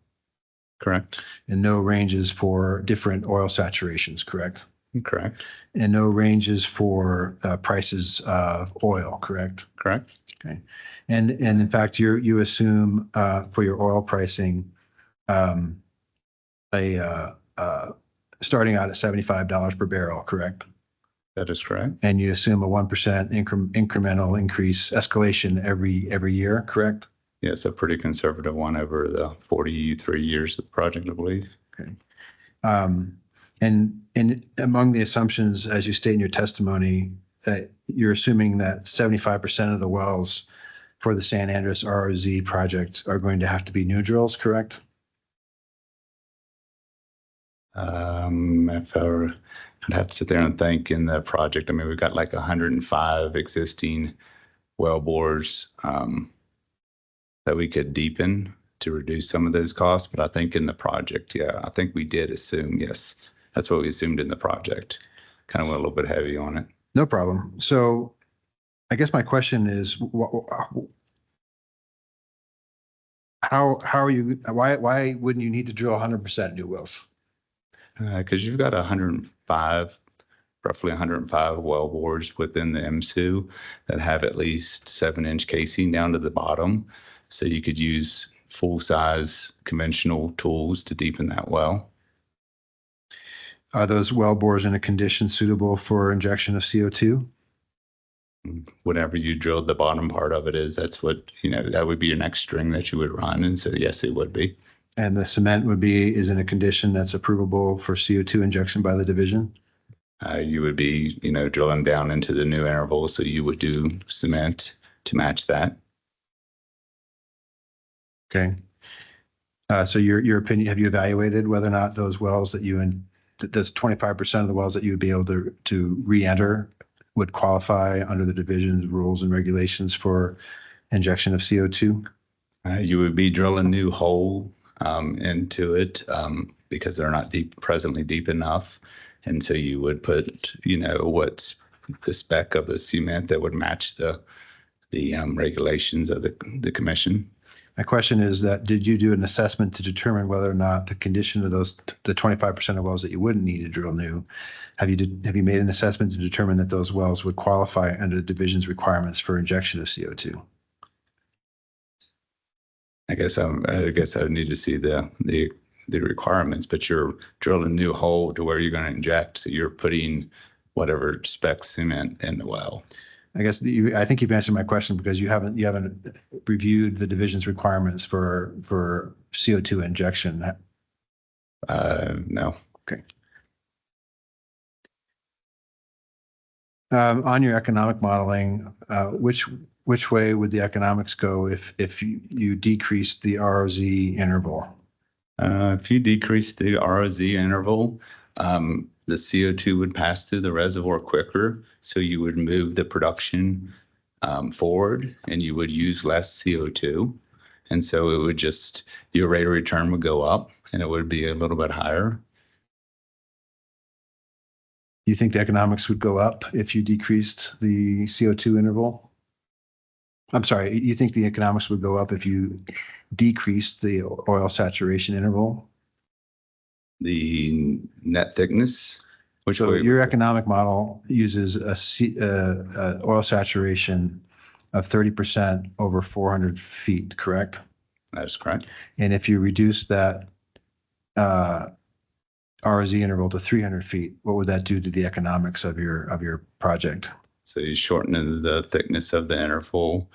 Correct. and no ranges for different oil saturations, correct? Correct. And no ranges for prices of oil, correct? Correct. Okay. And in fact, you assume for your oil pricing, starting out at $75 per barrel, correct? That is correct. And you assume a 1% incremental increase escalation every year, correct? Yes, a pretty conservative one over the 43 years of the project, I believe. Okay. And among the assumptions, as you state in your testimony, that you're assuming that 75% of the wells for the San Andres ROZ project are going to have to be new drills, correct? If I were, I'd have to sit there and think in the project. I mean, we've got like 105 existing well bores that we could deepen to reduce some of those costs. But I think in the project, yeah, I think we did assume, yes, that's what we assumed in the project. Kind of went a little bit heavy on it. No problem. So I guess my question is, how are you, why wouldn't you need to drill 100% new wells? Because you've got 105, roughly 105 well bores within the MSU that have at least 7-inch casing down to the bottom. So you could use full-size conventional tools to deepen that well. Are those well bores in a condition suitable for injection of CO2? Whenever you drilled the bottom part of it that's what, that would be your next string that you would run. And so, yes, it would be. And the cement is in a condition that's approvable for CO2 injection by the division? You would be, drilling down into the new interval. So you would do cement to match that. Okay. So your opinion, have you evaluated whether or not those wells those 25% of the wells that you would be able to re-enter would qualify under the division's rules and regulations for injection of CO2? You would be drilling new hole into it because they're not presently deep enough. And so you would put, what's the spec of the cement that would match the regulations of the commission. My question is that, did you do an assessment to determine whether or not the condition of the 25% of wells that you wouldn't need to drill new, have you made an assessment to determine that those wells would qualify under the division's requirements for injection of CO2? I guess I would need to see the requirements, but you're drilling a new hole to where you're going to inject. So you're putting whatever spec cement in the well. I guess I think you've answered my question because you haven't reviewed the division's requirements for CO2 injection. No. Okay. On your economic modeling, which way would the economics go if you decreased the ROZ interval? If you decrease the ROZ interval, the CO2 would pass through the reservoir quicker. So you would move the production forward and you would use less CO2. And so it would just, your rate of return would go up and it would be a little bit higher. You think the economics would go up if you decreased the CO2 interval? I'm sorry, you think the economics would go up if you decreased the oil saturation interval? The net thickness, which So way? your economic model uses a oil saturation of 30% over 400 feet, correct? That is correct. And if you reduce that RZ interval to 300 feet, what would that do to the economics of your project? So you shorten the thickness of the interval,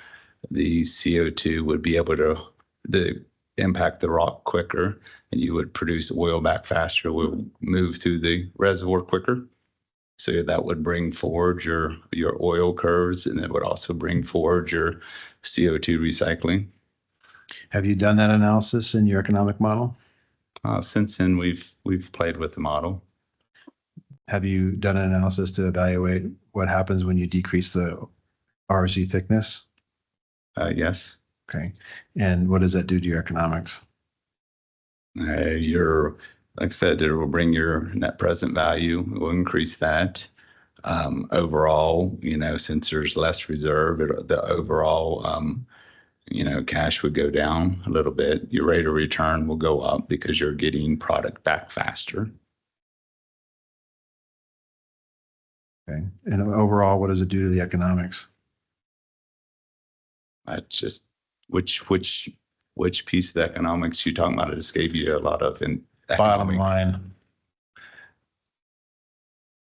the CO2 would be able to impact the rock quicker, and you would produce oil back faster, will move through the reservoir quicker. So that would bring forward your oil curves, and it would also bring forward your CO2 recycling. Have you done that analysis in your economic model? Since then, we've played with the model. Have you done an analysis to evaluate what happens when you decrease the RZ thickness? Yes. Okay. And what does that do to your economics? Like I said, it will bring your net present value. It will increase that. Overall, since there's less reserve, the overall, cash would go down a little bit. Your rate of return will go up because you're getting product back faster. Okay. And overall, what does it do to the economics? That's just which piece of the economics you talking about? I just gave you a lot of Bottom economic, line.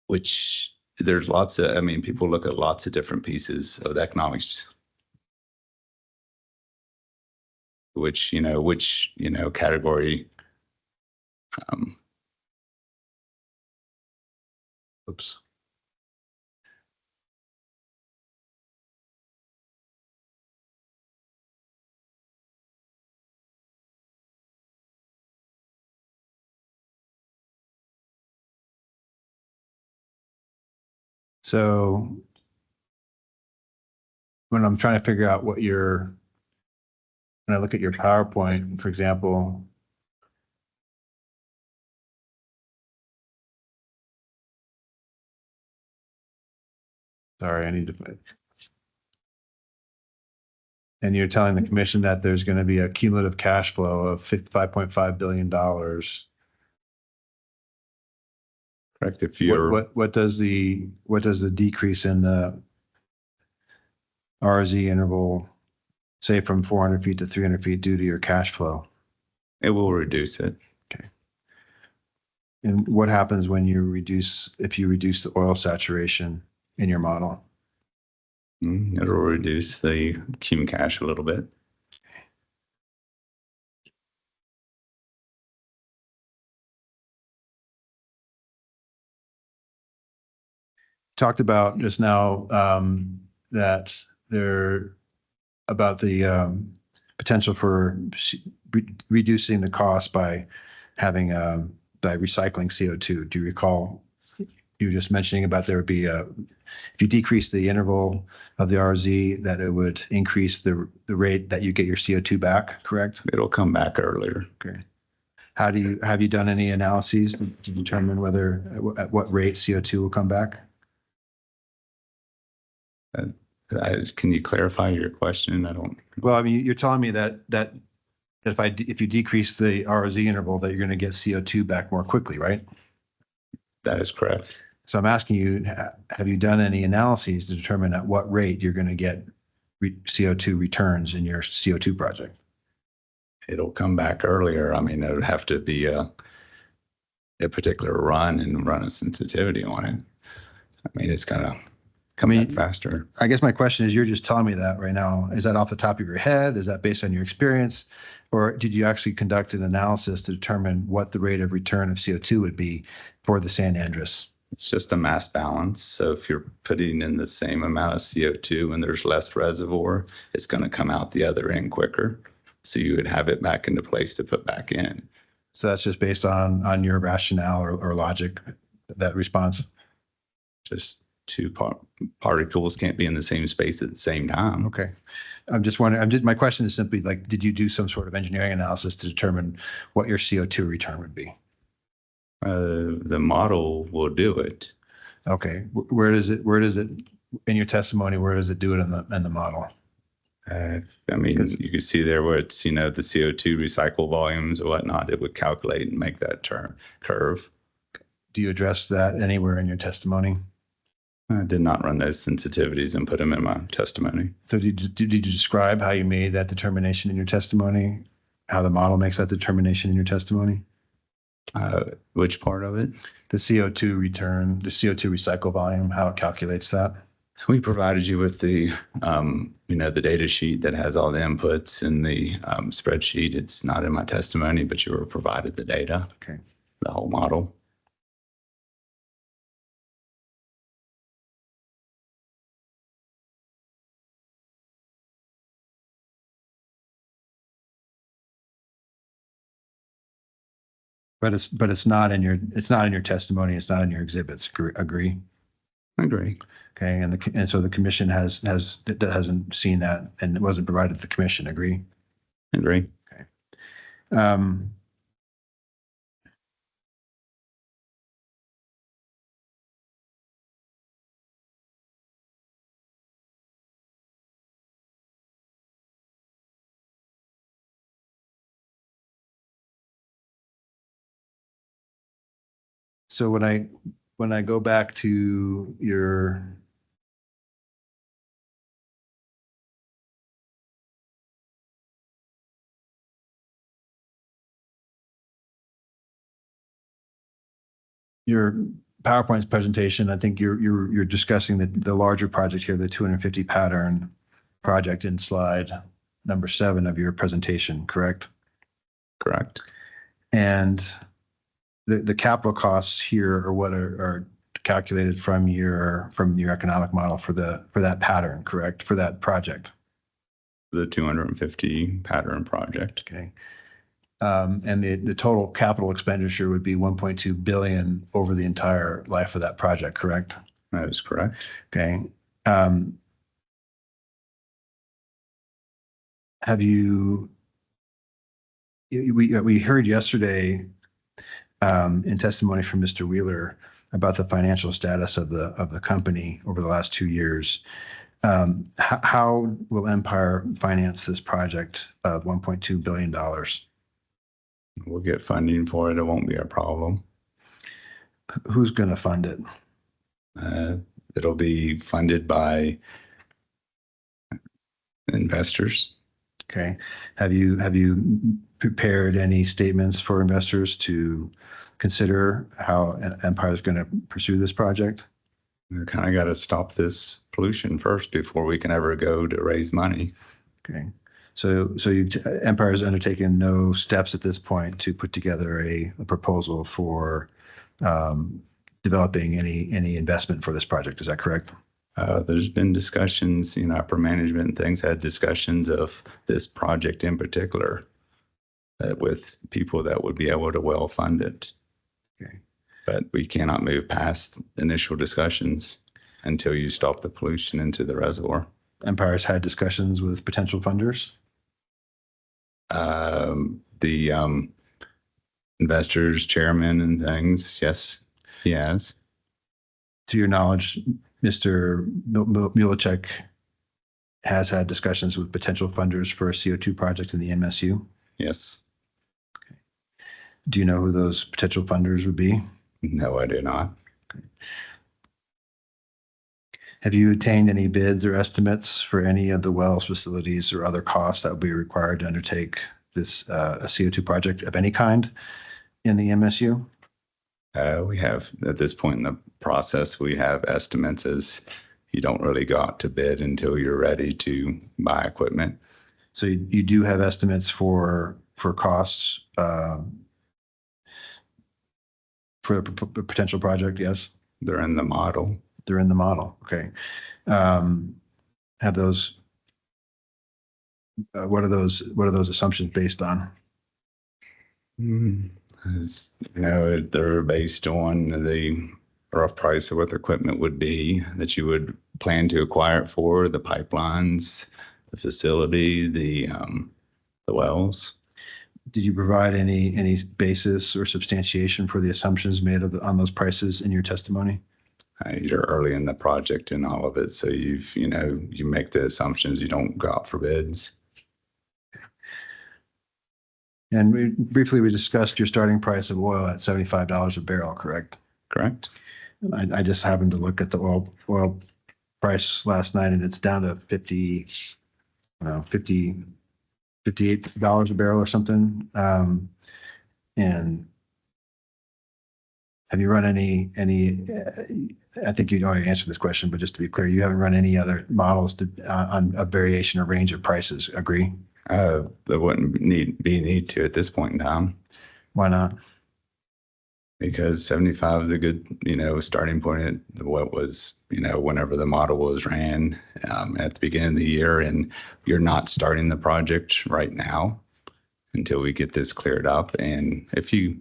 which there's lots of, people look at lots of different pieces of the economics, which category. Oops. So when I'm trying to figure out when I look at your PowerPoint, for example, sorry, I need to find. And you're telling the commission that there's going to be a cumulative cash flow of $5.5 billion. Correct. If you're What does the decrease in the RZ interval, say from 400 feet to 300 feet, do to your cash flow? it will reduce it. And what happens if you reduce the oil saturation in your model? It'll reduce the cum cash a little bit. Talked about just now that about the potential for reducing the cost by having by recycling CO2. Do you recall you were just mentioning about there would be if you decrease the interval of the RZ, that it would increase the rate that you get your CO2 back, correct? It'll come back earlier. Okay. Have you done any analyses to determine whether at what rate CO2 will come back? Can you clarify your question? Well, I mean, you're telling me that if you decrease the ROZ interval, that you're going to get CO2 back more quickly, right? That is correct. So I'm asking you, have you done any analyses to determine at what rate you're going to get CO2 returns in your CO2 project? It'll come back earlier. It would have to be a particular run and run a sensitivity on it. It's going to come back faster. I guess my question is, you're just telling me that right now. Is that off the top of your head? Is that based on your experience? Or did you actually conduct an analysis to determine what the rate of return of CO2 would be for the San Andres It's just a mass balance. So if you're putting in the same amount of CO2 and there's less reservoir, it's going to come out the other end quicker. So you would have it back into place to put back in. So that's just based on your rationale or logic, that response? Just two particles can't be in the same space at the same time. Okay. I'm just wondering, my question is simply like, did you do some sort of engineering analysis to determine what your CO2 return would be? The model will do it. Okay. Where does it, in your testimony, where does it do it in the model? I mean, you can see there where it's, the CO2 recycle volumes or whatnot, it would calculate and make that curve. Do you address that anywhere in your testimony? I did not run those sensitivities and put them in my testimony. So did you describe how you made that determination in your testimony? How the model makes that determination in your testimony? Which part of it? The CO2 return, the CO2 recycle volume, how it calculates that? We provided you with the, the data sheet that has all the inputs in the spreadsheet. It's not in my testimony, but you were provided the data. Okay. The whole model. But it's not in your testimony. It's not in your exhibits. Agree? I agree. Okay. And so the commission hasn't seen that and it wasn't provided to the commission. Agree? Agree. Okay. So when I go back to your PowerPoint's presentation, I think you're discussing the larger project here, the 250 pattern project in slide number 7 of your presentation, correct? Correct. And the capital costs here are what are calculated from your economic model for that pattern, correct? For that project. The 250 pattern project. Okay. And the total capital expenditure would be 1.2 billion over the entire life of that project, correct? That is correct. Okay. We heard yesterday in testimony from Mr. Wheeler about the financial status of the company over the last 2 years. How will Empire finance this project of $1.2 billion? We'll get funding for it. It won't be a problem. Who's going to fund it? It'll be funded by investors. Okay. Have you prepared any statements for investors to consider how Empire is going to pursue this project? We kind of got to stop this pollution first before we can ever go to raise money. Okay. So Empire has undertaken no steps at this point to put together a proposal for developing any investment for this project. Is that correct? There's been discussions, upper management and things had discussions of this project in particular with people that would be able to well fund it. Okay. But we cannot move past initial discussions until you stop the pollution into the reservoir. Empire's had discussions with potential funders? The investors, chairman and things, yes, he has. To your knowledge, Mr. Mulechek has had discussions with potential funders for a CO2 project in the MSU? Yes. Okay. Do you know who those potential funders would be? No, I do not. Okay. Have you obtained any bids or estimates for any of the wells facilities or other costs that would be required to undertake this a CO2 project of any kind in the MSU? We have, at this point in the process, we have estimates as you don't really go out to bid until you're ready to buy equipment. So you do have estimates for costs for a potential project, yes? They're in the model. They're in the model. Okay. Have those, what are those assumptions based on? As, you know, they're based on the rough price of what the equipment would be that you would plan to acquire it for, the pipelines, the facility, the wells. Did you provide any basis or substantiation for the assumptions made on those prices in your testimony? You're early in the project and all of it, so you make the assumptions. You don't go out for bids. And we discussed your starting price of oil at $75 a barrel, correct? Correct. I just happened to look at the oil price last night, and it's down to $58 a barrel or something. And have you run any? I think you already answered this question, but just to be clear, you haven't run any other models on a variation or range of prices. Agree? There wouldn't be need to at this point in time, Why not? because 75 is a good, starting point at what was, whenever the model was ran at the beginning of the year, and you're not starting the project right now until we get this cleared up. And if you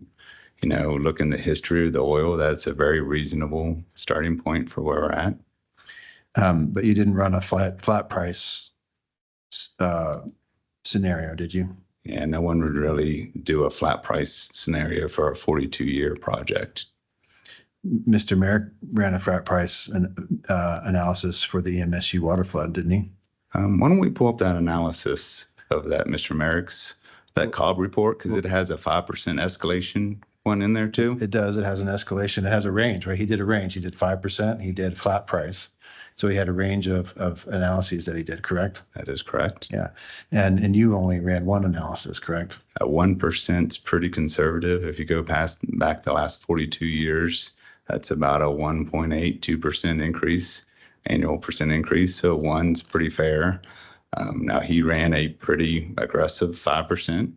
look in the history of the oil, that's a very reasonable starting point for where we're at. But you didn't run a flat price scenario, did you? Yeah, no one would really do a flat price scenario for a 42-year project. Mr. Merrick ran a flat price analysis for the MSU water flood, didn't he? Why don't we pull up that analysis of that, Mr. Merrick's, that COB report, because it has a 5% escalation one in there too. It does. It has an escalation. It has a range, right? He did a range. He did 5%. He did flat price. So he had a range of analyses that he did, correct? That is correct. Yeah. And you only ran one analysis, correct? At 1% is pretty conservative. If you go back the last 42 years, that's about a 1.82% increase, annual percent increase. So one's pretty fair. Now he ran a pretty aggressive 5%,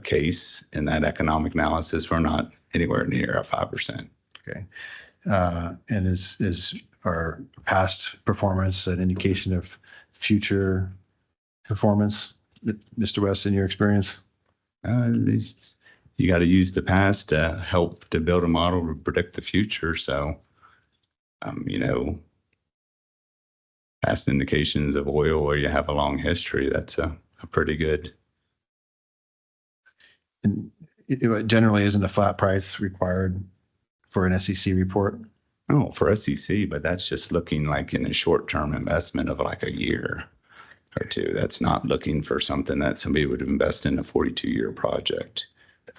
case in that economic analysis. We're not anywhere near a 5%. Okay. And is our past performance an indication of future performance, Mr. West, in your experience? You got to use the past to help to build a model to predict the future. So, past indications of oil where you have a long history, that's a pretty good. And it generally isn't a flat price required for an SEC report? Oh, for SEC, but that's just looking like in a short-term investment of like a year or two. That's not looking for something that somebody would invest in a 42-year project.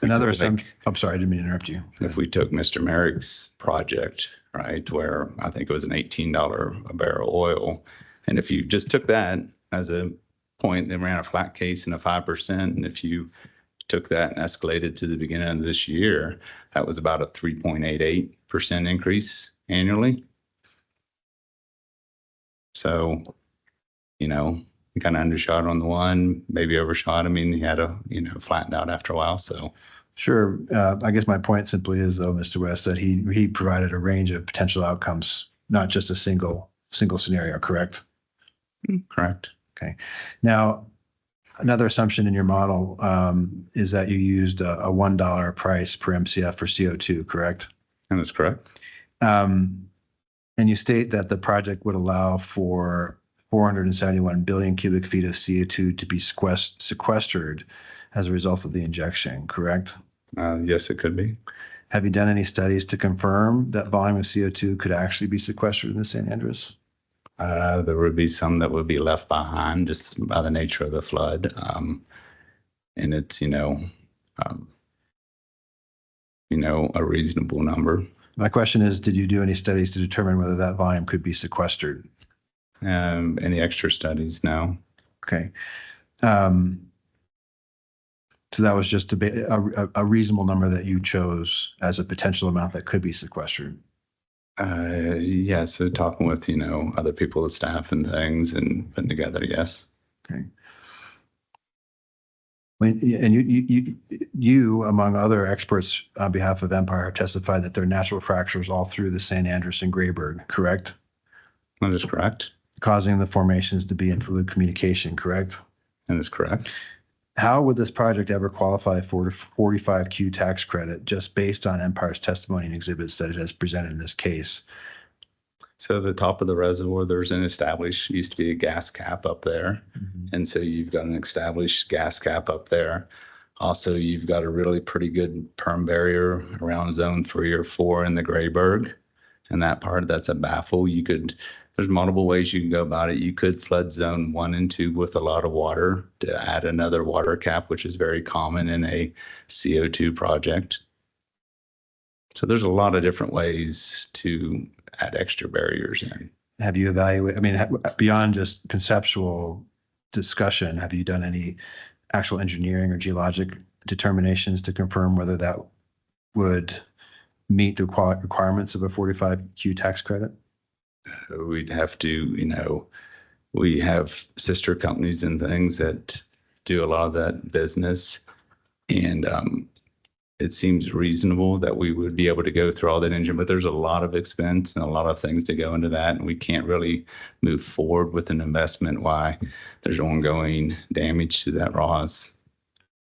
Another assumption. I'm sorry, I didn't mean to interrupt you. If we took Mr. Merrick's project, right, where I think it was an $18 a barrel oil, and if you just took that as a point, they ran a flat case and a 5%, and if you took that and escalated to the beginning of this year, that was about a 3.88% increase annually. So, we kind of undershot on the one, maybe overshot. I mean, he had flattened out after a while. So, sure. I guess my point simply is, though, Mr. West, that he provided a range of potential outcomes, not just a single scenario. Correct? Correct. Okay. Now, another assumption in your model is that you used a $1 price per MCF for CO2, correct? That is correct. And you state that the project would allow for 471 billion cubic feet of CO2 to be sequestered as a result of the injection, correct? Yes, it could be. Have you done any studies to confirm that volume of CO2 could actually be sequestered in the San Andres? There would be some that would be left behind just by the nature of the flood. And it's, a reasonable number. My question is, did you do any studies to determine whether that volume could be sequestered? Any extra studies? No. Okay. So that was just a reasonable number that you chose as a potential amount that could be sequestered. Yeah. So talking with, other people, the staff and things and putting together. Yes. Okay. And you, among other experts on behalf of Empire, have testified that there are natural fractures all through the St. Andrews and Grayburg, correct? That is correct. Causing the formations to be in fluid communication, correct? That is correct. How would this project ever qualify for 45Q tax credit just based on Empire's testimony and exhibits that it has presented in this case? So the top of the reservoir, there's an established, used to be a gas cap up there. And so you've got an established gas cap up there. Also, you've got a really pretty good perm barrier around zone 3 or 4 in the Grayburg. And that part, that's a baffle. There's multiple ways you can go about it. You could flood zone 1 and 2 with a lot of water to add another water cap, which is very common in a CO2 project. So there's a lot of different ways to add extra barriers in. Have you evaluated, I mean, beyond just conceptual discussion, have you done any actual engineering or geologic determinations to confirm whether that would meet the requirements of a 45Q tax credit? We'd have to, we have sister companies and things that do a lot of that business. And it seems reasonable that we would be able to go through all that engine, but there's a lot of expense and a lot of things to go into that. And we can't really move forward with an investment while there's ongoing damage to that ROS.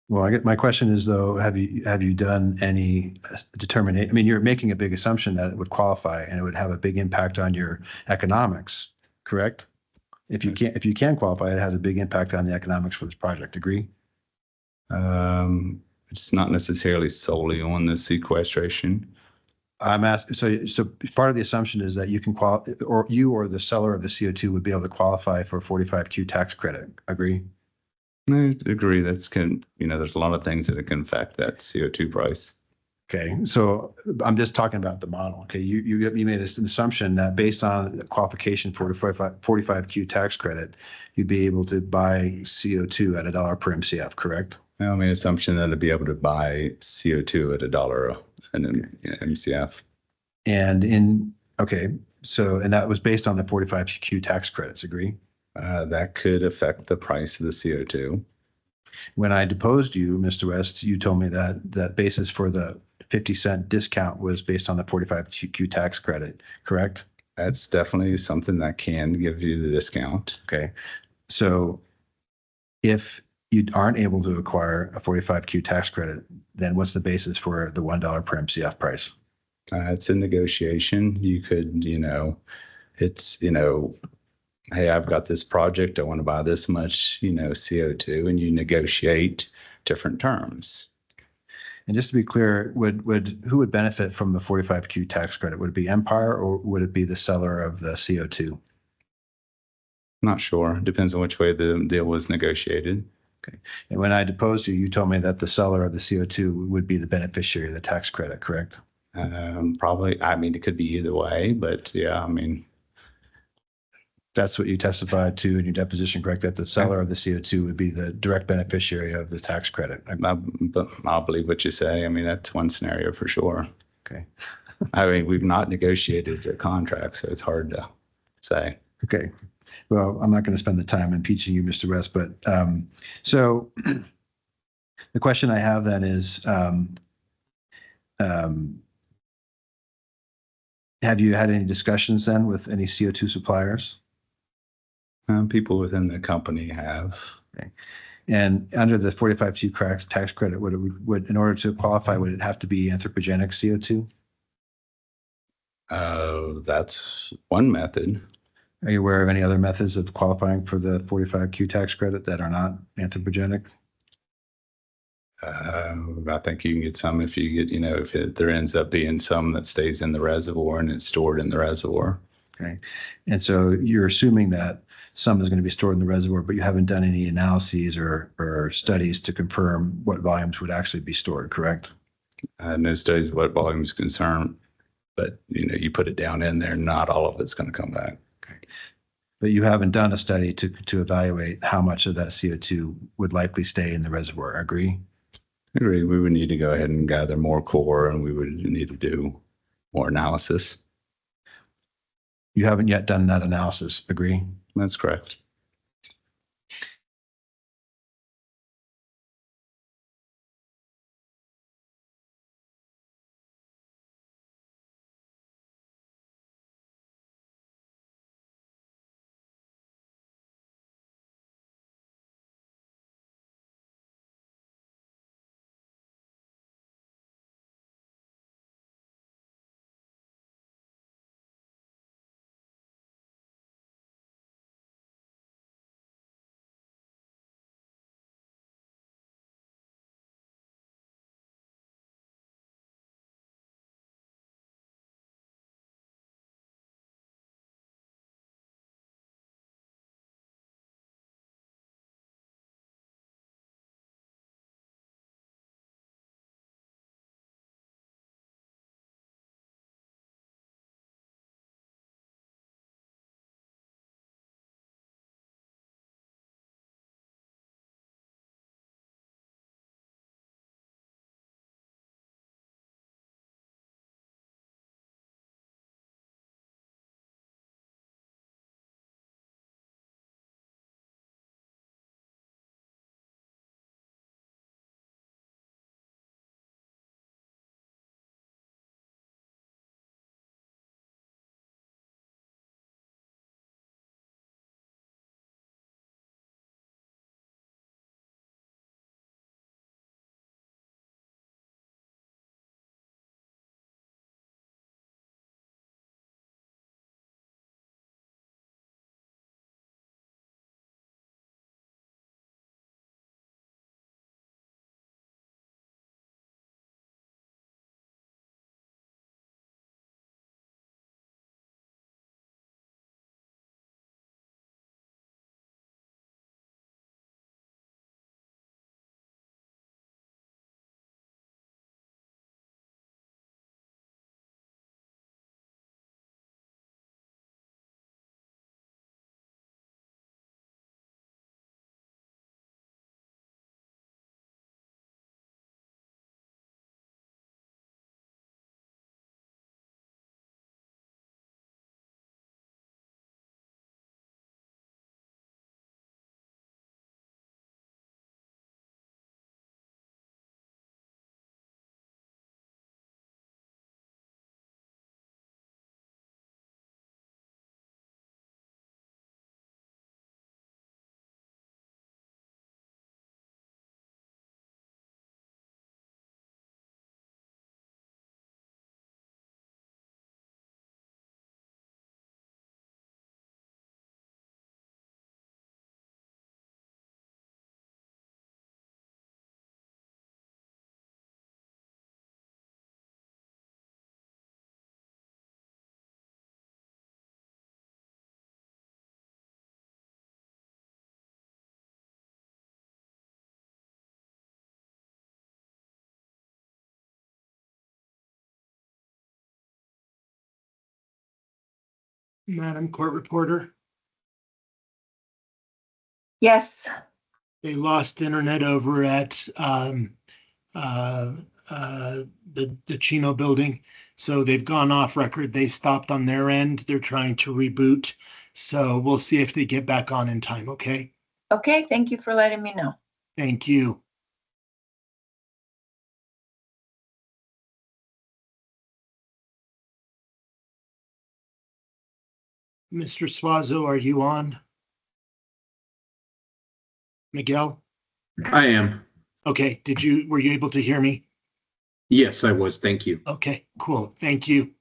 Well, my question is though, have you done any determination? I mean, you're making a big assumption that it would qualify and it would have a big impact on your economics, correct? If you can qualify, it has a big impact on the economics for this project. Agree? It's not necessarily solely on the sequestration. I'm asking, so part of the assumption is that you can qualify, or you or the seller of the CO2 would be able to qualify for a 45Q tax credit. Agree? I agree. There's a lot of things that can affect that CO2 price. Okay, so I'm just talking about the model. Okay, you made an assumption that based on the qualification for the 45Q tax credit, you'd be able to buy CO2 at $1 per MCF, correct? I mean, assumption that to be able to buy CO2 at $1 an MCF. And that was based on the 45Q tax credits, agree? That could affect the price of the CO2. When I deposed you, Mr. West, you told me that basis for the 50-cent discount was based on the 45Q tax credit, correct? That's definitely something that can give you the discount. Okay, so if you aren't able to acquire a 45Q tax credit, then what's the basis for the $1 per MCF price? It's a negotiation. You could, hey, I've got this project. I want to buy this much, CO2, and you negotiate different terms. And just to be clear, who would benefit from the 45Q tax credit? Would it be Empire or would it be the seller of the CO2? Not sure. Depends on which way the deal was negotiated. Okay. And when I deposed you, you told me that the seller of the CO2 would be the beneficiary of the tax credit, correct? Probably. I mean, it could be either way, but yeah, I mean. That's what you testified to in your deposition, correct? That the seller of the CO2 would be the direct beneficiary of the tax credit. But I'll believe what you say. I mean, that's one scenario for sure. Okay. I mean, we've not negotiated the contract, so it's hard to say. Okay. Well, I'm not going to spend the time impeaching you, Mr. West, but so the question I have then is, have you had any discussions then with any CO2 suppliers? People within the company have. Okay. And under the 45Q tax credit, would in order to qualify, would it have to be anthropogenic CO2? That's one method. Are you aware of any other methods of qualifying for the 45Q tax credit that are not anthropogenic? I think you can get some if you get, if there ends up being some that stays in the reservoir and it's stored in the reservoir. Okay. And so you're assuming that some is going to be stored in the reservoir, but you haven't done any analyses or studies to confirm what volumes would actually be stored, correct? No studies what volume is concerned, but you put it down in there, not all of it's going to come back. Okay. But you haven't done a study to evaluate how much of that CO2 would likely stay in the reservoir, agree? I agree. We would need to go ahead and gather more core and we would need to do more analysis. You haven't yet done that analysis, agree? That's correct. Madam Court Reporter, Yes, they lost internet over at the Chino building. So they've gone off record. They stopped on their end. They're trying to reboot. So we'll see if they get back on in time, okay? okay, thank you for letting me know. Thank you. Mr. Suazo, are you on? Miguel? I am. Okay, were you able to hear me? Yes, I was. Thank you. Okay, cool. Thank you.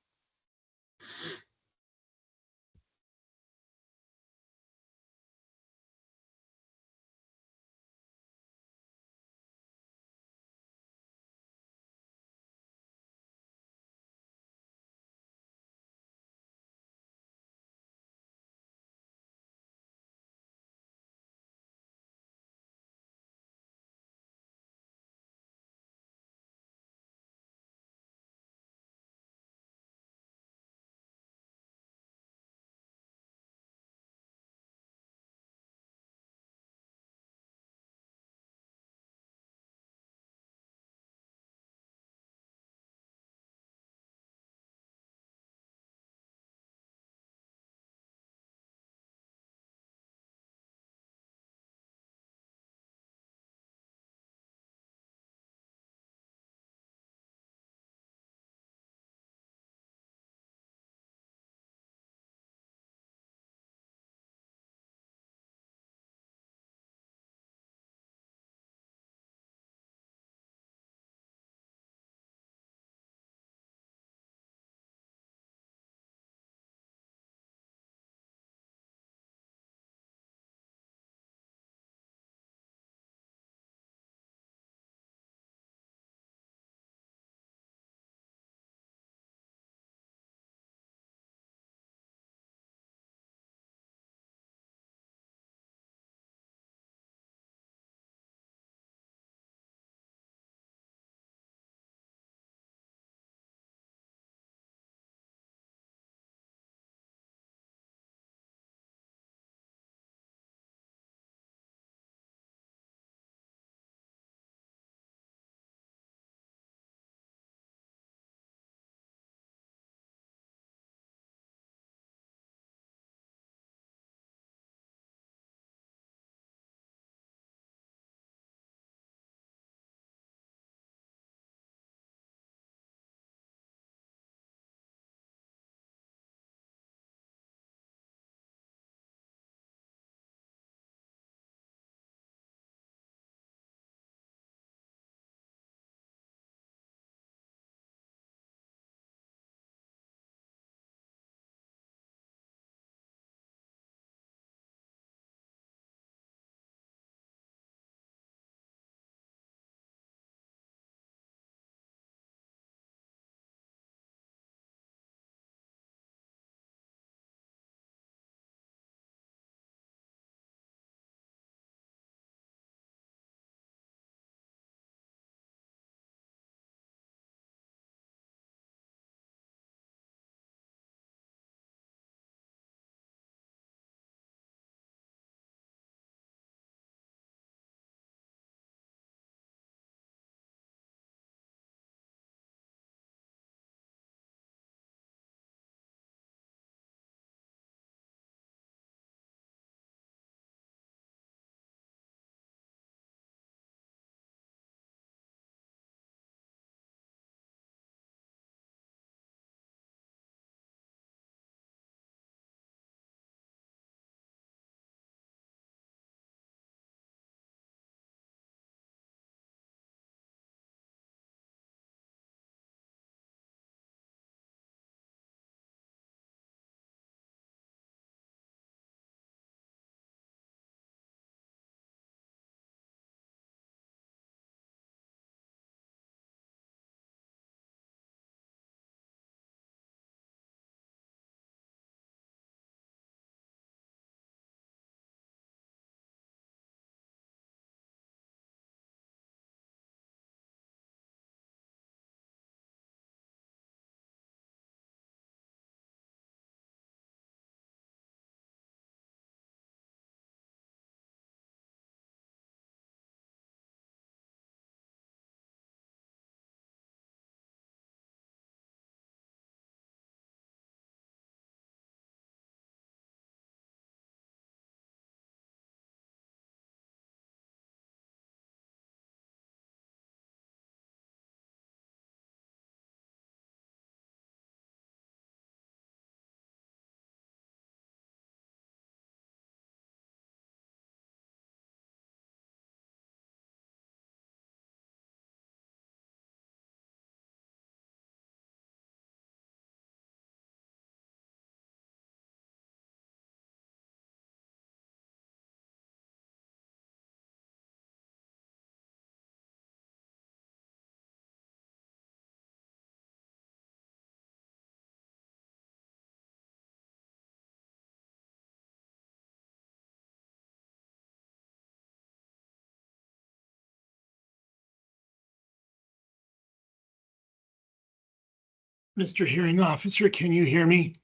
Mr. Hearing Officer, can you hear me?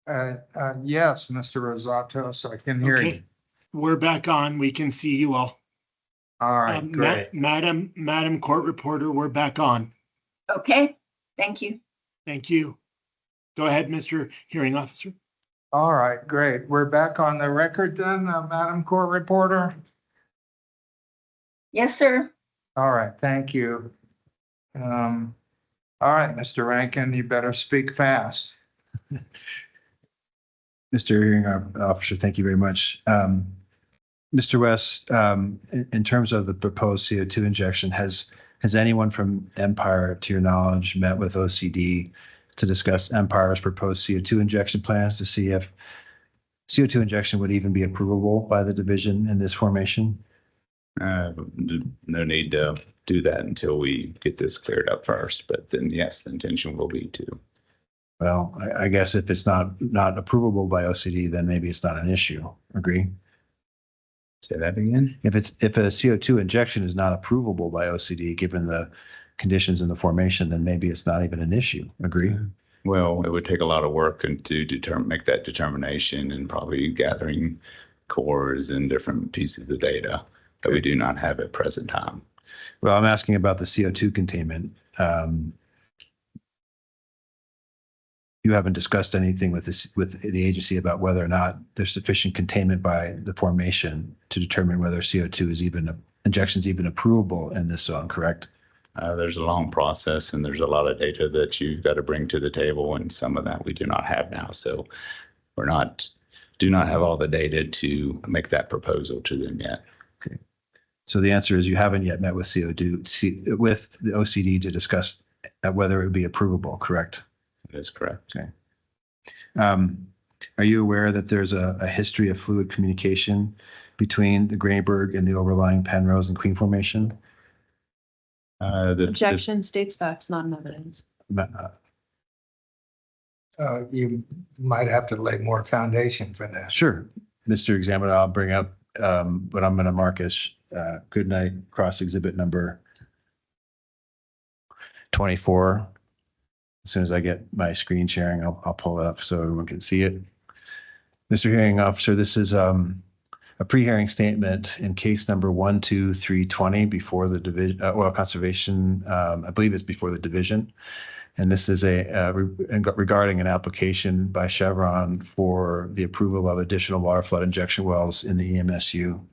Yes, Mr. Rosatos, I can hear you. Okay, we're back on. We can see you all. All right, great. Madam Court Reporter, we're back on. Okay, thank you. Thank you. Go ahead, Mr. Hearing Officer. All right, great. We're back on the record then, Madam Court Reporter. Yes, sir. All right, thank you. All right, Mr. Rankin, you better speak fast. Mr. Hearing Officer, thank you very much. Mr. West, in terms of the proposed CO2 injection, has anyone from Empire, to your knowledge, met with OCD to discuss Empire's proposed CO2 injection plans to see if CO2 injection would even be approvable by the division in this formation? No need to do that until we get this cleared up first. But then, yes, the intention will be to. Well, I guess if it's not approvable by OCD, then maybe it's not an issue. Agree? Say that again. If a CO2 injection is not approvable by OCD, given the conditions in the formation, then maybe it's not even an issue. Agree? Well, it would take a lot of work and to make that determination, and probably gathering cores and different pieces of data that we do not have at present time. Well, I'm asking about the CO2 containment. You haven't discussed anything with the agency about whether or not there's sufficient containment by the formation to determine whether CO2 is injection is even approvable in this zone, correct? There's a long process, and there's a lot of data that you've got to bring to the table, and some of that we do not have now. So do not have all the data to make that proposal to them yet. Okay. So the answer is you haven't yet met with CO2 with the OCD to discuss whether it would be approvable, correct? That is correct. Okay. Are you aware that there's a history of fluid communication between the Grayburg and the overlying Penrose and Queen Formation? Objection states facts, not an evidence. You might have to lay more foundation for that. Sure, Mr. Examiner, I'll bring up what I'm going to mark as Goodnight cross exhibit number 24. As soon as I get my screen sharing, I'll pull it up so everyone can see it. Mr. Hearing Officer, this is a pre-hearing statement in case number 12320 before the division, oil conservation. I believe it's before the division. And this is regarding an application by Chevron for the approval of additional water flood injection wells in the EMSU.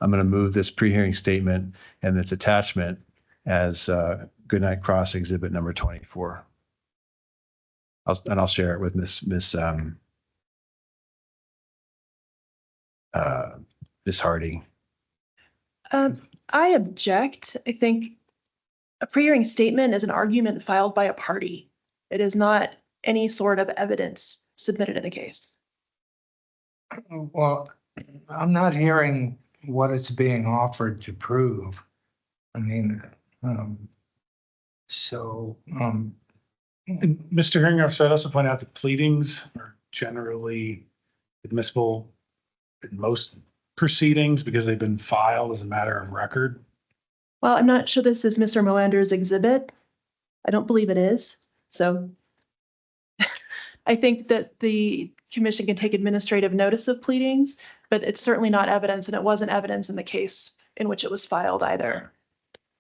I'm going to move this pre-hearing statement and its attachment as Goodnight Cross exhibit number 24. I'll share it with Miss Hardy. I object. I think a pre-hearing statement is an argument filed by a party. It is not any sort of evidence submitted in a case. Well, I'm not hearing what it's being offered to prove. I mean, Mr. Hearing Officer, I'd also point out that pleadings are generally admissible in most proceedings because they've been filed as a matter of record. Well, I'm not sure this is Mr. Moander's exhibit. I don't believe it is. So I think that the commission can take administrative notice of pleadings, but it's certainly not evidence, and it wasn't evidence in the case in which it was filed either.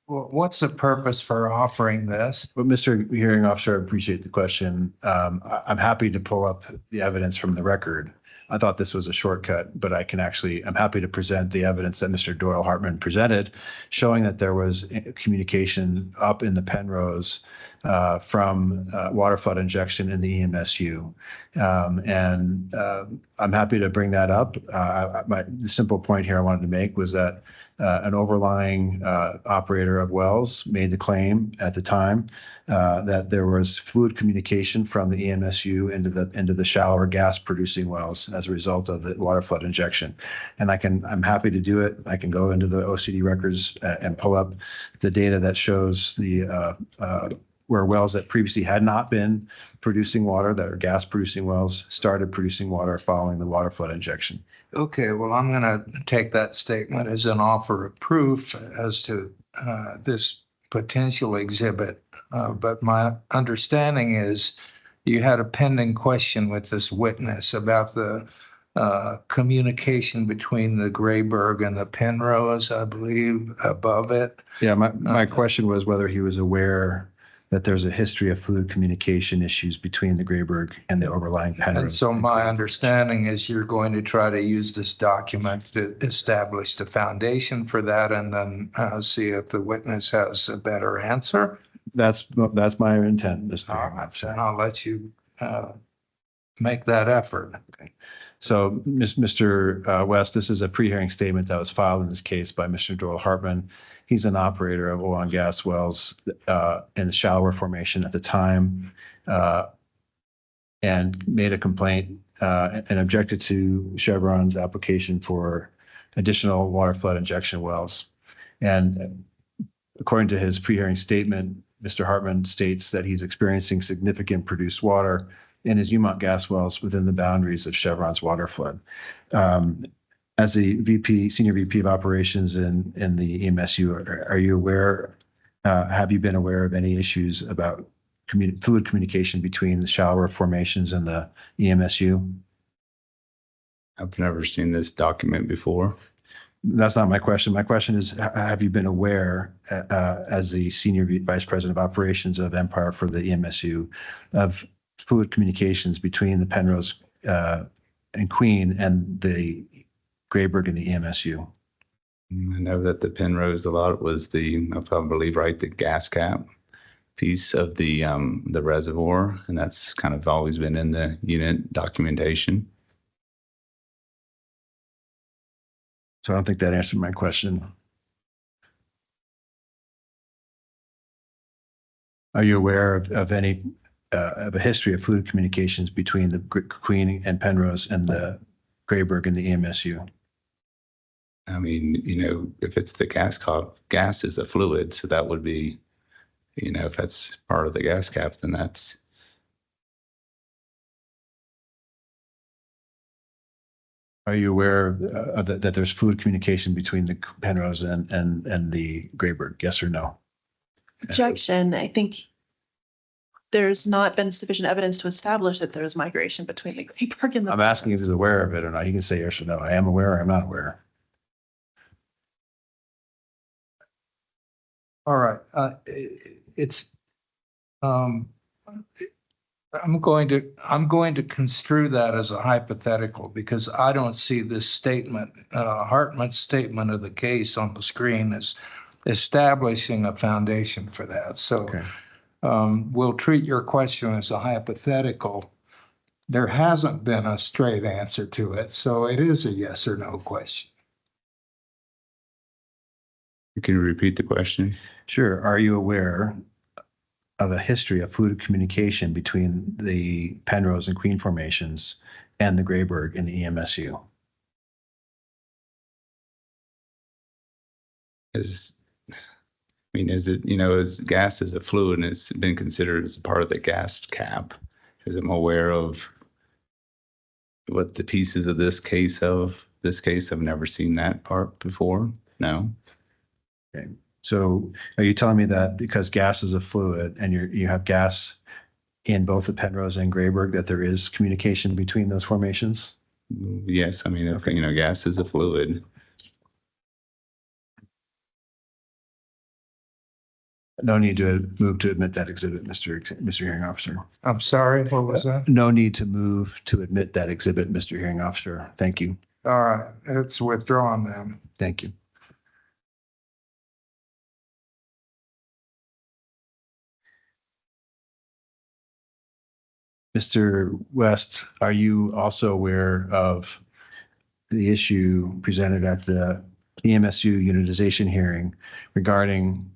well, what's the purpose for offering this? Well, Mr. Hearing Officer, I appreciate the question. I'm happy to pull up the evidence from the record. I thought this was a shortcut, but I'm happy to present the evidence that Mr. Doyle Hartman presented, showing that there was communication up in the Penrose from water flood injection in the EMSU. And I'm happy to bring that up. The simple point here I wanted to make was that an overlying operator of wells made the claim at the time that there was fluid communication from the EMSU into the shallower gas producing wells as a result of the water flood injection. And I'm happy to do it. I can go into the OCD records and pull up the data that shows where wells that previously had not been producing water, that are gas producing wells, started producing water following the water flood injection. Okay, well, I'm going to take that statement as an offer of proof as to this potential exhibit. But my understanding is you had a pending question with this witness about the communication between the Grayburg and the Penrose, I believe, above it. Yeah, my question was whether he was aware that there's a history of fluid communication issues between the Grayburg and the overlying Penrose. And so my understanding is you're going to try to use this document to establish the foundation for that and then see if the witness has a better answer. That's my intent, Mr. All Chairman. right, then I'll let you make that effort. So, Mr. West, this is a pre-hearing statement that was filed in this case by Mr. Doyle Hartman. He's an operator of oil and gas wells in the shallower formation at the time, and made a complaint and objected to Chevron's application for additional water flood injection wells. And according to his pre-hearing statement, Mr. Hartman states that he's experiencing significant produced water in his Umont gas wells within the boundaries of Chevron's water flood. As the senior VP of operations in the EMSU, are you aware, have you been aware of any issues about fluid communication between the shallower formations and the EMSU? I've never seen this document before. That's not my question. My question is, have you been aware, as the senior vice president of operations of Empire for the EMSU, of fluid communications between the Penrose and Queen and the Grayburg and the EMSU? I know that the Penrose, a lot was the, I believe, right, the gas cap piece of the reservoir, and that's kind of always been in the unit documentation. So I don't think that answered my question. Are you aware of any of a history of fluid communications between the Queen and Penrose and the Grayburg and the EMSU? I mean, if it's the gas is a fluid, so that would be, if that's part of the gas cap, then that's. Are you aware of that there's fluid communication between the Penrose and the Grayburg? Yes or no? Objection. I think there's not been sufficient evidence to establish that there's migration between the Grayburg and the. I'm asking if he's aware of it or not. You can say yes or no. I am aware or I'm not aware. All right. I'm going to construe that as a hypothetical because I don't see this statement, Hartman's statement of the case on the screen as establishing a foundation for that. So Okay. We'll treat your question as a hypothetical. There hasn't been a straight answer to it, so it is a yes or no question. Can you repeat the question? Sure. Are you aware of a history of fluid communication between the Penrose and Queen formations and the Grayburg and the EMSU? Is it, as gas is a fluid and it's been considered as a part of the gas cap? Is I'm aware of what the pieces of this case I've never seen that part before. No. Okay. So are you telling me that because gas is a fluid and you have gas in both the Penrose and Grayburg, that there is communication between those formations? Yes. I mean, Okay. Gas is a fluid. No need to move to admit that exhibit, Mr. Hearing Officer. I'm sorry, what was that? No need to move to admit that exhibit, Mr. Hearing Officer. Thank you. All right, it's withdrawn then. Thank you. Mr. West, are you also aware of the issue presented at the EMSU unitization hearing regarding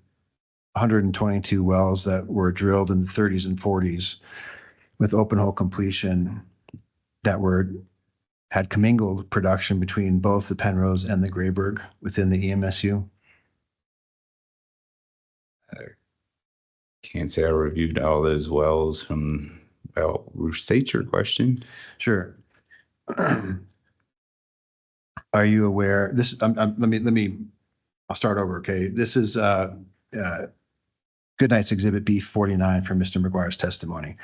122 wells that were drilled in the 30s and 40s with open hole completion that had commingled production between both the Penrose and the Grayburg within the EMSU? Can't say I reviewed all those wells from, restate your question. Sure. Are you aware, I'll start over, okay? This is Goodnight's Exhibit B49 from Mr. McGuire's testimony.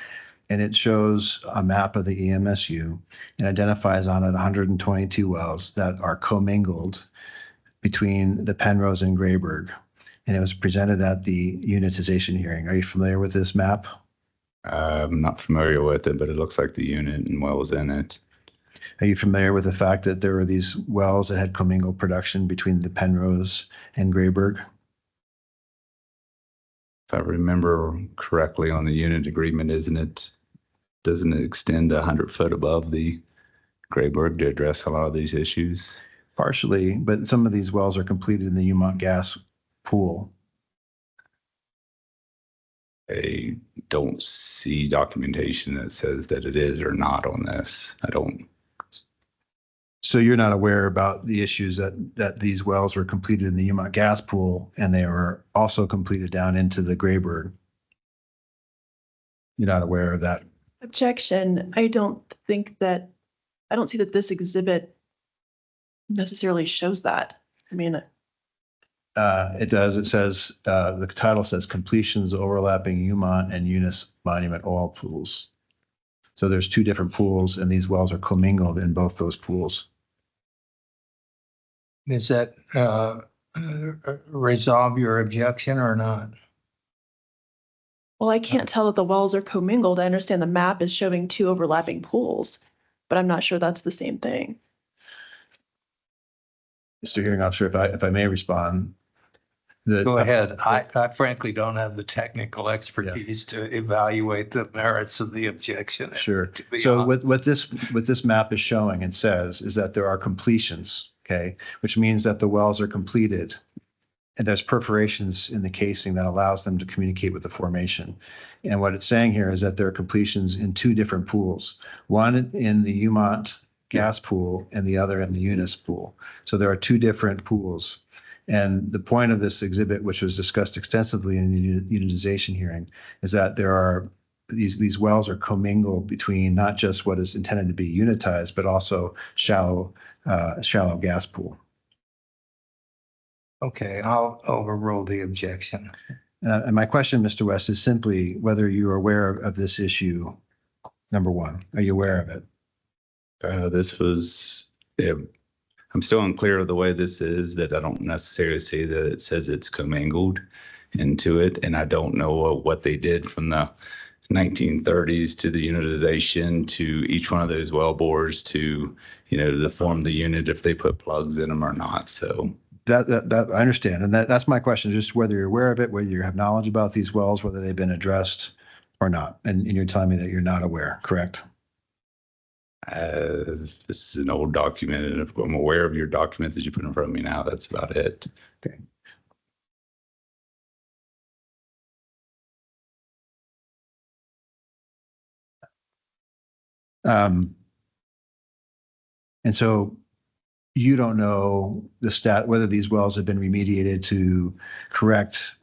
And it shows a map of the EMSU and identifies on it 122 wells that are commingled between the Penrose and Grayburg. And it was presented at the unitization hearing. Are you familiar with this map? I'm not familiar with it, but it looks like the unit and wells in it. Are you familiar with the fact that there were these wells that had commingled production between the Penrose and Grayburg? If I remember correctly on the unit agreement, doesn't it extend 100 foot above the Grayburg to address a lot of these issues? Partially, but some of these wells are completed in the Umont gas pool. I don't see documentation that says that it is or not on this. I don't. So you're not aware about the issues that these wells were completed in the Umont gas pool and they were also completed down into the Grayburg? You're not aware of that? Objection. I don't see that this exhibit necessarily shows that. I mean, It does. It says, the title says completions overlapping Umont and Eunice Monument oil pools. So there's two different pools and these wells are commingled in both those pools. Does that resolve your objection or not? well, I can't tell that the wells are commingled. I understand the map is showing two overlapping pools, but I'm not sure that's the same thing. Mr. Hearing Officer, if I may respond. Go ahead. I frankly don't have the technical expertise to evaluate the merits of the objection. Sure. To be So honest. what this map is showing and says is that there are completions, okay, which means that the wells are completed. And there's perforations in the casing that allows them to communicate with the formation. And what it's saying here is that there are completions in two different pools, one in the Umont gas pool and the other in the Eunice pool. So there are two different pools. And the point of this exhibit, which was discussed extensively in the unitization hearing, is that there are these wells are commingled between not just what is intended to be unitized, but also shallow gas pool. Okay, I'll overrule the objection. And my question, Mr. West, is simply whether you are aware of this issue. Number one, are you aware of it? I'm still unclear of the way this is, that I don't necessarily see that it says it's commingled into it. And I don't know what they did from the 1930s to the unitization to each one of those well bores to, to form the unit, if they put plugs in them or not. So That I understand. And that's my question, just whether you're aware of it, whether you have knowledge about these wells, whether they've been addressed or not. And you're telling me that you're not aware, correct? this is an old document, and if I'm aware of your document that you put in front of me now, that's about it. Okay. And so you don't know whether these wells have been remediated to correct,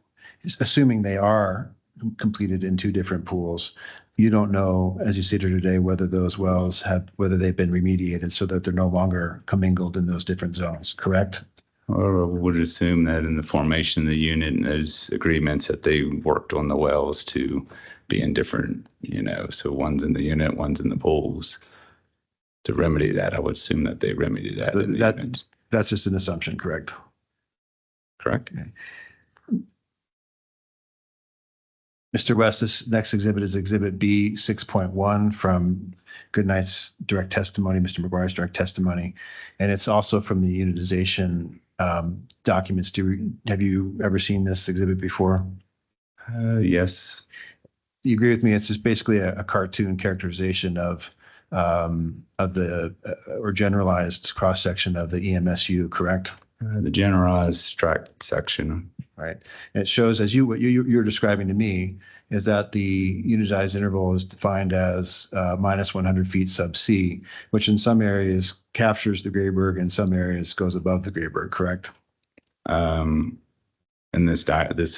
assuming they are completed in two different pools. You don't know, as you see here today, whether those wells whether they've been remediated so that they're no longer commingled in those different zones, correct? Or I would assume that in the formation of the unit and those agreements that they worked on the wells to be in different, so one's in the unit, one's in the pools. To remedy that, I would assume that they remedied that. In the unit. That's just an assumption, correct? Correct. Okay. Mr. West, this next exhibit is Exhibit B 6.1 from Goodnight's direct testimony, Mr. McGuire's direct testimony, and it's also from the unitization documents. Have you ever seen this exhibit before? Yes. You agree with me? It's just basically a cartoon characterization of the or generalized cross section of the EMSU, correct? The generalized tract section. Right. And it shows, as what you're describing to me, is that the unitized interval is defined as minus 100 feet sub C, which in some areas captures the Grayburg, and some areas goes above the Grayburg, correct? And this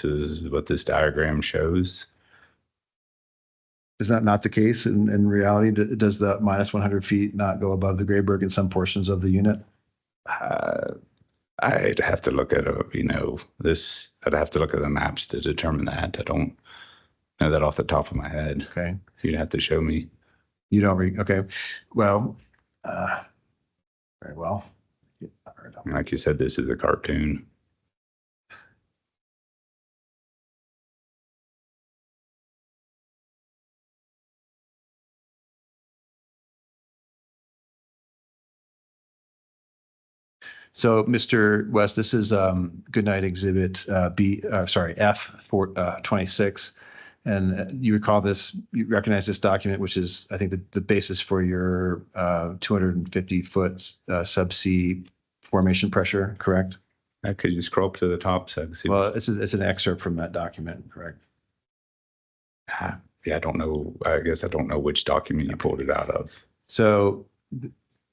is what this diagram shows. Is that not the case in reality? Does the minus 100 feet not go above the Grayburg in some portions of the unit? I'd have to look at, I'd have to look at the maps to determine that. I don't know that off the top of my head. Okay. You'd have to show me. You don't okay. Well, very well. Like you said, this is a cartoon. So, Mr. West, this is Goodnight Exhibit F26. And you recall this, you recognize this document, which is, I think, the basis for your 250-foot subsea formation pressure, correct? Could you scroll up to the top? So Well, it's an excerpt from that document, correct? yeah, I don't know. I guess I don't know which document you pulled it out of. So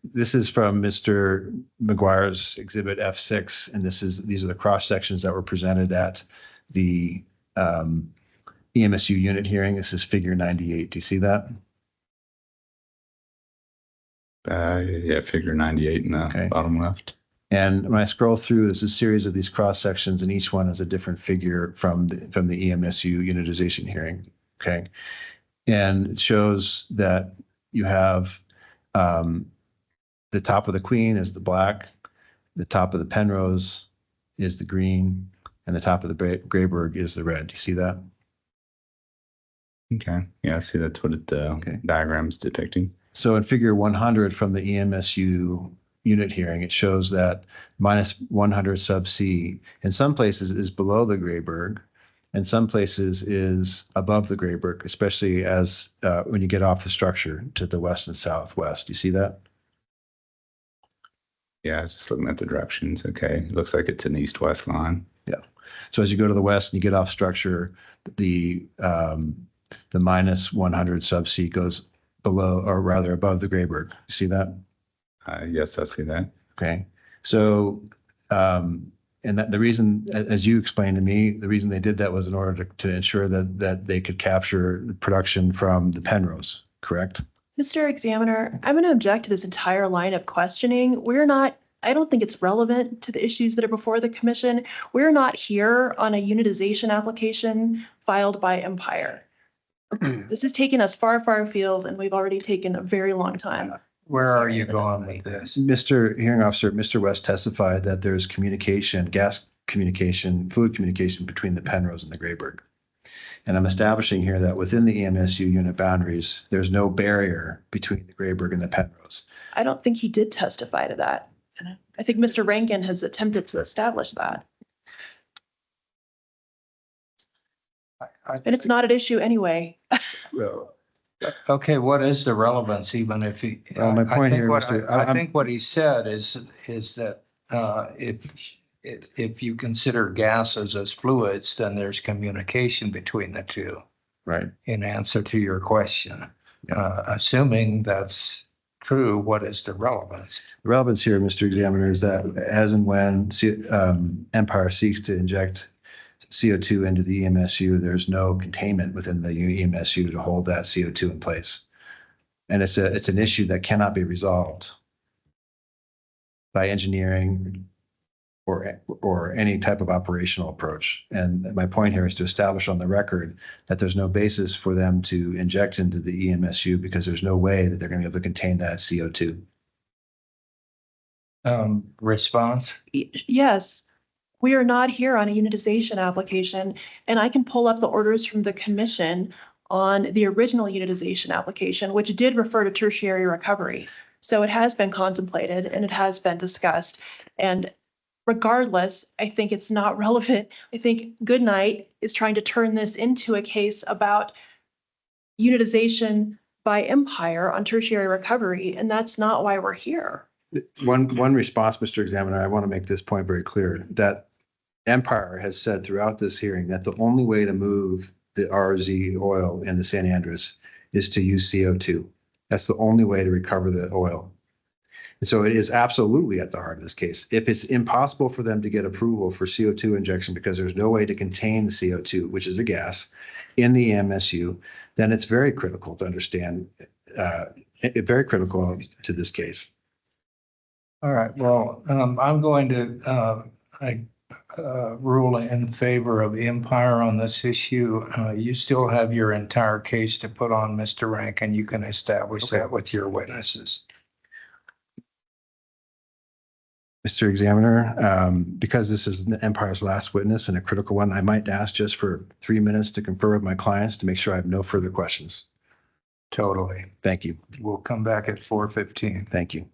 this is from Mr. McGuire's Exhibit F6, and these are the cross sections that were presented at the EMSU unit hearing. This is figure 98. Do you see that? Yeah, figure 98 in the bottom left. And when I scroll through, there's a series of these cross sections, and each one is a different figure from the EMSU unitization hearing. Okay, and it shows that you have the top of the Queen is the black, the top of the Penrose is the green, and the top of the Grayberg is the red. Do you see that? Okay. Yeah, I see that's what the diagram's depicting. So in figure 100 from the EMSU unit hearing, it shows that minus 100 sub C in some places is below the Grayberg, and some places is above the Grayberg, especially as when you get off the structure to the west and southwest. Do you see that? Yeah, I was just looking at the directions. Okay. It looks like it's an east-west line. Yeah. So as you go to the west and you get off structure, the minus 100 sub C goes below, or rather above the Grayberg. You see that? Yes, I see that. Okay. So, and that the reason, as you explained to me, the reason they did that was in order to ensure that they could capture the production from the Penrose, correct? Mr. Examiner, I'm going to object to this entire line of questioning. I don't think it's relevant to the issues that are before the commission. We're not here on a unitization application filed by Empire. This is taking us far, far afield, and we've already taken a very long time. Where are you going with this? Mr. Hearing Officer, Mr. West testified that there's communication, gas communication, fluid communication between the Penrose and the Grayberg. And I'm establishing here that within the EMSU unit boundaries, there's no barrier between the Grayberg and the Penrose. I don't think he did testify to that. And I think Mr. Rankin has attempted to establish that. And it's not an issue anyway. Okay, what is the relevance, even if he? Well, my point here, I think what he said is that if you consider gases as fluids, then there's communication between the two. Right. In answer to your question, assuming that's true, what is the relevance? The relevance here, Mr. Examiner, is that as and when Empire seeks to inject CO2 into the EMSU, there's no containment within the EMSU to hold that CO2 in place. And it's an issue that cannot be resolved by engineering or any type of operational approach. And my point here is to establish on the record that there's no basis for them to inject into the EMSU because there's no way that they're going to be able to contain that CO2. Response? Yes, we are not here on a unitization application, and I can pull up the orders from the commission on the original unitization application, which did refer to tertiary recovery. So it has been contemplated and it has been discussed. And regardless, I think it's not relevant. I think Goodnight is trying to turn this into a case about unitization by Empire on tertiary recovery, and that's not why we're here. One response, Mr. Examiner, I want to make this point very clear, that Empire has said throughout this hearing that the only way to move the RZ oil in the San Andreas is to use CO2. That's the only way to recover the oil. And so it is absolutely at the heart of this case. If it's impossible for them to get approval for CO2 injection because there's no way to contain the CO2, which is a gas, in the EMSU, then it's very critical to understand, very critical to this case. All right, well, I'm going to rule in favor of Empire on this issue. You still have your entire case to put on, Mr. Rankin. You can establish that with your witnesses. Mr. Examiner, because this is Empire's last witness and a critical one, I might ask just for 3 minutes to confer with my clients to make sure I have no further questions. Totally. Thank you. We'll come back at 4:15. Thank you.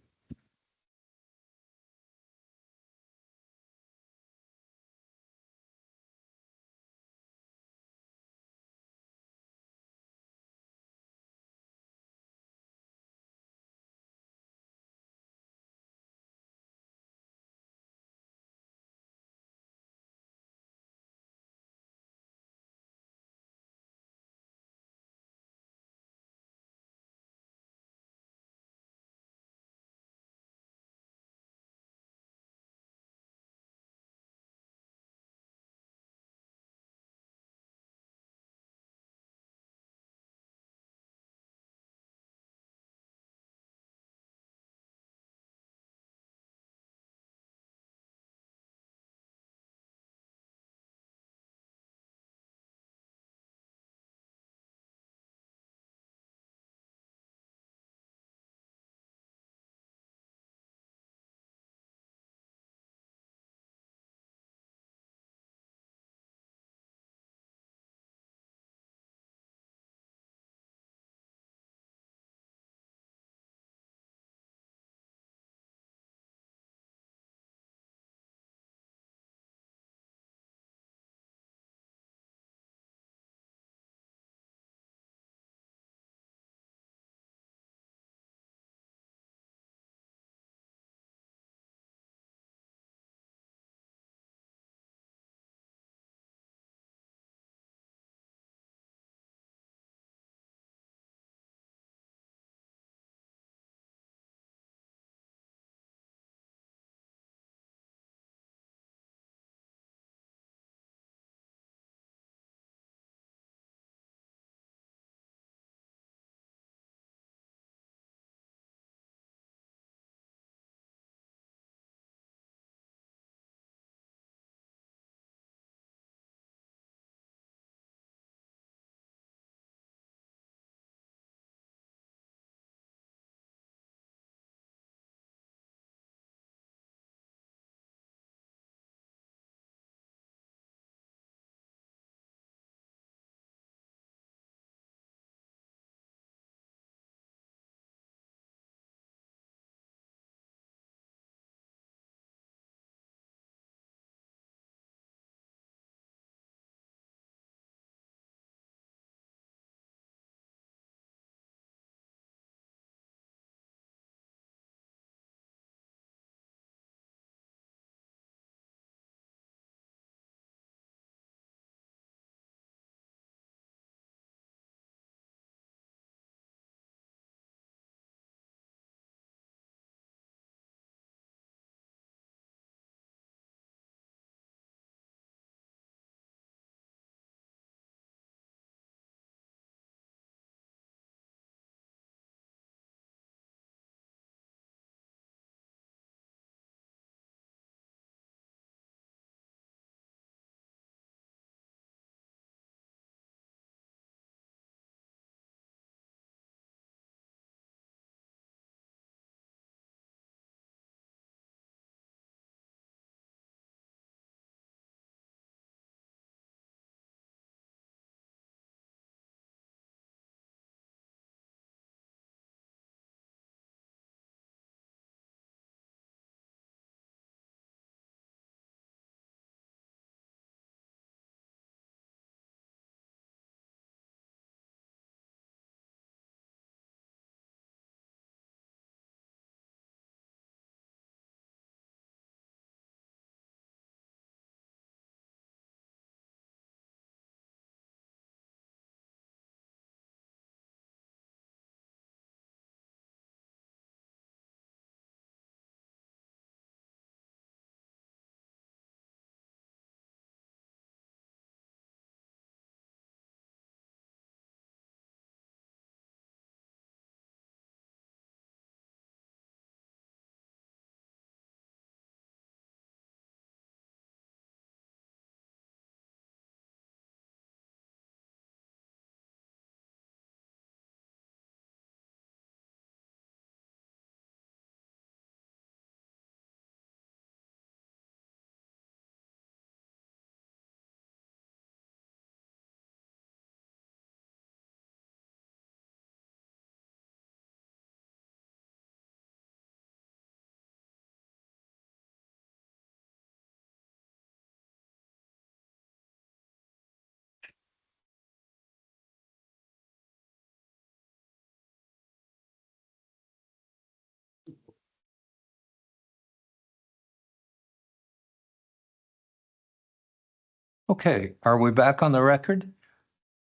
Okay, are we back on the record?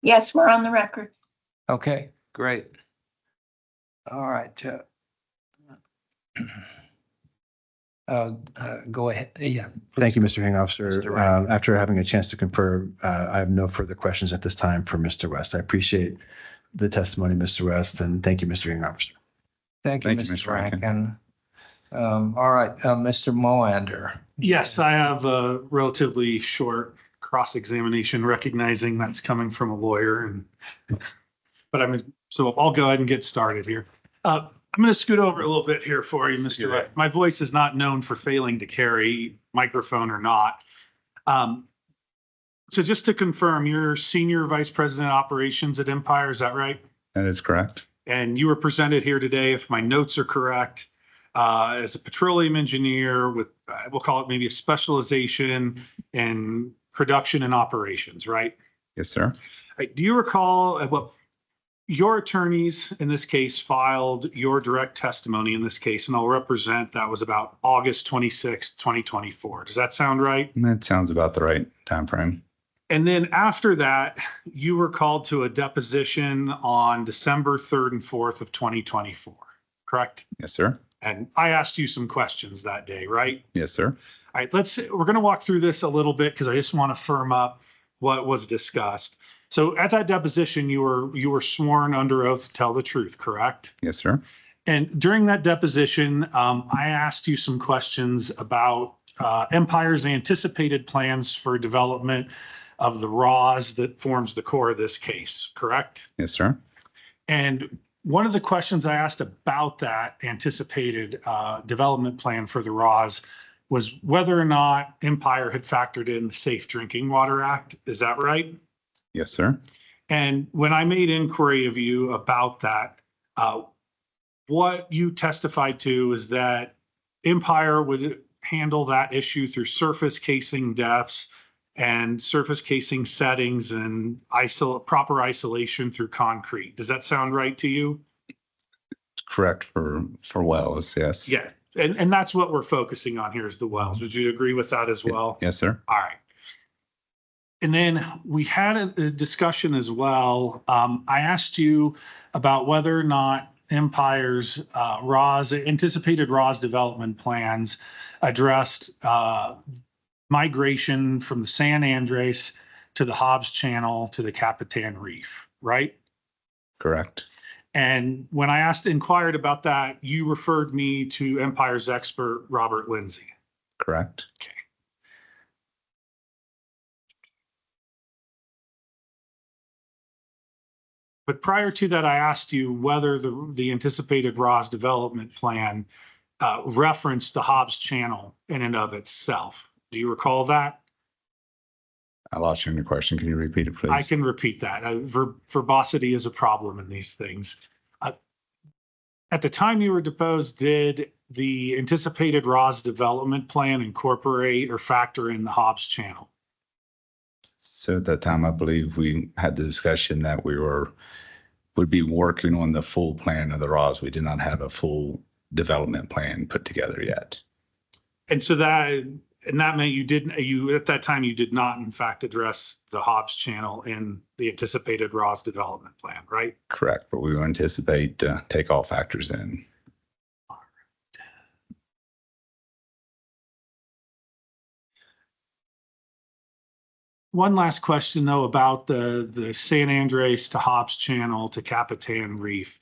Yes, we're on the record. Okay, great. All right. Go ahead. Yeah. Thank you, Mr. Hearing Officer. Mr. Rankin. After having a chance to confer, I have no further questions at this time for Mr. West. I appreciate the testimony, Mr. West, and thank you, Mr. Hearing Officer. Thank you, Thank you, Mr. Mr. Rankin. Rankin. All right, Mr. Moander. Yes, I have a relatively short cross-examination, recognizing that's coming from a lawyer and, so I'll go ahead and get started here. I'm going to scoot over a little bit here for you, Mr. West. My voice is not known for failing to carry, microphone or not. So just to confirm, you're Senior Vice President Operations at Empire, is that right? That is correct. And you were presented here today, if my notes are correct, as a petroleum engineer with, we'll call it maybe a specialization in production and operations, right? Yes, sir. Do you recall what your attorneys in this case filed your direct testimony in this case, and I'll represent that was about August 26, 2024. Does that sound right? That sounds about the right time frame. And then after that, you were called to a deposition on December 3rd and 4th of 2024, correct? Yes, sir. And I asked you some questions that day, right? Yes, sir. All right, we're going to walk through this a little bit because I just want to firm up what was discussed. So at that deposition, you were sworn under oath to tell the truth, correct? Yes, sir. And during that deposition, I asked you some questions about Empire's anticipated plans for development of the RAWS that forms the core of this case, correct? Yes, sir. And one of the questions I asked about that anticipated development plan for the RAWS was whether or not Empire had factored in the Safe Drinking Water Act. Is that right? Yes, sir. And when I made inquiry of you about that, what you testified to is that Empire would handle that issue through surface casing depths and surface casing settings and proper isolation through concrete. Does that sound right to you? Correct for wells, yes. Yeah. And that's what we're focusing on here is the wells. Would you agree with that as well? Yes, sir. All right. And then we had a discussion as well. I asked you about whether or not Empire's anticipated RAWS development plans addressed migration from the San Andres to the Hobbs Channel to the Capitan Reef, right? Correct. And when I inquired about that, you referred me to Empire's expert, Robert Lindsay. Correct. Okay. But prior to that, I asked you whether the anticipated RAWS development plan referenced the Hobbs Channel in and of itself. Do you recall that? I lost you in your question. Can you repeat it, please? I can repeat that. Verbosity is a problem in these things. At the time you were deposed, did the anticipated RAWS development plan incorporate or factor in the Hobbs Channel? So at that time, I believe we had the discussion that we would be working on the full plan of the RAWS. We did not have a full development plan put together yet. And so that meant you at that time, you did not in fact address the Hobbs Channel in the anticipated RAWS development plan, right? Correct, but we anticipate take all factors in. One last question though about the San Andres to Hobbs Channel to Capitan Reef.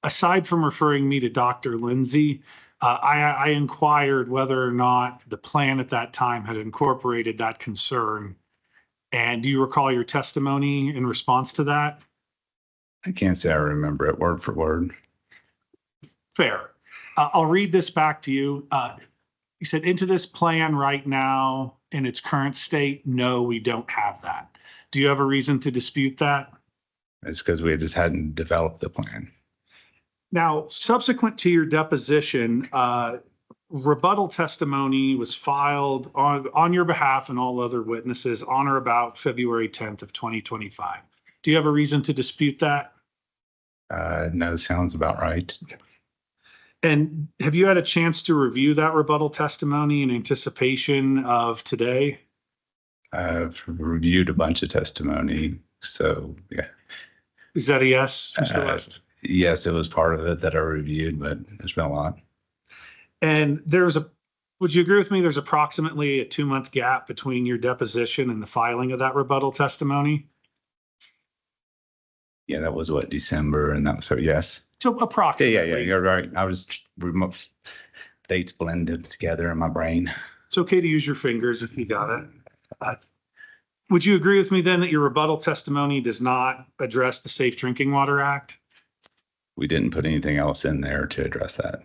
Aside from referring me to Dr. Lindsay, I inquired whether or not the plan at that time had incorporated that concern. And do you recall your testimony in response to that? I can't say I remember it word for word. Fair. I'll read this back to you. You said, into this plan right now in its current state, no, we don't have that. Do you have a reason to dispute that? It's because we just hadn't developed the plan. Now, subsequent to your deposition, rebuttal testimony was filed on your behalf and all other witnesses on or about February 10th of 2025. Do you have a reason to dispute that? No, sounds about right. Okay. And have you had a chance to review that rebuttal testimony in anticipation of today? I've reviewed a bunch of testimony, so yeah. Is that a yes, Mr. Uh, West? Yes, it was part of it that I reviewed, but there's been a lot. And would you agree with me? There's approximately a 2-month gap between your deposition and the filing of that rebuttal testimony. Yeah, that was what, December, and that was, so yes. So approximately. Yeah, you're right. I was remote dates blended together in my brain. It's okay to use your fingers if you got it. Would you agree with me then that your rebuttal testimony does not address the Safe Drinking Water Act? We didn't put anything else in there to address that.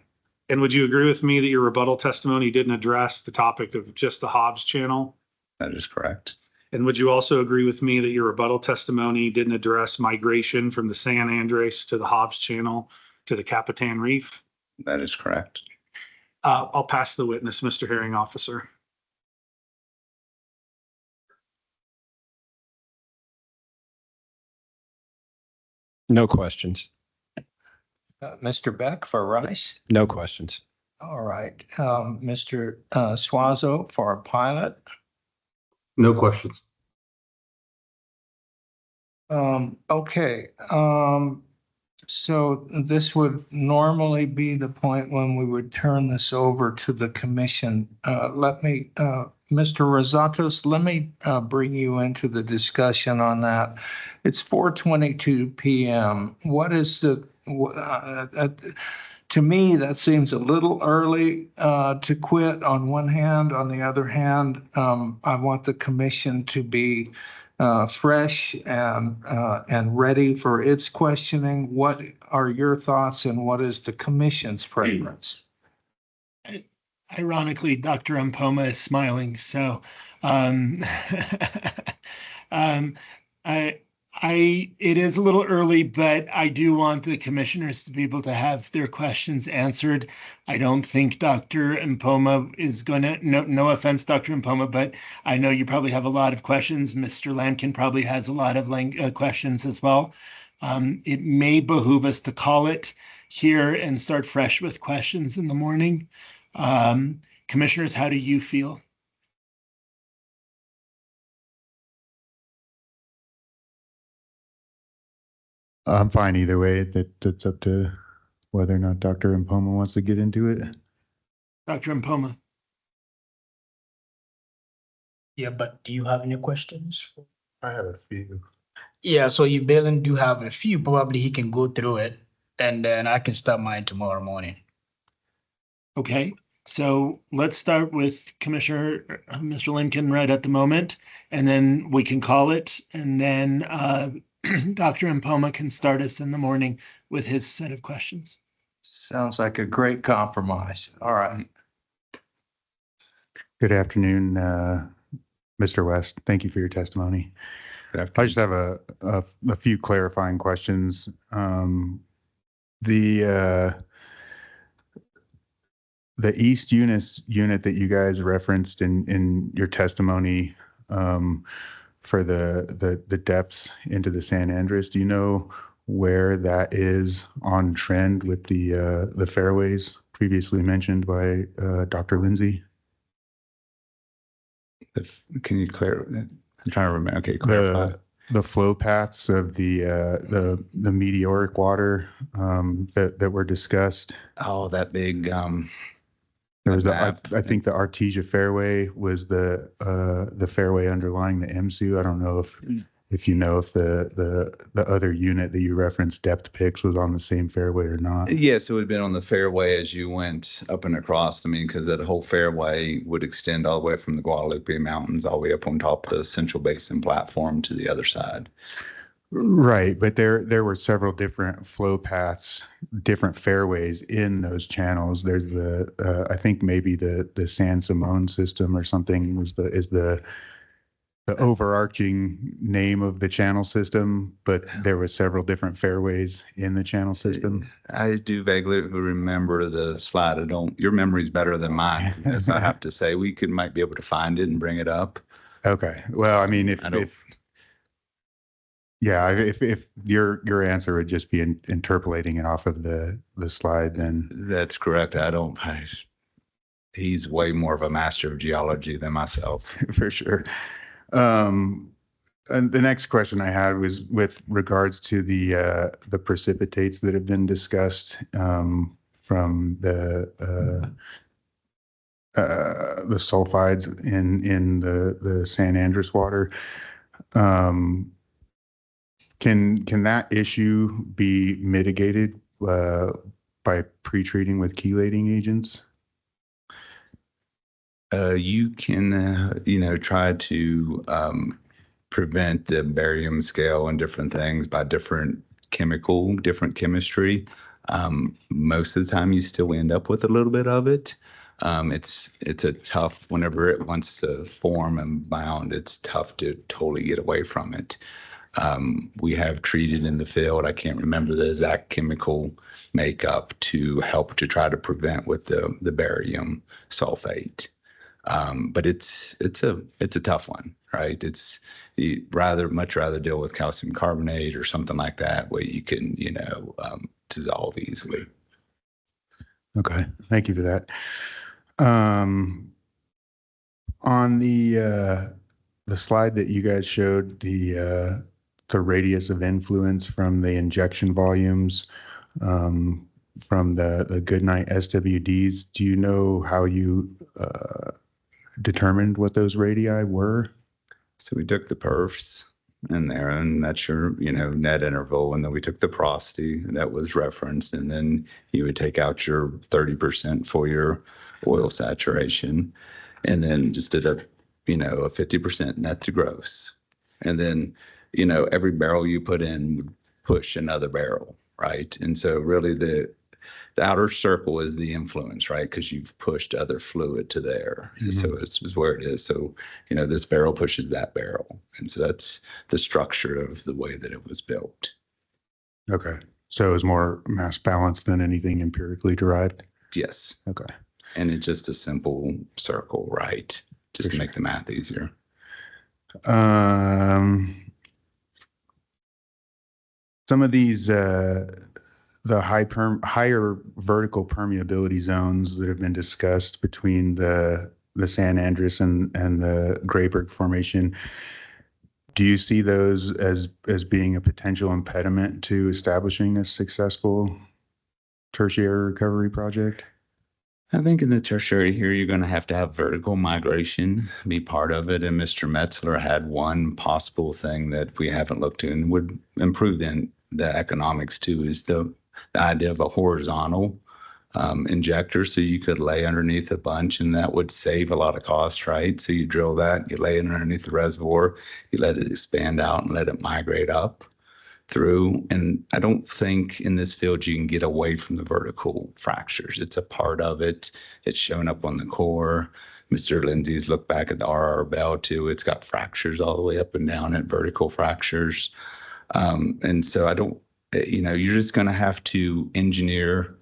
And would you agree with me that your rebuttal testimony didn't address the topic of just the Hobbs channel? That is correct. And would you also agree with me that your rebuttal testimony didn't address migration from the San Andres to the Hobbs channel to the Capitan Reef? That is correct. I'll pass the witness, Mr. Hearing Officer. No questions. Mr. Beck for Rice. No questions. All right. Mr. Suazo for Pilot. No questions. Okay. So this would normally be the point when we would turn this over to the commission. Mr. Rosatos, let me bring you into the discussion on that. It's 4:22 p.m. What is to me, that seems a little early to quit on one hand. On the other hand, I want the commission to be fresh and ready for its questioning. What are your thoughts and what is the commission's preference? Ironically, Dr. Mpoma is smiling. So it is a little early, but I do want the commissioners to be able to have their questions answered. I don't think Dr. Mpoma is going to, no offense, Dr. Mpoma, but I know you probably have a lot of questions. Mr. Lamkin probably has a lot of questions as well. It may behoove us to call it here and start fresh with questions in the morning. Commissioners, how do you feel? I'm fine either way. That's up to whether or not Dr. Mpoma wants to get into it. Dr. Mpoma. Yeah, but do you have any questions? I have a few. Yeah, so you Balin do have a few. Probably he can go through it, and then I can start mine tomorrow morning. Okay, so let's start with Commissioner Mr. Lamkin right at the moment, and then we can call it, and then Dr. Mpoma can start us in the morning with his set of questions. Sounds like a great compromise. All right. Good afternoon, Mr. West. Thank you for your testimony. I just have a few clarifying questions. The east unit that you guys referenced in your testimony for the depths into the San Andres, do you know where that is on trend with the fairways previously mentioned by Dr. Lindsay? Can you clarify? I'm trying to remember. Okay, clarify. The flow paths of the meteoric water that were discussed. Oh, that big There was I think the Artesia fairway was the fairway underlying the MSU. I don't know if you know if the other unit that you referenced, depth picks, was on the same fairway or not. Yes, it would have been on the fairway as you went up and across. I mean, because that whole fairway would extend all the way from the Guadalupe Mountains all the way up on top of the Central Basin platform to the other side. Right, but there were several different flow paths, different fairways in those channels. There's I think maybe the San Simon system or something is the overarching name of the channel system, but there were several different fairways in the channel system. I do vaguely remember the slide. Your memory's better than mine, as I have to say. We might be able to find it and bring it up. Okay. Well, I mean, if your answer would just be interpolating it off of the slide, then that's correct. He's way more of a master of geology than myself. For sure. And the next question I had was with regards to the precipitates that have been discussed from the sulfides in the San Andres water. Can that issue be mitigated by pre-treating with chelating agents? You can, try to prevent the barium scale and different things by different chemistry. Most of the time, you still end up with a little bit of it. It's a tough, whenever it wants to form and bound, it's tough to totally get away from it. We have treated in the field, I can't remember the exact chemical makeup to help to try to prevent with the barium sulfate. But it's a tough one, right? You'd much rather deal with calcium carbonate or something like that where you can, dissolve easily. Okay, thank you for that. On the slide that you guys showed, the radius of influence from the injection volumes from the Goodnight SWDs, do you know how you determined what those radii were? So we took the perfs in there, and that's your, net interval. And then we took the porosity that was referenced. And then you would take out your 30% for your oil saturation. And then just did a 50% net to gross. And then, every barrel you put in would push another barrel, right? And so really the outer circle is the influence, right? Because you've pushed other fluid to there. Mm-hmm. And so it's where it is. So, this barrel pushes that barrel. And so that's the structure of the way that it was built. Okay. So it was more mass balance than anything empirically derived? Yes. Okay. And it's just a simple circle, right? Just to make the math easier. Some of these, the higher vertical permeability zones that have been discussed between the San Andres and the Grayburg Formation, do you see those as being a potential impediment to establishing a successful tertiary recovery project? I think in the tertiary here, you're going to have vertical migration be part of it. And Mr. Metzler had one possible thing that we haven't looked to and would improve the economics too, is the idea of a horizontal injector. So you could lay underneath a bunch and that would save a lot of cost, right? So you drill that, you lay it underneath the reservoir, you let it expand out and let it migrate up through. And I don't think in this field you can get away from the vertical fractures. It's a part of it. It's shown up on the core. Mr. Lindsay's looked back at the RR bell too. It's got fractures all the way up and down at vertical fractures. And so I don't, you're just going to have to engineer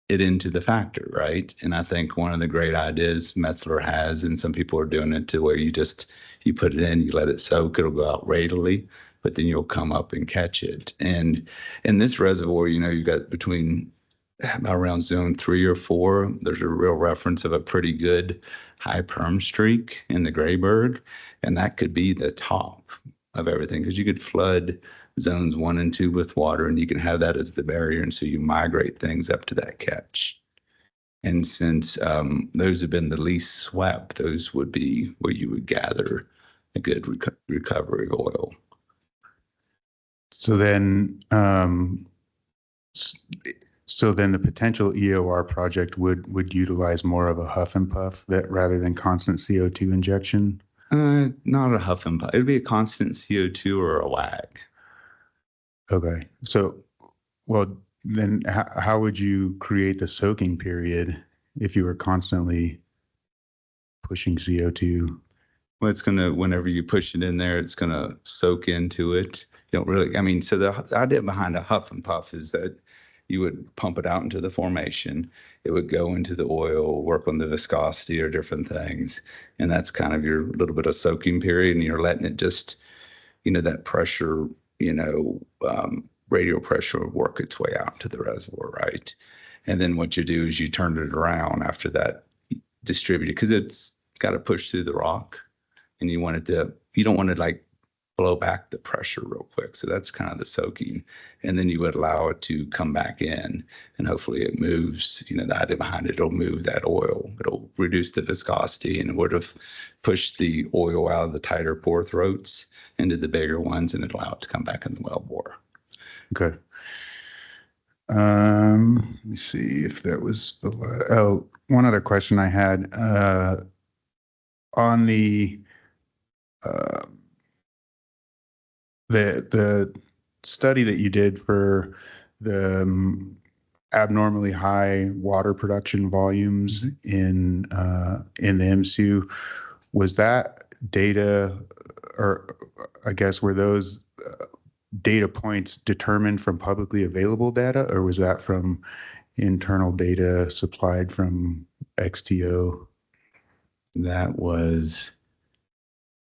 it into the factor, right? And I think one of the great ideas Metzler has, and some people are doing it to where you put it in, you let it soak, it'll go out radially, but then you'll come up and catch it. And in this reservoir, you got between around zone 3 or 4, there's a real reference of a pretty good high perm streak in the Grayburg, and that could be the top of everything because you could flood zones 1 and 2 with water, and you can have that as the barrier, and so you migrate things up to that catch. And since those have been the least swept, those would be where you would gather a good recovery oil. So then, the potential EOR project would utilize more of a huff and puff rather than constant CO2 injection? Not a huff and puff. It'd be a constant CO2 or a WAG. Okay. So, well, then how would you create the soaking period if you were constantly pushing CO2? Well, whenever you push it in there, it's going to soak into it. You don't really, so the idea behind a huff and puff is that you would pump it out into the formation. It would go into the oil, work on the viscosity or different things. And that's kind of your little bit of soaking period. And you're letting it just, that pressure, radial pressure work its way out to the reservoir, right? And then what you do is you turn it around after that distributed because it's got to push through the rock and you want it to, you don't want to like blow back the pressure real quick. So that's kind of the soaking. And then you would allow it to come back in, and hopefully it moves, the idea behind it'll move that oil. It'll reduce the viscosity, and it would have pushed the oil out of the tighter pore throats into the bigger ones, and it'll allow it to come back in the well bore. Okay. Let me see if that was one other question I had, on the study that you did for the abnormally high water production volumes in the MSU, was that data, or I guess were those data points determined from publicly available data, or was that from internal data supplied from XTO? That was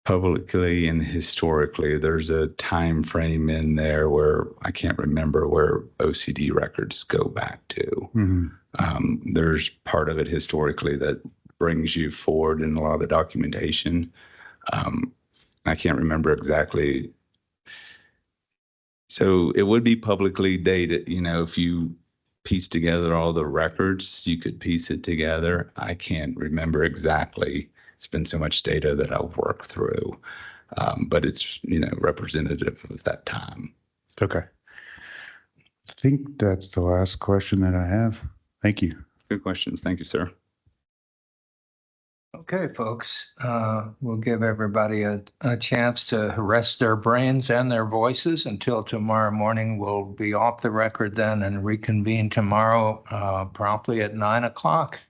publicly and historically. There's a time frame in there where I can't remember where OCD records go back to. Mm-hmm. There's part of it historically that brings you forward in a lot of the documentation. I can't remember exactly. So it would be publicly dated, if you piece together all the records, you could piece it together. I can't remember exactly. It's been so much data that I've worked through, but it's, representative of that time. Okay. I think that's the last question that I have. Thank you. Good questions. Thank you, sir. Okay, folks, we'll give everybody a chance to rest their brains and their voices until tomorrow morning. We'll be off the record then and reconvene tomorrow promptly at 9 o'clock.